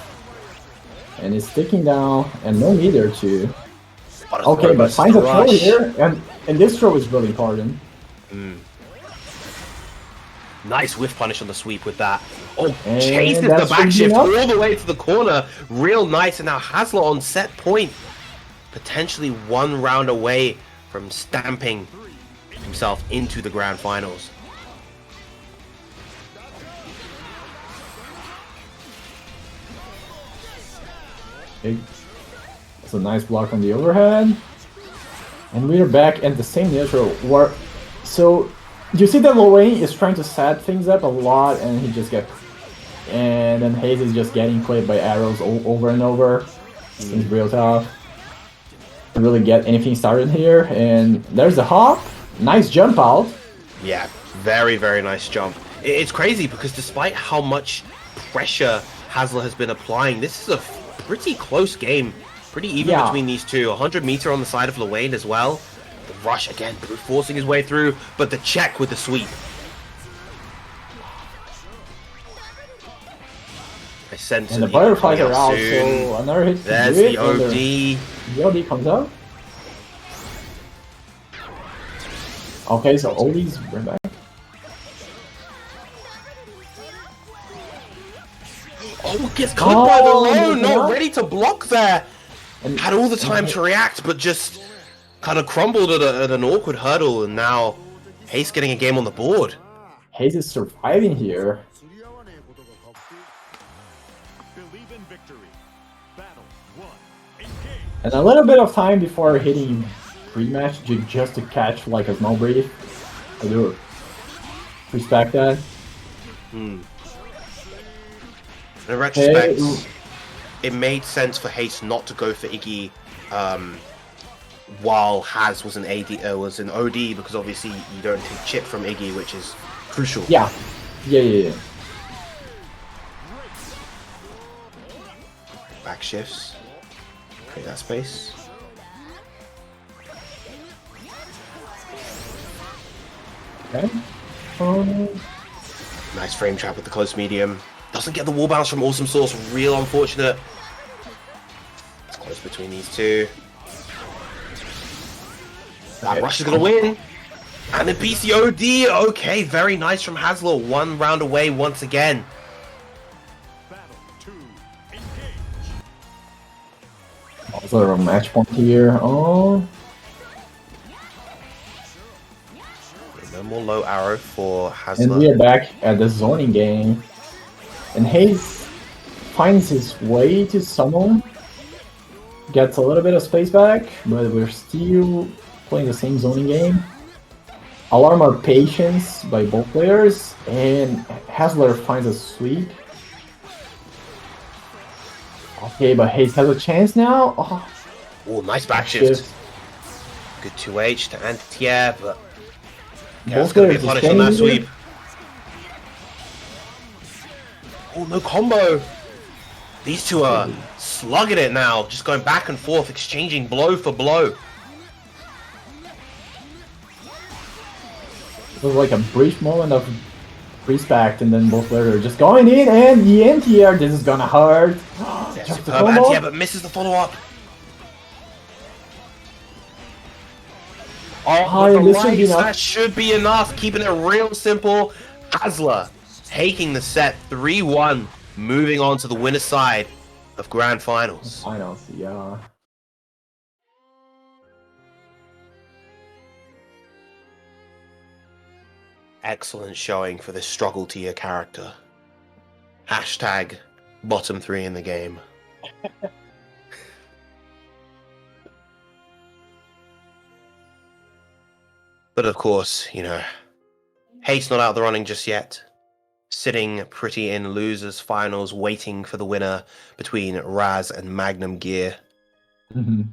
and is sticking down, and no meter too. Okay, but finds a throw here, and this throw is really important. Nice whiff punish on the sweep with that. Oh, chases the back shift all the way to the corner. Real nice, and now Hasler on set point. Potentially one round away from stamping himself into the grand finals. It's a nice block on the overhead. And we're back at the same neutral. So you see that Lewayne is trying to set things up a lot, and he just gets... And then Hayes is just getting played by arrows over and over. Seems real tough to really get anything started here. And there's the hop. Nice jump out. Yeah, very, very nice jump. It's crazy because despite how much pressure Hasler has been applying, this is a pretty close game Pretty even Yeah. between these two. 100-meter on the side of Lwane as well. The rush again, brute forcing his way through, but the check with the sweep. I sense And the an eagle coming butterflies are out, soon. so another hit to There's do it, the and OD. the OD comes out. Okay, so OD's right back. Oh, gets clipped by the low, moving not up. ready to block there. And Had all the time to react, but just kind of crumbled at an awkward hurdle, and now Haste getting a game on the board. Hayes is surviving here. Believe in victory. Battle 1. Engage. And a little bit of time before hitting rematch just to catch like a small brief. I do respect that. In retrospect, Hey, it made sense for Haste not to go for Iggy while Haz was an was an OD, because obviously you don't take chip from Iggy, which is crucial. yeah. Yeah. Back shifts. Create that space. Okay. Nice frame trap with the close medium. Doesn't get the wall bounce from Awesome Source. Real unfortunate. It's close between these two. That rush is gonna win. And the PCOD. Okay, very nice from Haslor. 1 round away once again. Battle 2. Engage. Also a match point here. Oh, No more low arrow for and we are Haslor. back at the zoning game. And Hayes finds his way to summon. Gets a little bit of space back, but we're still playing the same zoning game. Alarm our patience by both players, and Hasler finds a sweep. Okay, but Hayes has a chance now. Oh, Oh, nice back shift. Good 2H to anti-tier, but yeah, it's both gonna be players punished on that defending sweep. Oh, no combo. These two are slugging it now, just going back and forth, exchanging blow for blow. It was like a brief moment of respect, and then both players are just going in, and the anti-air, this is gonna hurt. Yeah, Just the superb combo. anti-air, but misses the follow-up. Oh, with the this should be rights, enough. that should be enough. Keeping it real simple. Hasler taking the set 3-1, moving on to the winner's side of Grand Finals. Finals, yeah. Excellent showing for this struggle tier character. Hashtag bottom 3 in the game. But of course, you know, Haste not out of the running just yet. Sitting pretty in losers finals, waiting for the winner between Raz and Magnum Gear. Mhm.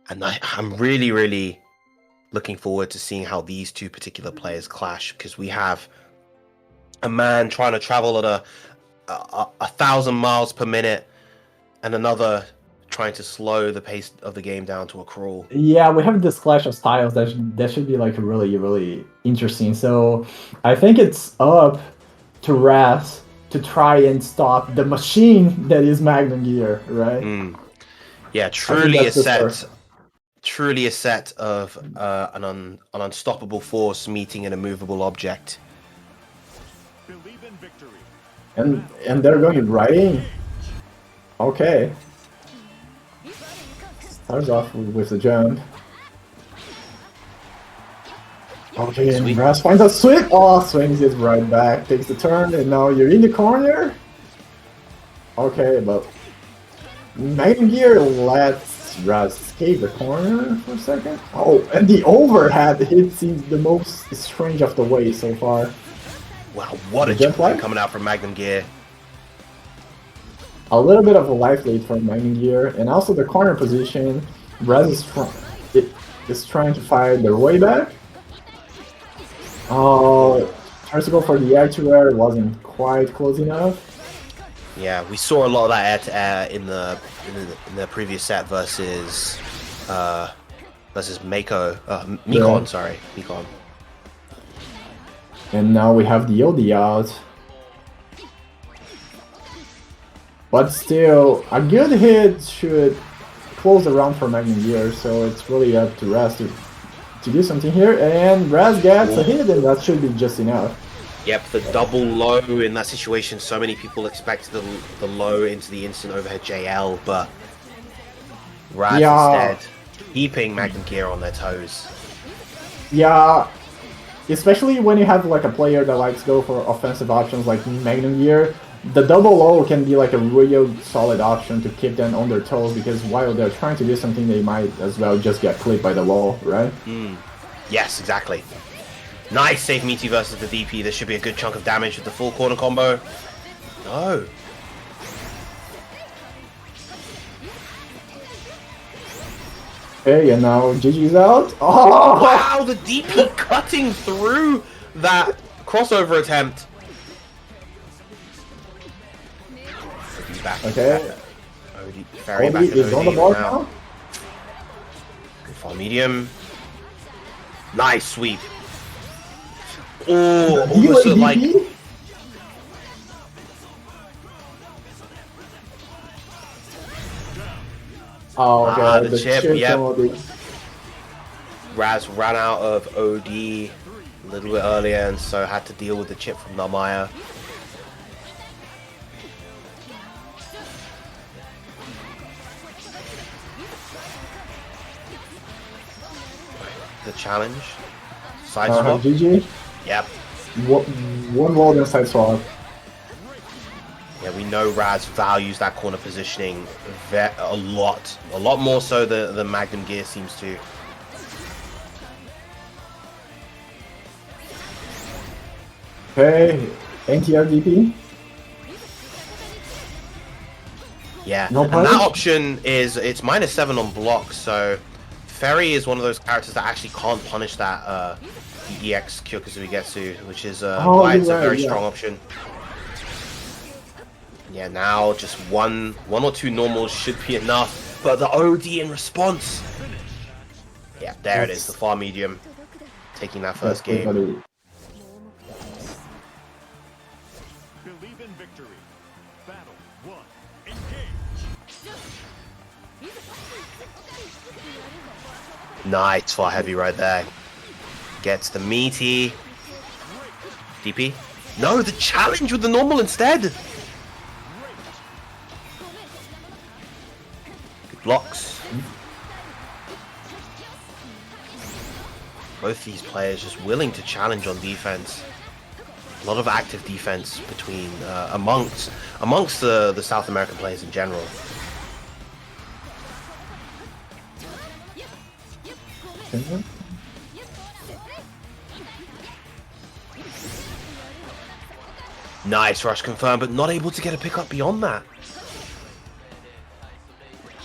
And I'm really, really looking forward to seeing how these two particular players clash, because we have a man trying to travel at a 1,000 miles per minute, and another trying to slow the pace of the game down to a crawl. Yeah, we have this clash of styles that should be like really, really interesting. So I think it's up to Raz to try and stop the machine that is Magnum Gear, right? Yeah, truly a that's the set. start. Truly a set of an unstoppable force meeting an immovable object. Believe in victory. And they're going right in. Okay. Starts off with the jump. Okay, and Sweet. Raz finds a sweep. Oh, swings it right back, takes the turn, and now you're in the corner. Okay, but Magnum Gear lets Raz escape the corner for a second. Oh, and the overhead hits is the most strange of the way so far. Wow, what a The jump jump line? coming out from Magnum Gear. A little bit of a life lead from Magnum Gear, and also the corner position. Raz is trying to fight their way back. Oh, tries to go for the air to air, wasn't quite close enough. Yeah, we saw a lot of that air to air in the previous set versus Mako, Mikon. Yeah. Sorry, Mikon. And now we have the OD out. But still, a good hit should close the round for Magnum Gear, so it's really up to Raz to do something here. And Raz gets a hit, and that should be just enough. Yep, the double low in that situation. So many people expect the low into the instant overhead JL, but Raz instead keeping Magnum Gear on their toes. Yeah, especially when you have like a player that likes to go for offensive options like Magnum Gear, the double low can be like a real solid option to keep them on their toes, because while they're trying to do something, they might as well just get clipped by the wall, right? Yes, exactly. Nice save Meaty versus the DP. This should be a good chunk of damage with the full corner combo. No. Okay, and now GG's out. Oh! Wow, the DP cutting through that crossover attempt. OD back. Okay. OD, Ferry back OD at is on the OD board now. now. Good far medium. Nice sweep. Oh, almost like... Oh, okay. the chip, yep. from OD. Raz ran out of OD a little bit earlier, and so had to deal with the chip from Narmaya. The challenge. Side swap. GG. Yep. One wall and side swap. Yeah, we know Raz values that corner positioning a lot more so than Magnum Gear seems to. Okay, NTR DP. Yeah, No and punish? that option is it's -7 on block, so Ferry is one of those characters that actually can't punish that the EX Kyokusui Getsu, which is why it's a very strong option. Yeah, now just one or two normals should be enough, but the OD in response. Yeah, there it is, the far medium taking that first game. Believe in victory. Battle 1. Engage. Nice far heavy right there. Gets the meaty. DP? No, the challenge with the normal instead. Good blocks. Both these players just willing to challenge on defense. A lot of active defense between amongst the South American players in general. Nice rush confirmed, but not able to get a pickup beyond that.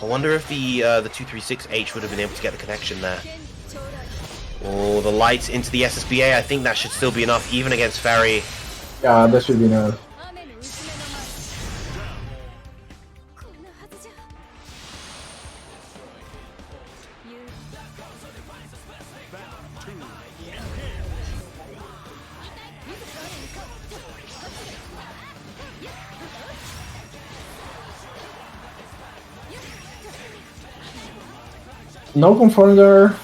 I wonder if the 236H would have been able to get the connection there. Oh, the lights into the SSBA. I think that should still be enough, even against Ferry. Yeah, that should be enough. No confounder.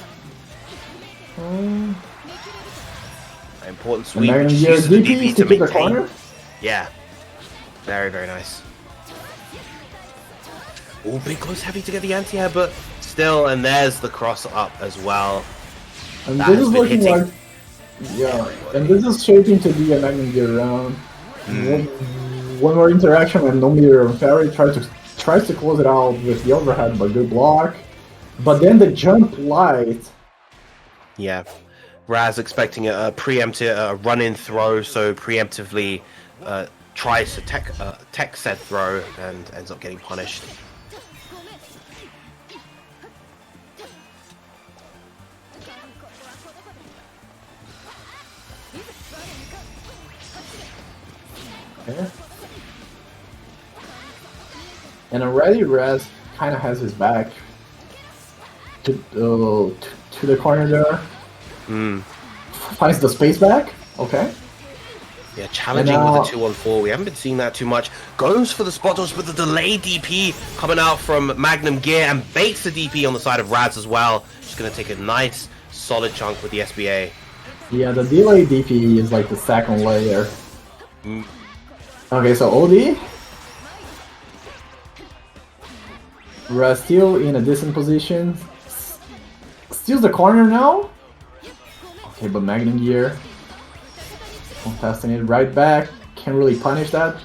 Important sweep. And Just then uses the DP DP to to keep the maintain. corner. Yeah. Very, very nice. Oh, big close heavy to get the anti-air, but still, and there's the cross up as well. And That this has is been looking hitting like, yeah, and this is shaping to be a Magnum Gear round. One more interaction, and no meter. Ferry tries to close it out with the overhead, but good block. But then the jump light. Yeah. Raz expecting a preemptive run-in throw, so preemptively tries to tech said throw and ends up getting punished. Okay. And already Raz kind of has his back to the corner there. Finds the space back. Okay. Yeah, challenging And, with the 2-on-4. We haven't been seeing that too much. Goes for the spot dodge with the delayed DP coming out from Magnum Gear and baits the DP on the side of Raz as well. Just going to take a nice, solid chunk with the SBA. Yeah, the delay DP is like the second layer. Okay, so OD. Raz still in a decent position. Steals the corner now. Okay, but Magnum Gear contesting it right back. Can't really punish that.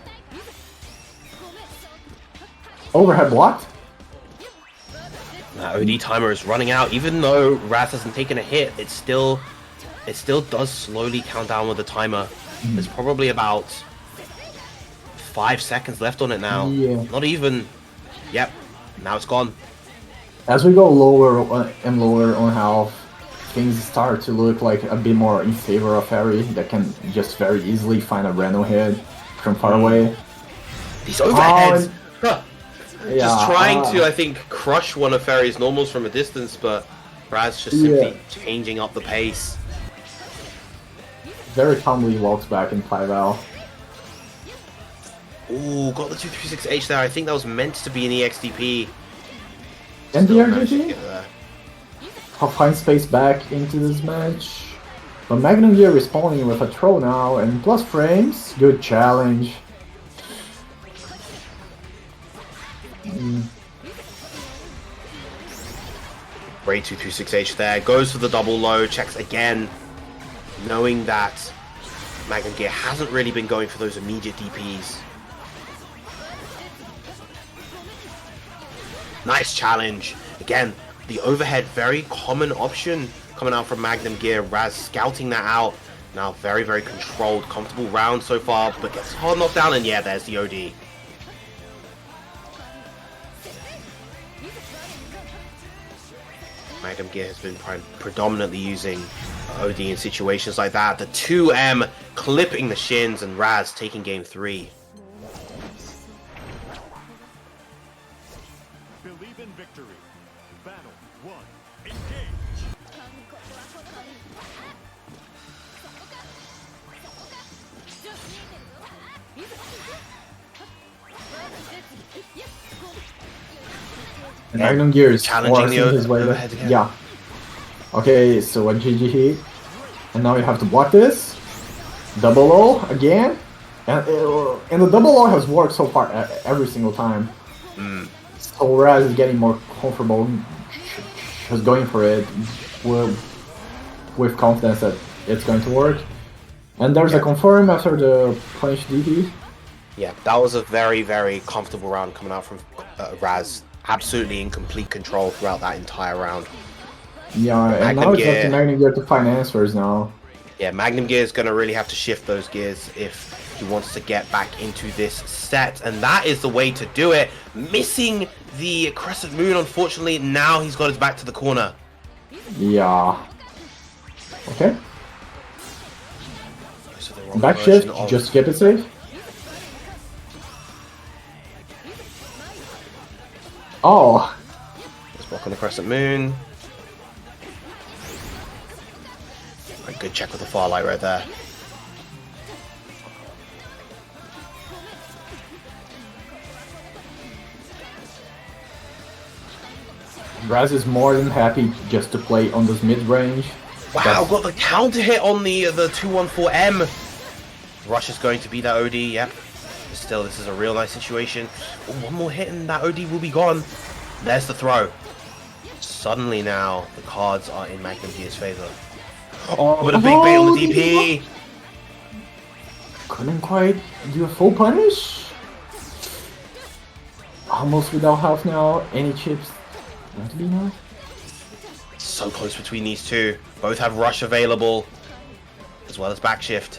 Overhead blocked. That OD timer is running out. Even though Raz hasn't taken a hit, it still does slowly count down with the timer. There's probably about 5 seconds left on it now. Yeah. Not even. Yep. Now it's gone. As we go lower and lower on health, things start to look like a bit more in favor of Harry that can just very easily find a random hit from far away. These overheads! Yeah, Just trying to, I think, crush one of Ferry's normals from a distance, but Raz just simply changing up the pace. Very calmly walks back in 5L. Ooh, got the 236H there. I think that was meant to be an EXDP. And the Still managed to RGG? get there. I'll find space back into this match. But Magnum Gear responding with a throw now and plus frames. Good challenge. Great 236H there. Goes for the double low. Checks again. Knowing that Magnum Gear hasn't really been going for those immediate DPs. Nice challenge. Again, the overhead, very common option coming out from Magnum Gear. Raz scouting that out. Now very, very controlled, comfortable round so far, but gets hard knocked down, and yeah, there's the OD. Magnum Gear has been predominantly using OD in situations like that. The 2M clipping the shins, and Raz taking game 3. Believe in victory. Battle 1. Engage. And Magnum Gear is challenging the forcing his way overhead back. again. Yeah. Okay, so a GG hit. And now you have to block this. Double O again. And the double O has worked so far every single time. So Raz is getting more comfortable just going for it with confidence that it's going to work. And there's a confirm after the punish DP. Yeah, that was a very, very comfortable round coming out from Raz. Absolutely in complete control throughout that entire round. Yeah, and now it's up to Magnum Gear to find answers now. Yeah, Magnum Gear is going to really have to shift those gears if he wants to get back into this set, and that is the way to do it. Missing the Crescent Moon, unfortunately. Now he's got his back to the corner. Yeah. Okay. So the wrong Back version shift, of- just keep it safe. Oh, Let's block on the Crescent Moon. A good check with the Farlight right there. Raz is more than happy just to play on this mid-range. Wow, got the counter hit on the 214M. Rush is going to be that OD, yep. Still, this is a real nice situation. Oh, one more hit and that OD will be gone. There's the throw. Suddenly now, the cards are in Magnum Gear's favor. Oh, with a big bait on the DP. Couldn't quite do a full punish. Almost without health now. Any chips? Going to be now? So close between these two. Both have rush available, as well as back shift.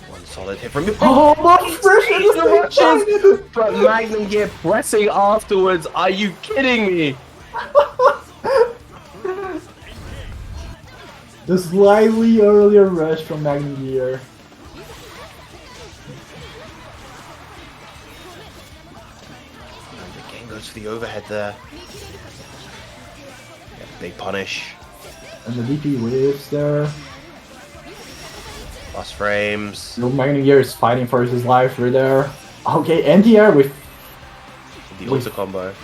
One solid hit from Oh, my precious! But Magnum Gear pressing afterwards. Are you kidding me? The slightly earlier rush from Magnum Gear. for the overhead there. Yeah, big punish. And the DP whips there. Lost frames. No, Magnum Gear is fighting for his life right there. Okay, anti-air with The ultra combo.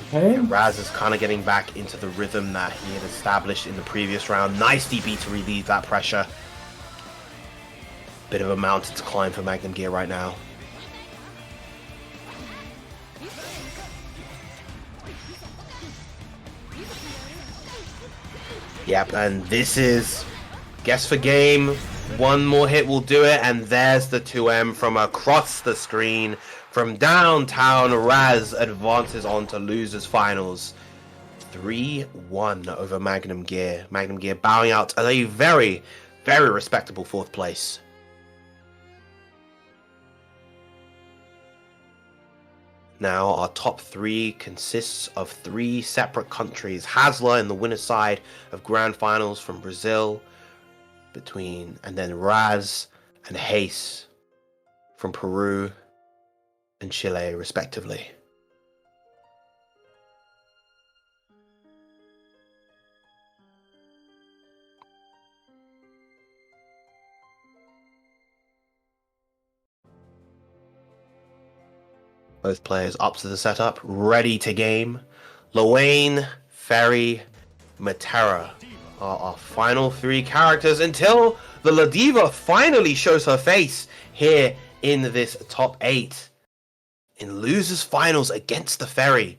okay. Raz is kind of getting back into the rhythm that he had established in the previous round. Nice DP to relieve that pressure. Bit of a mountain to climb for Magnum Gear right now. Yep, and this is guess for game. One more hit will do it, and there's the 2M from across the screen. From downtown, Raz advances on to losers finals. 3-1 over Magnum Gear. Magnum Gear bowing out at a very, very respectable 4th place. Now, our top 3 consists of 3 separate countries. Hasler in the winner's side of Grand Finals from Brazil, and then Raz and Hayes from Peru and Chile, respectively. Both players up to the setup, ready to game. Loane, Ferry, Matera are our final 3 characters until the Ladiva finally shows her face here in this top 8 in losers finals against the Ferry.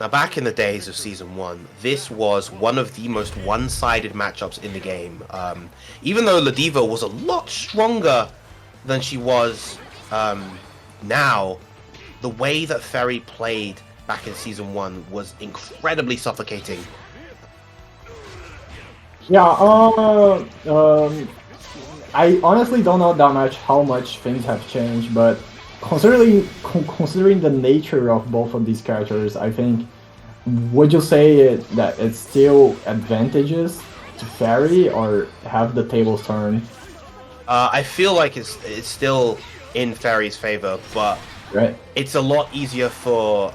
Now, back in the days of Season 1, this was one of the most one-sided matchups in the game. Even though Ladiva was a lot stronger than she was now, the way that Ferry played back in Season 1 was incredibly suffocating. Yeah, I honestly don't know that much how much things have changed, but considering the nature of both of these characters, I think, would you say that it's still advantageous to Ferry, or have the tables turned? I feel like it's still in Ferry's favor, but Right. it's a lot easier for,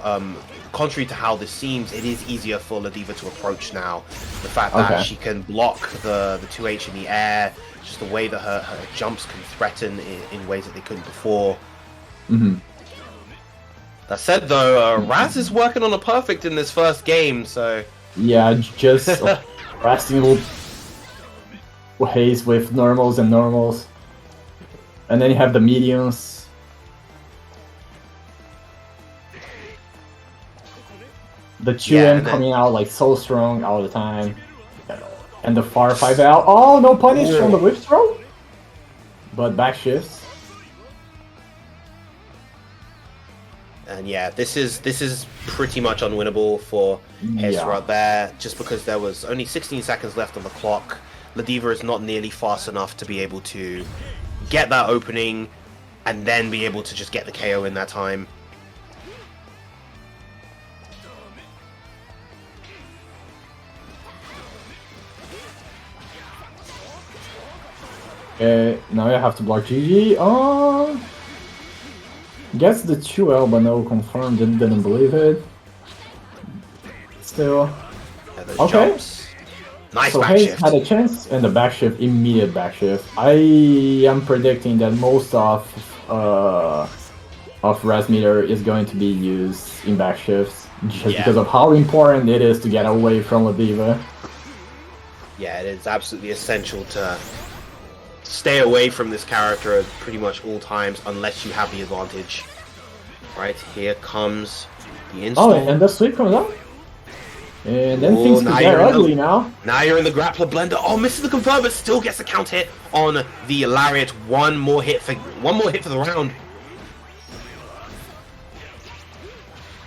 contrary to how this seems, it is easier for Ladiva to approach now. The fact that she can block the 2H in the air, just the way that her jumps can threaten in ways that they couldn't before. Mm-hmm. That said, though, Raz is working on a perfect in this first game, so... Yeah, just resting Hayes with normals and normals. And then you have the mediums. The 2M coming out like so strong all the time. And the far 5L. Oh, no punish on the whip throw! But back shifts. And yeah, this is pretty much unwinnable for Hayes right there, just because there was only 16 seconds left on the clock. Ladiva is not nearly fast enough to be able to get that opening and then be able to just get the KO in that time. Okay, now you have to block GG. Oh, gets the 2L, but no confirmed. Didn't believe it. Still, Yeah, those okay. jumps. Nice So back Hayes shift. had a chance, and the back shift, immediate back shift. I am predicting that most of Razmeter is going to be used in back shifts, just because of how important it is to get away from Ladiva. Yeah, it is absolutely essential to stay away from this character at pretty much all times, unless you have the advantage. Right, here comes the install. Oh, and the sweep comes out. And then things now can get you're in ugly the- now. Now you're in the grappler blender. Oh, misses the confirm, but still gets the count hit on the lariat. One more hit for the round.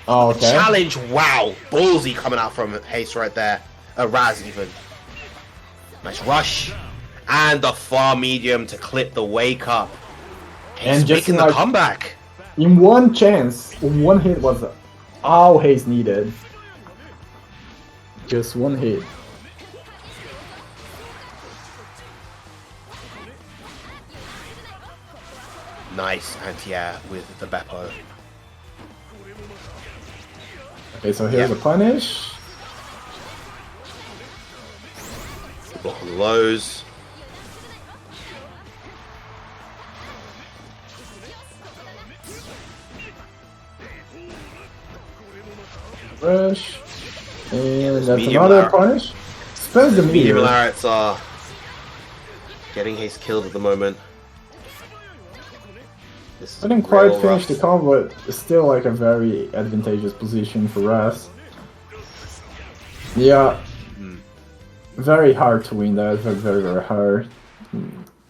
Oh, okay. Challenge, wow, ballsy coming out from Hayes right there. Raz even. Nice rush, and the far medium to clip the wake up. Hayes And just making the like- comeback. In one chance, one hit was all Hayes needed. Just one hit. Nice anti-air with the Beppo. Okay, so here's Yep. a punish. Block on the lows. Rush. And that's medium another lar- punish. Spends the Medium meter. Lariats are getting haste killed at the moment. This is I didn't quite real finish rough. the combo, but it's still like a very advantageous position for Raz. Yeah. Very hard to win that, very, very hard.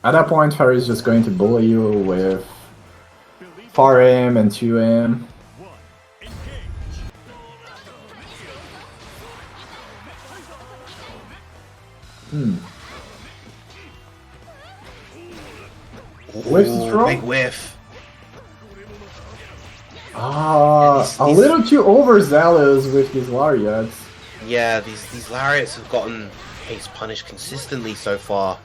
At that point, Ferry is just going to bully you with 4M and 2M. Whiff's Ooh, throw? big whiff. A little too overzealous with these Lariats. Yeah, these Lariats have gotten haste punished consistently so far.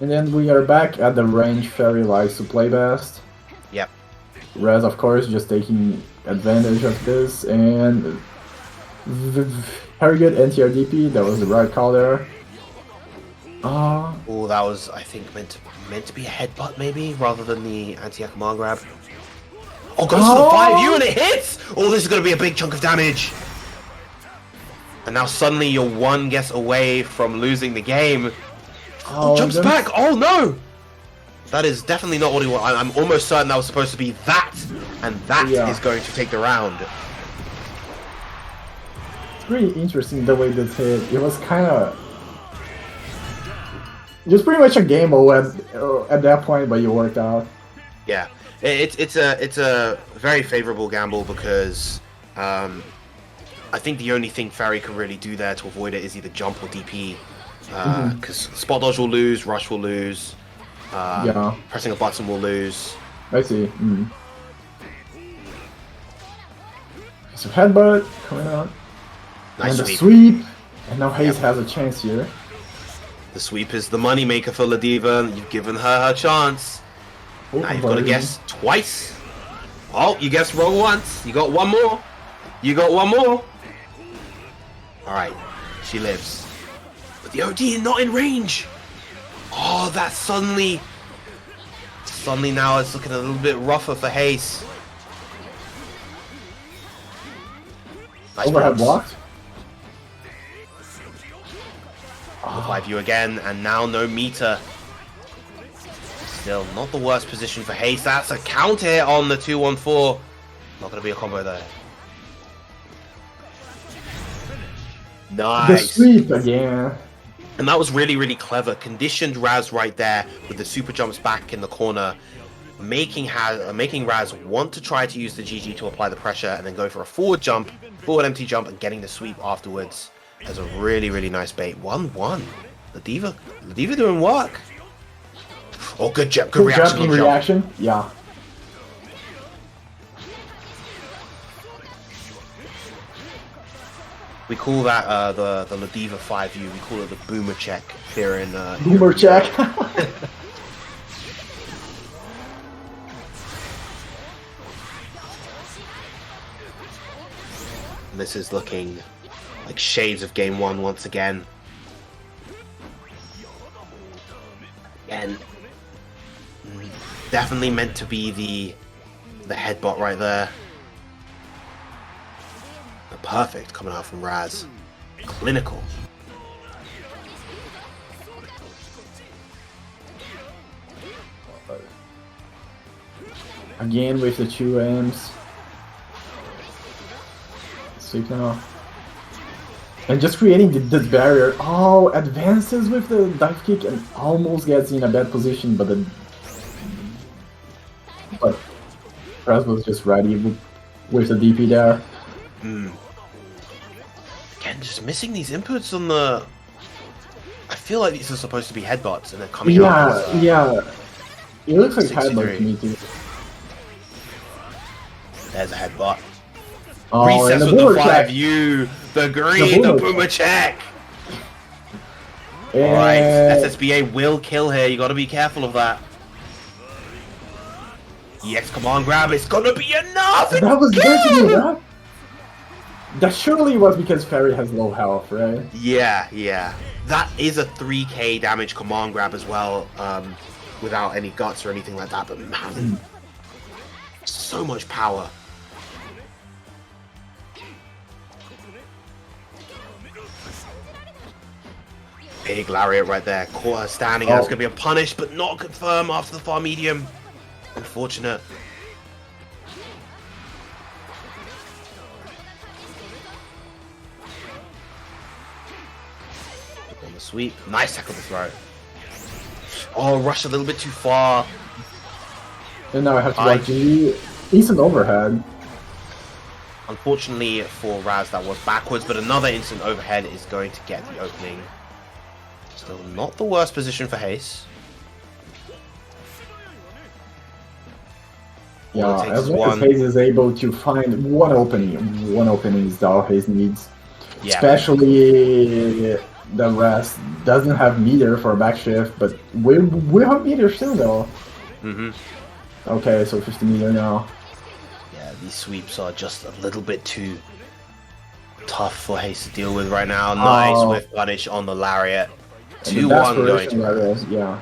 And then we are back at the range Ferry likes to play best. Yep. Raz, of course, just taking advantage of this, and very good NTRDP. That was the right call there. Oh, that was, I think, meant to be a headbutt maybe, rather than the anti-Akamar grab. Oh, goes to the 5U and it hits! Oh, this is going to be a big chunk of damage. And now suddenly you're one guess away from losing the game. Oh, jumps back! Oh no! That is definitely not what he wanted. I'm almost certain that was supposed to be that, and that is going to take the round. It's really interesting the way this hit. It was kind of just pretty much a game at that point, but you worked out. Yeah, it's a very favorable gamble because I think the only thing Ferry can really do there to avoid it is either jump or DP. Because spot dodge will lose, rush will lose, pressing a button will lose. I see. So headbutt coming out. Nice And the sweep. sweep. And now Hayes has a chance here. The sweep is the money maker for Ladiva. You've given her chance. Now you've got to guess twice. Oh, you guessed wrong once. You got one more. You got one more. Alright, she lives. But the OD is not in range. Oh, that's suddenly now it's looking a little bit rougher for Hayes. Nice Overhead blocks. blocked. The 5U again, and now no meter. Still not the worst position for Hayes. That's a counter on the 2-1-4. Not going to be a combo there. The Nice. sweep again. And that was really, really clever. Conditioned Raz right there with the super jumps back in the corner, making Raz want to try to use the GG to apply the pressure and then go for a forward jump, forward empty jump, and getting the sweep afterwards as a really, really nice bait. 1-1. Ladiva doing work. Oh, good jump. Good reaction. Jump in Good jump. reaction. Yeah. We call that the Ladiva 5U. We call it the boomer check here in Boomer check. This is looking like shades of game one once again. Again, definitely meant to be the headbutt right there. But perfect coming out from Raz. Clinical. Again with the 2Ms. Sweep now. And just creating this barrier. Oh, advances with the dive kick and almost gets in a bad position, but Raz was just ready with the DP there. Again, just missing these inputs on the... I feel like these are supposed to be headbutts and they're coming out as, Yeah. It looks like 63. headbutt to me too. There's a headbutt. Oh, Recess and with the boomer check. 5U. The green, the boomer boomer check. Alright, And SSBA will kill here. You gotta be careful of that. Yes, come on, grab. It's gonna be enough. that was It's going to be good! enough. That surely was because Fairy has low health, right? Yeah. That is a 3k damage command grab as well, without any guts or anything like that. But man, so much power. Big lariat right there. Caught her standing. That's going to be a punish, but not confirm after the far medium. Unfortunate. On the sweep. Nice tackle to throw. Oh, rushed a little bit too far. And now I have to watch the instant overhead. Unfortunately for Raz, that was backwards, but another instant overhead is going to get the opening. Still not the worst position for Haze. Yeah, as long as Haze is able to find one opening is all Haze needs. Yeah. Especially the rest doesn't have meter for a backshift, but we have meter soon though. Okay, so 50 meter now. Yeah, these sweeps are just a little bit too tough for Haze to deal with right now. Nice with punish on the lariat. 2-1 going to Lariats, yeah.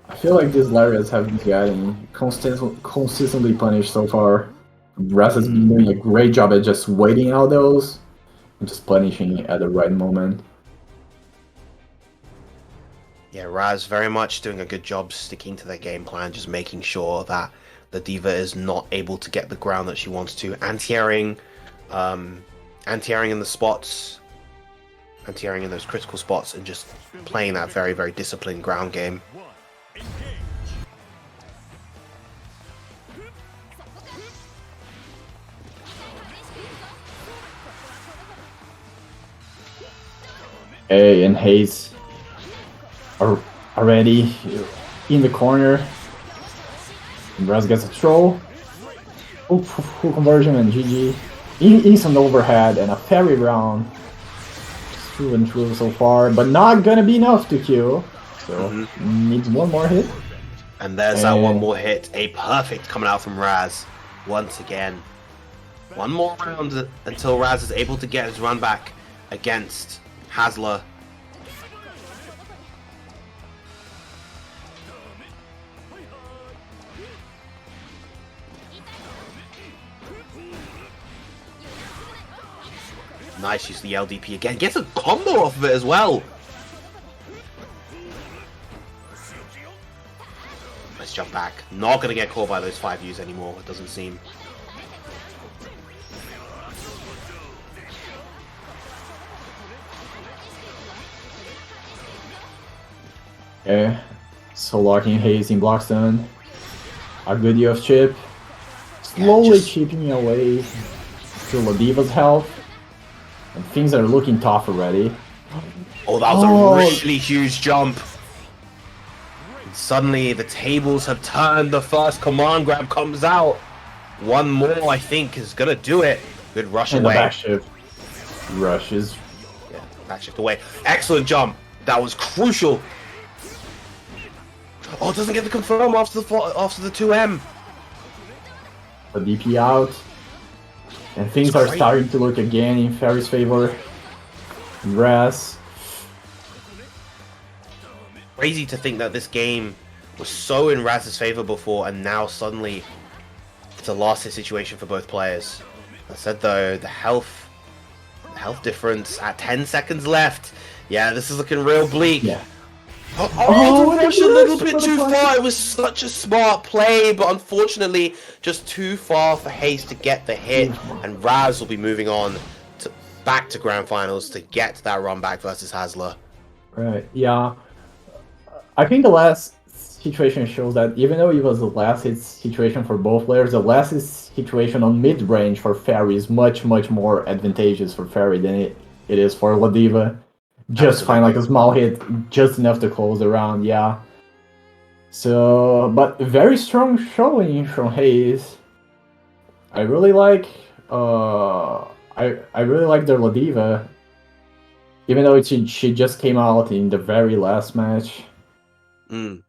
I feel like these lariats have been getting consistently punished so far. Raz has been doing a great job at just waiting out those and just punishing at the right moment. Yeah, Raz very much doing a good job sticking to their game plan, just making sure that the Diva is not able to get the ground that she wants to. Anti-airing in the spots, anti-airing in those critical spots, and just playing that very, very disciplined ground game. Hey, and Haze are already in the corner. And Raz gets a troll. Full conversion and GG. Instant overhead and a fairy round. True and true so far, but not gonna be enough to kill. So needs one more hit. And there's that one more hit. A perfect coming out from Raz once again. One more round until Raz is able to get his run back against Hasler. Nice use of the LDP again. Gets a combo off of it as well. Let's jump back. Not going to get caught by those 5Us anymore, it doesn't seem. Okay, so locking Haze in Blockstone. A good use of chip. Slowly chipping away to Ladiva's health. And things are looking tough already. Oh, that was a really huge jump. And suddenly the tables have turned. The first command grab comes out. One more, I think, is going to do it. Good rush and away. The backshift rushes. Yeah, backshift away. Excellent jump. That was crucial. Oh, it doesn't get the confirm after the 2M. The DP out. And things are starting to look again in Fairy's favor. Raz. Crazy to think that this game was so in Raz's favor before, and now suddenly it's a last hit situation for both players. That said though, the health difference at 10 seconds left. Yeah, this is looking real bleak. Yeah. Oh, the rush a little bit too far. It was such a smart play, but unfortunately, just too far for Haze to get the hit. And Raz will be moving on back to grand finals to get that run back versus Hasler. Right. Yeah. I think the last situation shows that even though it was the last hit situation for both players, the last hit situation on mid range for Fairy is much more advantageous for Fairy than it is for Ladiva. Just find like a small hit, just enough to close the round, yeah. So, but very strong showing from Haze. I really like, I really like their Ladiva. Even though she just came out in the very last match. Mm.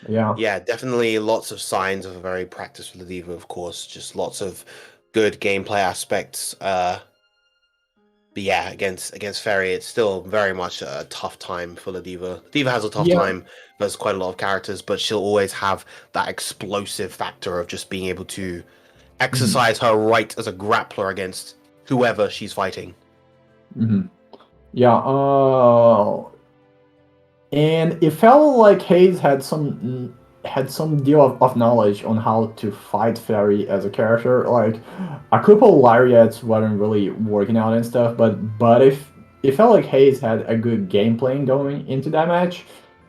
Yeah. Yeah, definitely lots of signs of a very practiced Ladiva, of course. Just lots of good gameplay aspects. But yeah, against Ferry, it's still very much a tough time for Ladiva. Ladiva has a tough Yeah. time versus quite a lot of characters, but she'll always have that explosive factor of just being able to exercise her right as a grappler against whoever she's fighting. Mm-hmm. Yeah. And it felt like Hayes had some deal of knowledge on how to fight Fairy as a character. Like a couple lariats weren't really working out and stuff, but if it felt like Hayes had a good game plan going into that match.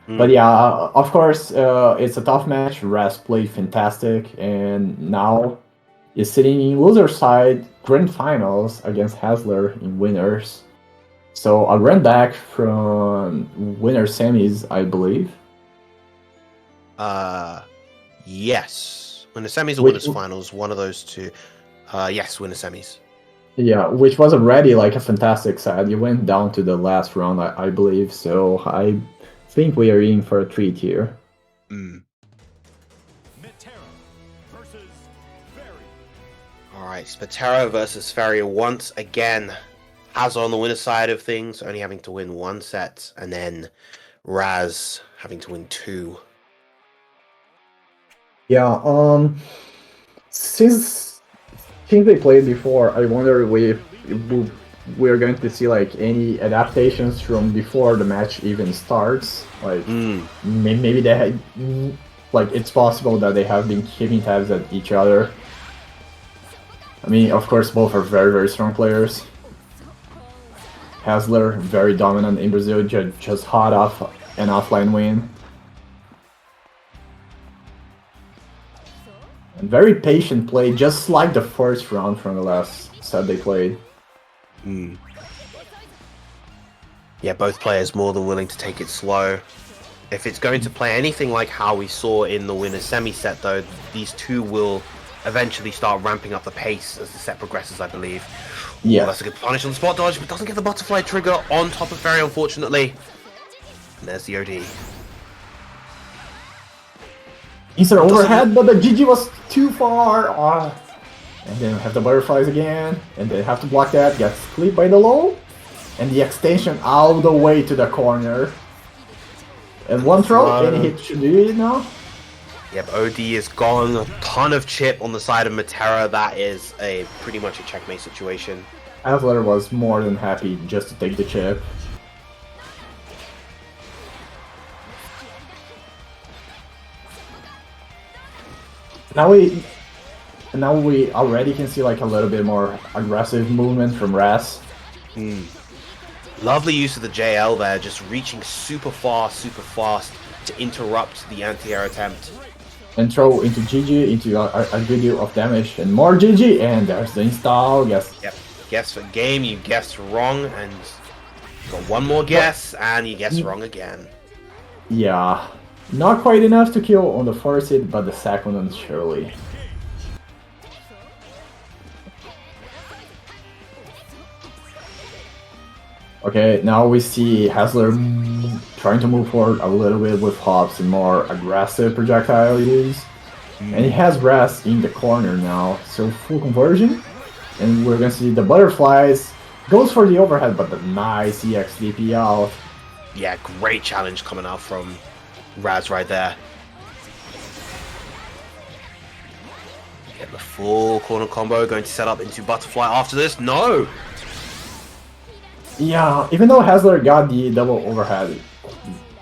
But yeah, of course, it's a tough match. Raz played fantastic, and now is sitting in loser side grand finals against Hasler in winners. So I ran back from winner semis, I believe. Yes. Winner semis or Which- winners finals, one of those two. Yes, winner semis. Yeah, which was already like a fantastic side. You went down to the last round, I believe. So I think we are in for a treat here. Mm. Metera versus Ferry. All right, Spatera versus Ferry once again. Has on the winner side of things, only having to win one set, and then Raz having to win two. Yeah, since they played before, I wonder if we're going to see like any adaptations from before the match even starts. Like maybe they had, like it's possible that they have been keeping tabs at each other. I mean, of course, both are very, very strong players. Hasler, very dominant in Brazil, just hot off an offline win. And very patient play, just like the first round from the last set they played. Yeah, both players more than willing to take it slow. If it's going to play anything like how we saw in the winner's semi set, though, these two will eventually start ramping up the pace as the set progresses, I believe. Yeah. Ooh, that's a good punish on the spot dodge, but doesn't get the butterfly trigger on top of Ferry, unfortunately. And there's the OD. Insert overhead, but the GG was too far. And then have the butterflies again, and they have to block that. Gets split by the low, and the extension all the way to the corner. And one throw, any hit should do it now. Yep, OD is gone. A ton of chip on the side of Metera. That is a pretty much a checkmate situation. Asler was more than happy just to take the chip. Now we already can see like a little bit more aggressive movement from Raz. Lovely use of the JL there, just reaching super fast to interrupt the anti-air attempt. And throw into GG into a good deal of damage and more GG, and there's the install. Yes. Yep. Guess for game, you guessed wrong, and got one more guess, and you guessed wrong again. Yeah, not quite enough to kill on the first hit, but the second one surely. Okay, now we see Hasler trying to move forward a little bit with hops and more aggressive projectile use. And he has Raz in the corner now, so full conversion. And we're gonna see the butterflies. Goes for the overhead, but the nice EXDP out. Yeah, great challenge coming out from Raz right there. Get the full corner combo, going to set up into butterfly after this. No! Yeah, even though Hasler got the double overhead,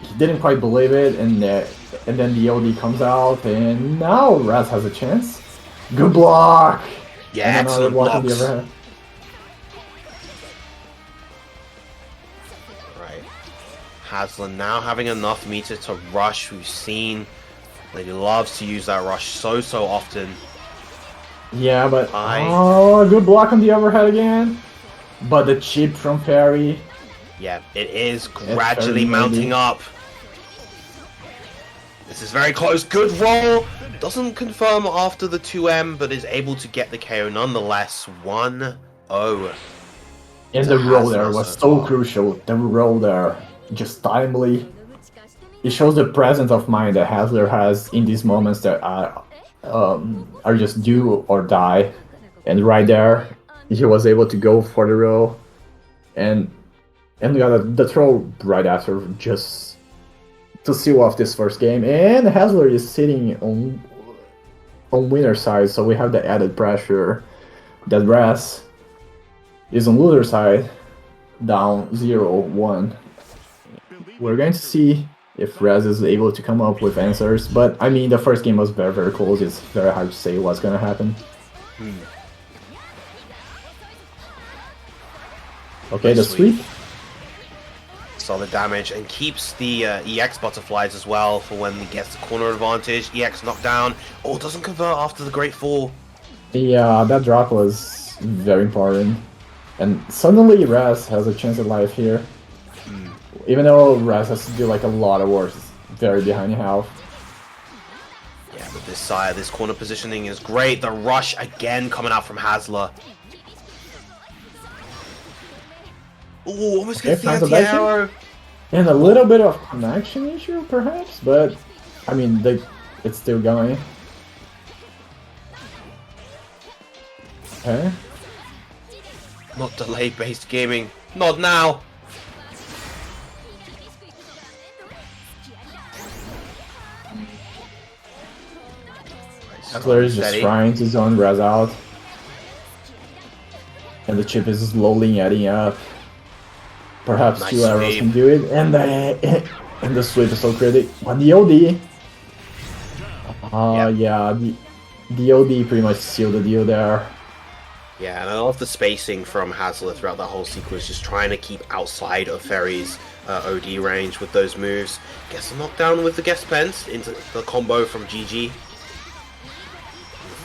he didn't quite believe it, and then the OD comes out, and now Raz has a chance. Good block! Yeah, And another excellent block on the blocks. overhead. Right. Hasler now having enough meter to rush. We've seen Lady loves to use that rush so often. Yeah, but oh, good block on the overhead again. But the chip from Ferry. Yeah, it is gradually very mounting early. up. This is very close. Good roll. Doesn't confirm after the 2M, but is able to get the KO nonetheless. 1-0. And the roll there was so crucial. The roll there, just timely. It shows the presence of mind that Hasler has in these moments that are just do or die. And right there, he was able to go for the roll, and we got the throw right after, just to seal off this first game. And Hasler is sitting on winner side, so we have the added pressure that Raz is on loser side, down 0-1. We're going to see if Raz is able to come up with answers, but I mean, the first game was very, very close. It's very hard to say what's going to happen. Okay, the sweep. Solid damage, and keeps the EX butterflies as well for when he gets the corner advantage. EX knockdown. Oh, doesn't convert after the great fall. Yeah, that drop was very important. And suddenly Raz has a chance at life here. Even though Raz has to do like a lot of work, it's very behind in health. Yeah, but this corner positioning is great. The rush again coming out from Hasler. Ooh, almost gets the anti-arrow. And a little bit of connection issue, perhaps, but I mean, it's still going. Okay. Not delay-based gaming. Not now. Hasler is just trying to zone Raz out. And the chip is slowly adding up. Perhaps nice 2 arrows can do it, and the sweep is so critical. But the OD, yeah, the OD pretty much sealed the deal there. Yeah, and I love the spacing from Hasler throughout the whole sequence, just trying to keep outside of Ferry's OD range with those moves. Gets a knockdown with the guest pens into the combo from GG.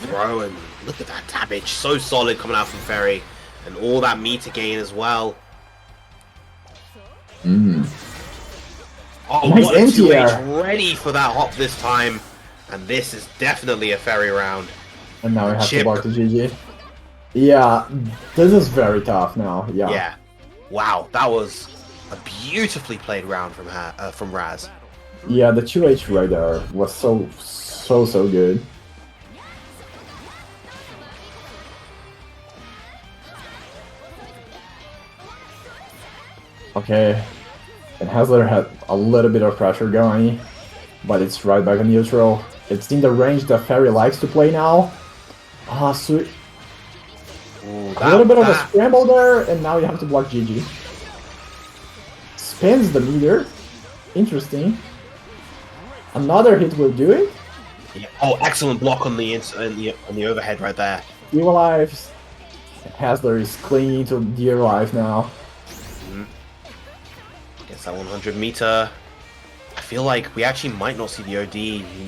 Throw, and look at that damage, so solid coming out from Ferry, and all that meter gain as well. Oh, nice what a anti-air. 2H, ready for that hop this time, and this is definitely a Ferry round. And now we have to block the GG. Yeah, this is very tough now. Yeah. Wow, that was a beautifully played round from Raz. Yeah, the 2H right there was so good. Okay, and Hasler had a little bit of pressure going, but it's right back in neutral. It's in the range that Ferry likes to play now. Sweet. A little bit of a scramble there, and now you have to block GG. Spins the meter. Interesting. Another hit will do it. Yeah. Oh, excellent block on the overhead right there. Dear lives. Hasler is clinging to dear life now. Gets that 100 meter. I feel like we actually might not see the OD.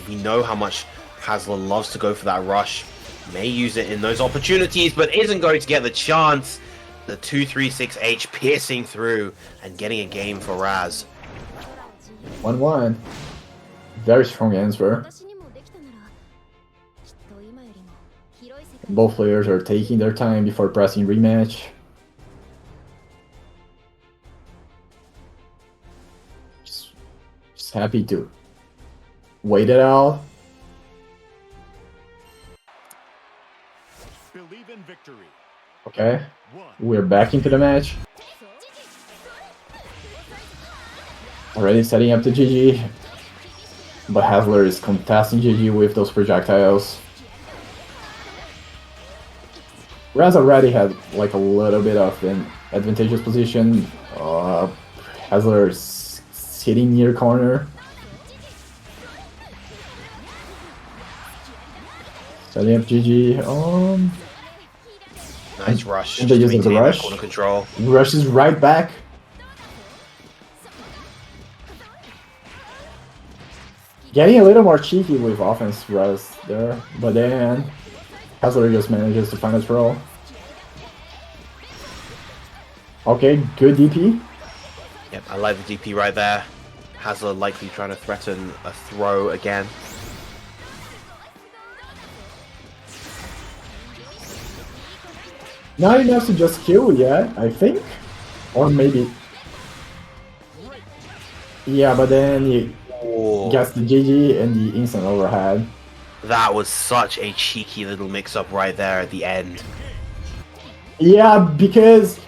We know how much Hasler loves to go for that rush. May use it in those opportunities, but isn't going to get the chance. The 236H piercing through and getting a game for Raz. 1-1. Very strong answer. Both players are taking their time before pressing rematch. Just happy to wait it out. Believe in victory. Okay, we're back into the match. Already setting up the GG. But Hasler is contesting GG with those projectiles. Raz already had like a little bit of an advantageous position. Hasler is sitting near corner. Setting up GG. Nice rush. And they use the rush. Corner control. Rush is right back. Getting a little more cheeky with offense Raz there, but then Hasler just manages to find a throw. Okay, good DP. Yep, I like the DP right there. Hasler likely trying to threaten a throw again. Not enough to just kill yet, I think. Or maybe... Yeah, but then he Oh, gets the GG and the instant overhead. that was such a cheeky little mix-up right there at the end. Yeah, because...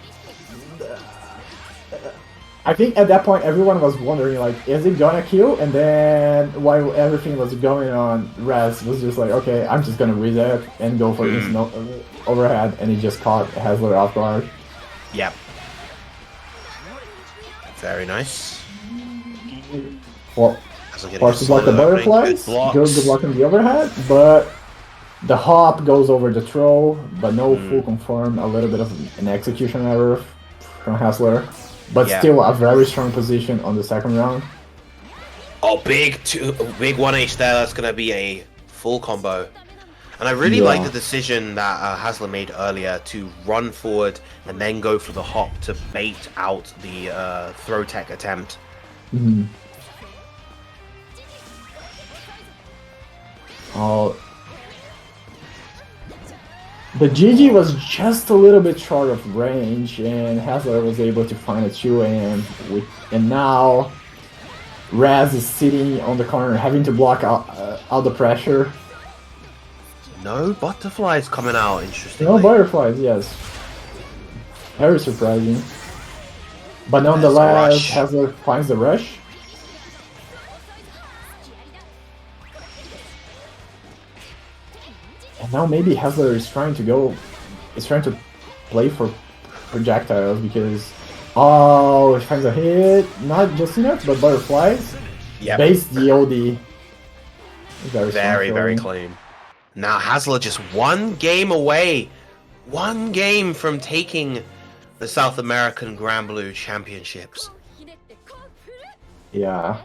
I think at that point everyone was wondering, like, is it gonna kill? And then while everything was going on, Raz was just like, okay, I'm just gonna reset and go for instant overhead, and he just caught Hasler off guard. Yep. Very nice. Well, Hasler getting forces a like the solid opening, butterflies, good luck on the overhead, but the hop goes over the throw, but no full confirm, a little bit of an execution error from Hasler. But Yeah. still a very strong position on the second round. Oh, big 1H there. That's gonna be a full combo. And I really like the decision that Hasler made earlier to run forward and then go for the hop to bait out the throw tech attempt. Oh, the GG was just a little bit short of range, and Hasler was able to find a 2AM. And now Raz is sitting on the corner, having to block out the pressure. No butterflies coming out, interestingly. No butterflies, yes. Very surprising. But nonetheless, Hasler finds the rush. And now maybe Hasler is trying to play for projectiles because, oh, he finds a hit, not just enough, but butterflies. Yeah. Base the OD. Very clean. Now Hasler just one game away. One game from taking the South American Grand Blue Championships. Yeah.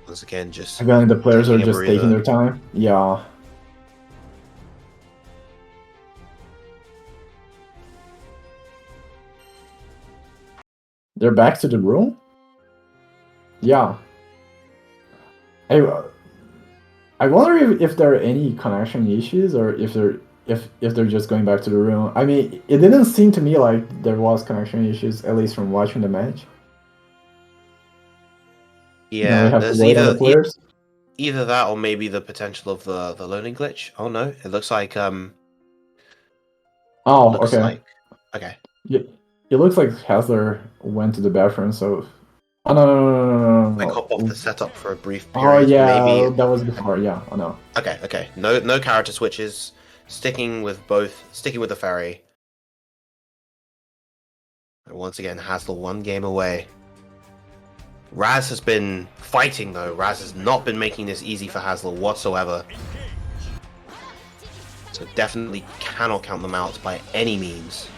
Once again, just Again, the players are just breather. taking their time. Yeah. They're back to the room? Yeah. I wonder if there are any connection issues or if they're just going back to the room. I mean, it didn't seem to me like there was connection issues, at least from watching the match. Now Yeah, we have there's to wait on the players. either that or maybe the potential of the loading glitch. Oh no, it looks like Oh, looks okay. like okay. Yeah, it looks like Hasler went to the bathroom, so... Oh, no. Like hop off the setup for a brief Oh, period. yeah, Maybe. that was before, yeah, I know. Okay. No character switches. Sticking with the ferry. And once again, Hasler one game away. Raz has been fighting though. Raz has not been making this easy for Hasler whatsoever. So definitely cannot count them out by any means.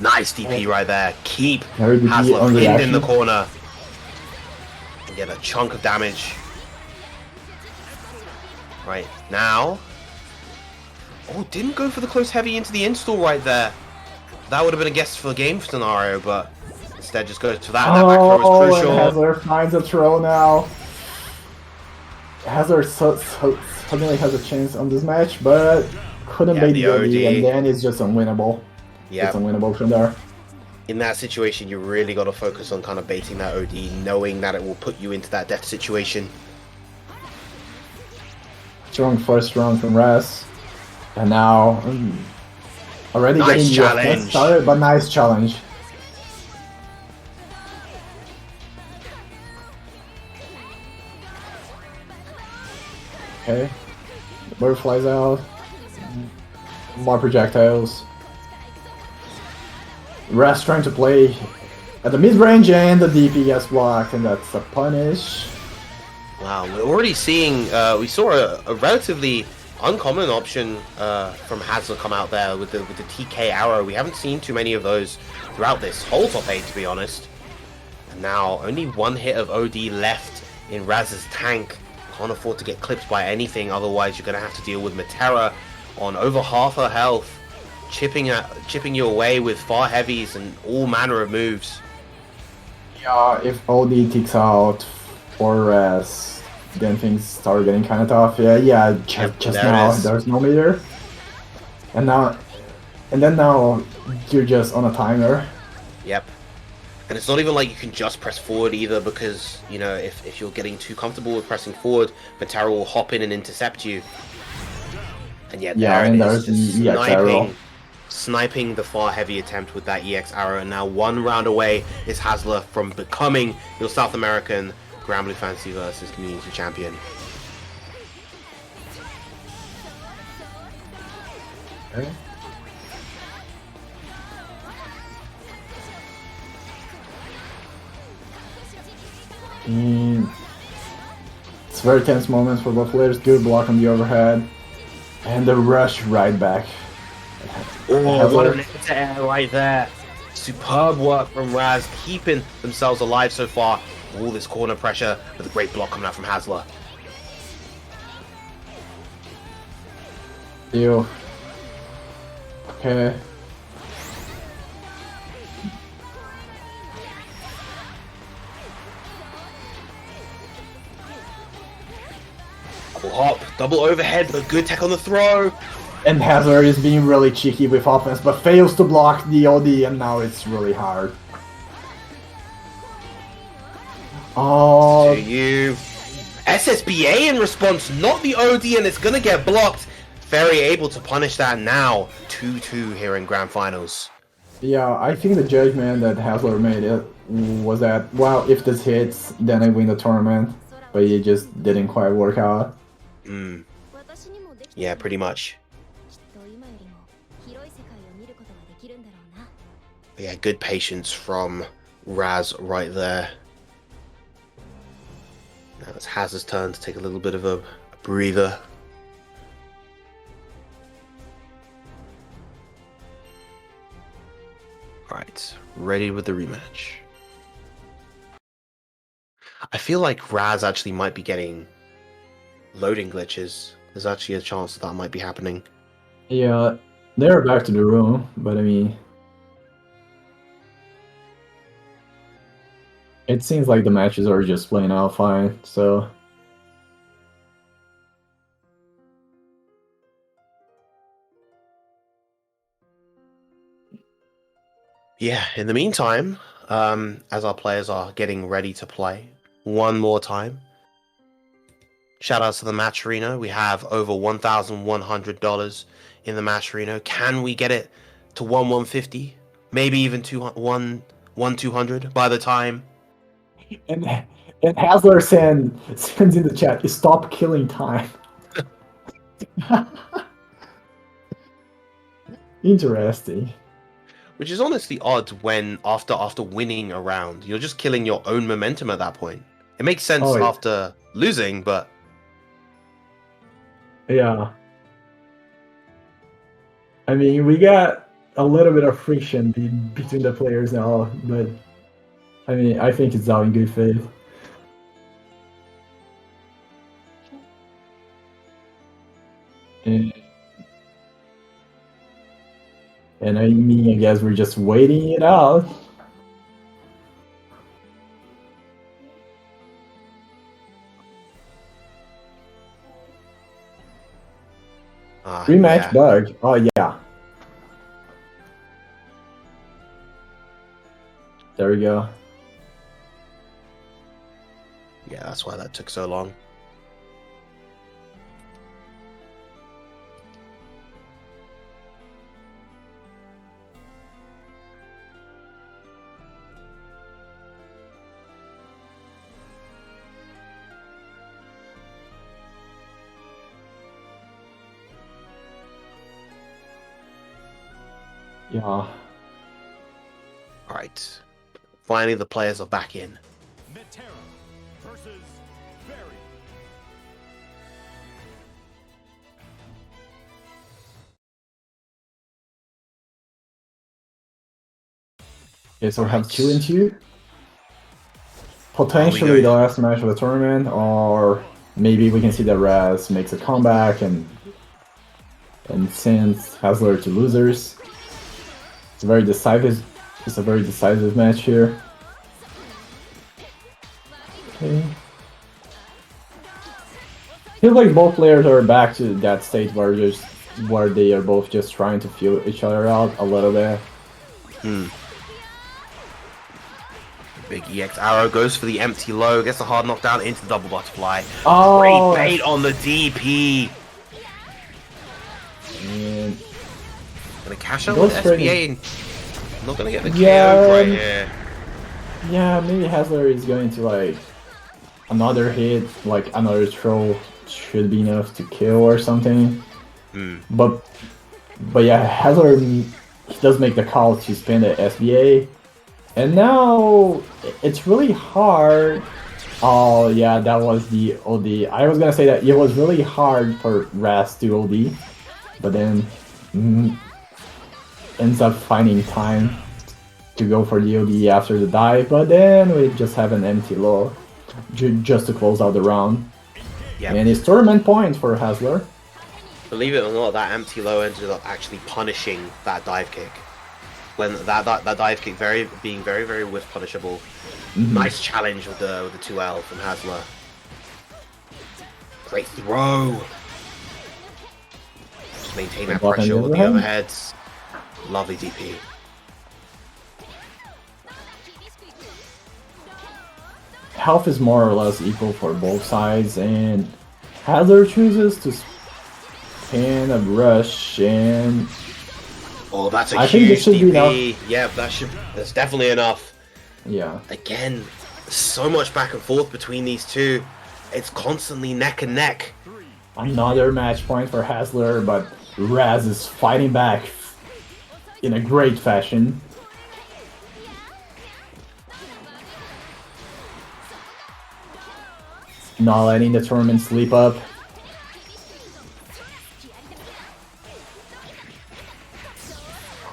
Nice DP right there. Keep Very DP Hasler on pinned in the reaction. corner. And get a chunk of damage. Right, now... Oh, didn't go for the close heavy into the install right there. That would have been a guess for the game scenario, but instead just goes for that. And that back throw Oh, was and crucial. Hasler finds a throw now. Hasler suddenly has a chance on this match, but couldn't Yeah, bait the the OD, OD. and then it's just unwinnable. Yeah. It's unwinnable from there. In that situation, you really got to focus on kind of baiting that OD, knowing that it will put you into that death situation. Strong first round from Raz. And now, already Nice getting challenge. started, but nice challenge. Okay, the bird flies out. More projectiles. Raz trying to play at the mid-range, and the DP gets blocked, and that's a punish. Wow, we're already seeing, we saw a relatively uncommon option from Hasler come out there with the TK arrow. We haven't seen too many of those throughout this whole top 8, to be honest. And now only one hit of OD left in Raz's tank. Can't afford to get clipped by anything, otherwise you're going to have to deal with Matera on over half her health, chipping you away with far heavies and all manner of moves. Yeah, if OD ticks out for Raz, then things start getting kind of tough. Yeah, just now there's no meter, and now you're just on a timer. Yep. And it's not even like you can just press forward either, because, you know, if you're getting too comfortable with pressing forward, Matera will hop in and intercept you. And yet there it is, just sniping the far heavy attempt with that EX arrow. And now 1 round away is Hasler from becoming your South American Grand Blue Fantasy versus Community Champion. Okay. It's very tense moments for both players. Good block on the overhead, and the rush right back. Oh, what an air right there! Superb work from Raz, keeping themselves alive so far. All this corner pressure with a great block coming out from Hasler. Ew. Okay. Double hop, double overhead, but good tech on the throw. And Hazard is being really cheeky with offense, but fails to block the OD, and now it's really hard. Oh, To you. SSBA in response, not the OD, and it's gonna get blocked. Very able to punish that now. 2-2 here in Grand Finals. yeah, I think the judgment that Hasler made it was that, well, if this hits, then I win the tournament, but it just didn't quite work out. Yeah, pretty much. But yeah, good patience from Raz right there. Now it's Haz's turn to take a little bit of a breather. Alright, ready with the rematch. I feel like Raz actually might be getting loading glitches. There's actually a chance that might be happening. Yeah, they're back to the room, but I mean, it seems like the matches are just playing out fine, so... Yeah, in the meantime, as our players are getting ready to play one more time, shout outs to the match arena. We have over $1,100 in the match arena. Can we get it to 1,150? Maybe even 1,200 by the time. And Hasler sends in the chat, stop killing time. Interesting. Which is honestly odd when after winning a round, you're just killing your own momentum at that point. It makes sense after losing, but yeah. I mean, we got a little bit of friction between the players now, but I mean, I think it's all in good faith. And I mean, I guess we're just waiting it out. Rematch bug. Oh yeah. There we go. Yeah, that's why that took so long. Yeah. All right. Finally, the players are back in. Matera versus Very. Okay, so we have 2 and 2. potentially the last match of the tournament, or maybe we can see that Raz makes a comeback and sends Hasler to losers. It's a very decisive. It's a very decisive match here. Okay. Feels like both players are back to that state where they are both just trying to feel each other out a little bit. Big EX arrow goes for the empty low, gets a hard knockdown into the double butterfly. Oh, Great bait on the DP. And Gonna cash out Goes with straight SBA. Not gonna get the Yeah, KO right here. yeah, maybe Hasler is going to like another hit, like another throw should be enough to kill or something. But yeah, Hasler, he does make the call to spin the SBA. And now it's really hard. Oh yeah, that was the OD. I was gonna say that it was really hard for Raz to OD, but then ends up finding time to go for the OD after the dive. But then we just have an empty low just to close out the round. Yeah. And it's tournament point for Hasler. Believe it or not, that empty low ended up actually punishing that dive kick. When that dive kick being very whiff punishable. Nice challenge with the 2L from Hasler. Great throw. Just maintain that Block on pressure the with the overhead. overheads. Lovely DP. Health is more or less equal for both sides, and Hasler chooses to spin a rush, and Oh, that's a I think huge this should be DP. Yeah, that's definitely enough. yeah. Again, so much back and forth between these two. It's constantly neck and neck. Another match point for Hasler, but Raz is fighting back in a great fashion. Not letting the tournament sleep up.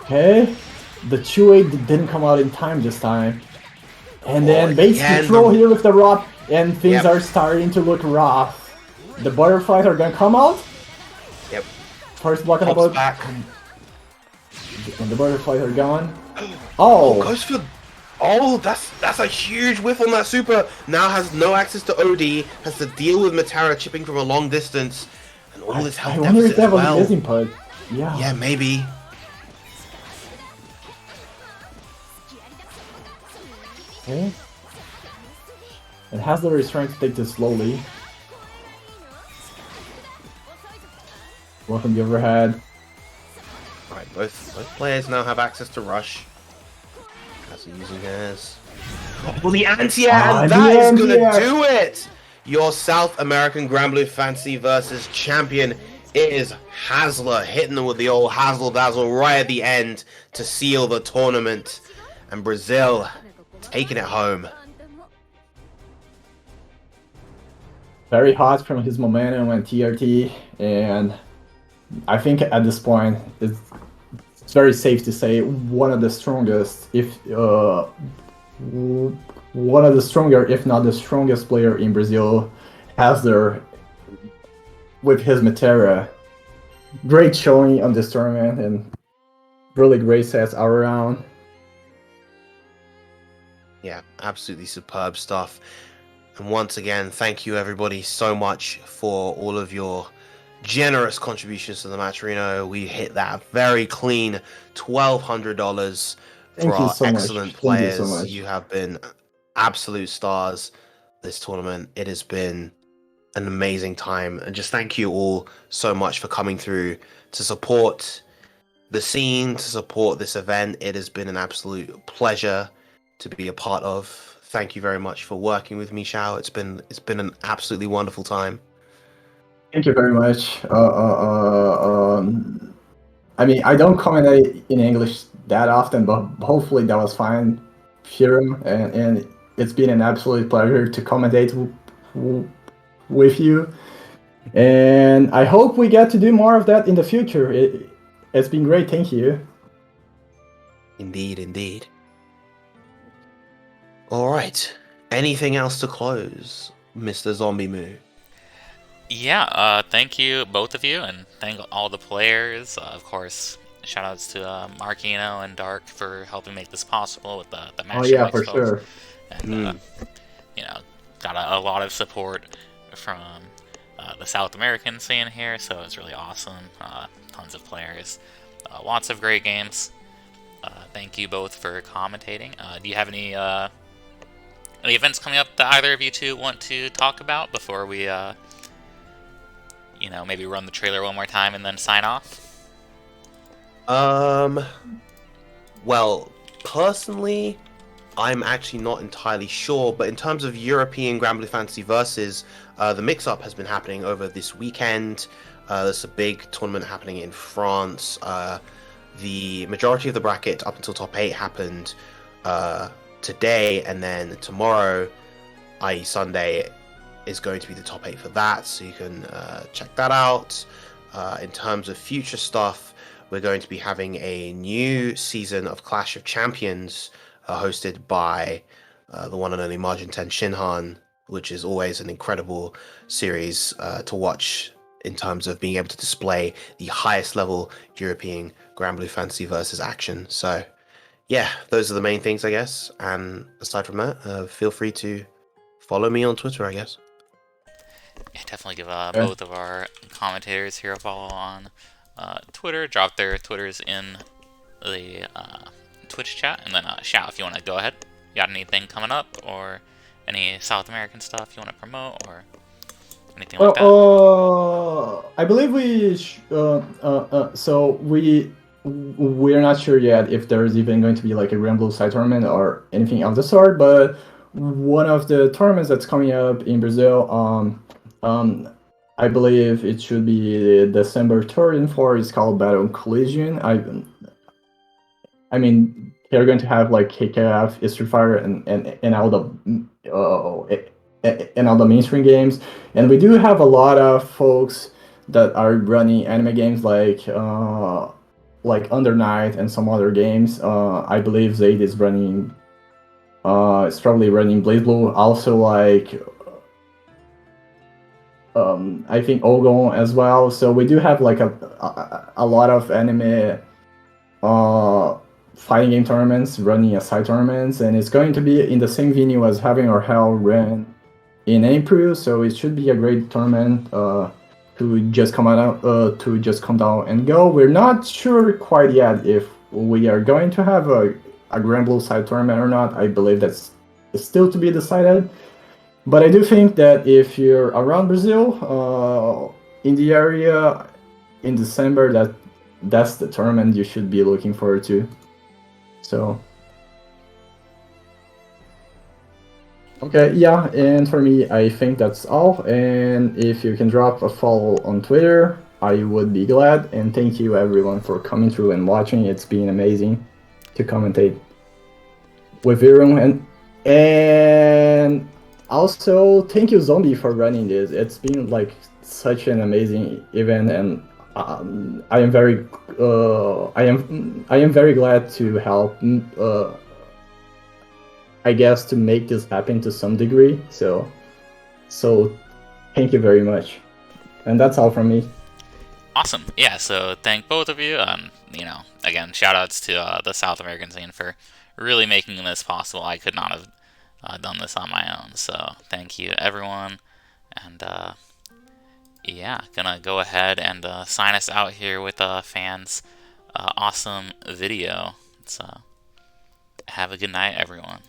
Okay, the 2-8 didn't come out in time this time. And then baits the throw here with the rod, and things are starting to look rough. The butterflies are gonna come out. Yep. First block on the Pops boat. back. And the butterflies are gone. Oh! Goes for... Oh, that's a huge whiff on that super. Now has no access to OD, has to deal with Matara chipping from a long distance, and all this health I wonder deficit if that as was well. his input. Yeah. Yeah, maybe. Okay. And Hasler is trying to take this slowly. Welcome the overhead. Alright, both players now have access to rush. As they're using theirs. Oh, the anti-air, and that is gonna do it! Your South American Grand Blue Fantasy versus champion is Hasler, hitting them with the old Hassle Dazzle right at the end to seal the tournament. And Brazil taking it home. Very hot from his momentum and TRT, and I think at this point it's very safe to say one of the strongest, one of the stronger, if not the strongest player in Brazil, Hasler with his Matera. Great showing on this tournament and really great sets all around. Yeah, absolutely superb stuff. And once again, thank you everybody so much for all of your generous contributions to the match. Reno, we hit that very clean $1,200 for our excellent players. Thank you so much. You have been absolute stars this tournament. It has been an amazing time, and just thank you all so much for coming through to support the scene, to support this event. It has been an absolute pleasure to be a part of. Thank you very much for working with me, Xiao. It's been an absolutely wonderful time. Thank you very much. I mean, I don't comment in English that often, but hopefully that was fine, Hiram, and it's been an absolute pleasure to commentate with you. And I hope we get to do more of that in the future. It's been great, thank you. Indeed, indeed. All right. Anything else to close, Mr. Zombie Moo? Yeah, thank you, both of you, and thank all the players. Of course, shoutouts to Markino and Dark for helping make this possible with the Oh match yeah, invites for folks. sure. And, Mm. you know, got a lot of support from the South American scene here, so it's really awesome. Tons of players, lots of great games. Thank you both for commentating. Do you have any events coming up that either of you two want to talk about before we maybe run the trailer one more time and then sign off? Um, well, personally, I'm actually not entirely sure, but in terms of European Grand Blue Fantasy Versus, the mix-up has been happening over this weekend. There's a big tournament happening in France. The majority of the bracket up until top 8 happened today, and then tomorrow, i.e. Sunday, is going to be the top 8 for that, so you can check that out. In terms of future stuff, we're going to be having a new season of Clash of Champions hosted by the one and only Margin 10 Shinhan, which is always an incredible series to watch in terms of being able to display the highest level European Grand Blue Fantasy versus action. So, yeah, those are the main things, I guess. And aside from that, feel free to follow me on Twitter, I guess. Yeah, definitely give Yeah. both of our commentators here a follow on Twitter. Drop their Twitters in the Twitch chat, and then Shao, if you want to go ahead. You got anything coming up, or any South American stuff you want to promote, or anything like that? I believe so we're not sure yet if there's even going to be like a Grand Blue side tournament or anything of the sort, but one of the tournaments that's coming up in Brazil, I believe it should be December 3rd and 4th. It's called Battle Collision. I mean, they're going to have like KKF, Street Fighter, and all the mainstream games, and we do have a lot of folks that are running anime games like Under Night and some other games. I believe Zaid is running. It's probably running Blaze Blue. Also, I think Ogon as well. So we do have like a lot of anime fighting game tournaments running as side tournaments, and it's going to be in the same venue as Having Our Hell ran in April. So it should be a great tournament to just come down and go. We're not sure quite yet if we are going to have a Grand Blue side tournament or not. I believe that's still to be decided. But I do think that if you're around Brazil, in the area in December, that's the tournament you should be looking forward to. So, okay, yeah, and for me, I think that's all. And if you can drop a follow on Twitter, I would be glad. And thank you everyone for coming through and watching. It's been amazing to commentate with everyone. And also, thank you, Zombie, for running this. It's been like such an amazing event, and I am very glad to help. I guess to make this happen to some degree. So thank you very much, and that's all from me. Awesome. Yeah, so thank both of you. Again, shout outs to the South American scene for really making this possible. I could not have done this on my own. So thank you, everyone. And yeah, gonna go ahead and sign us out here with fans' awesome video. So have a good night, everyone.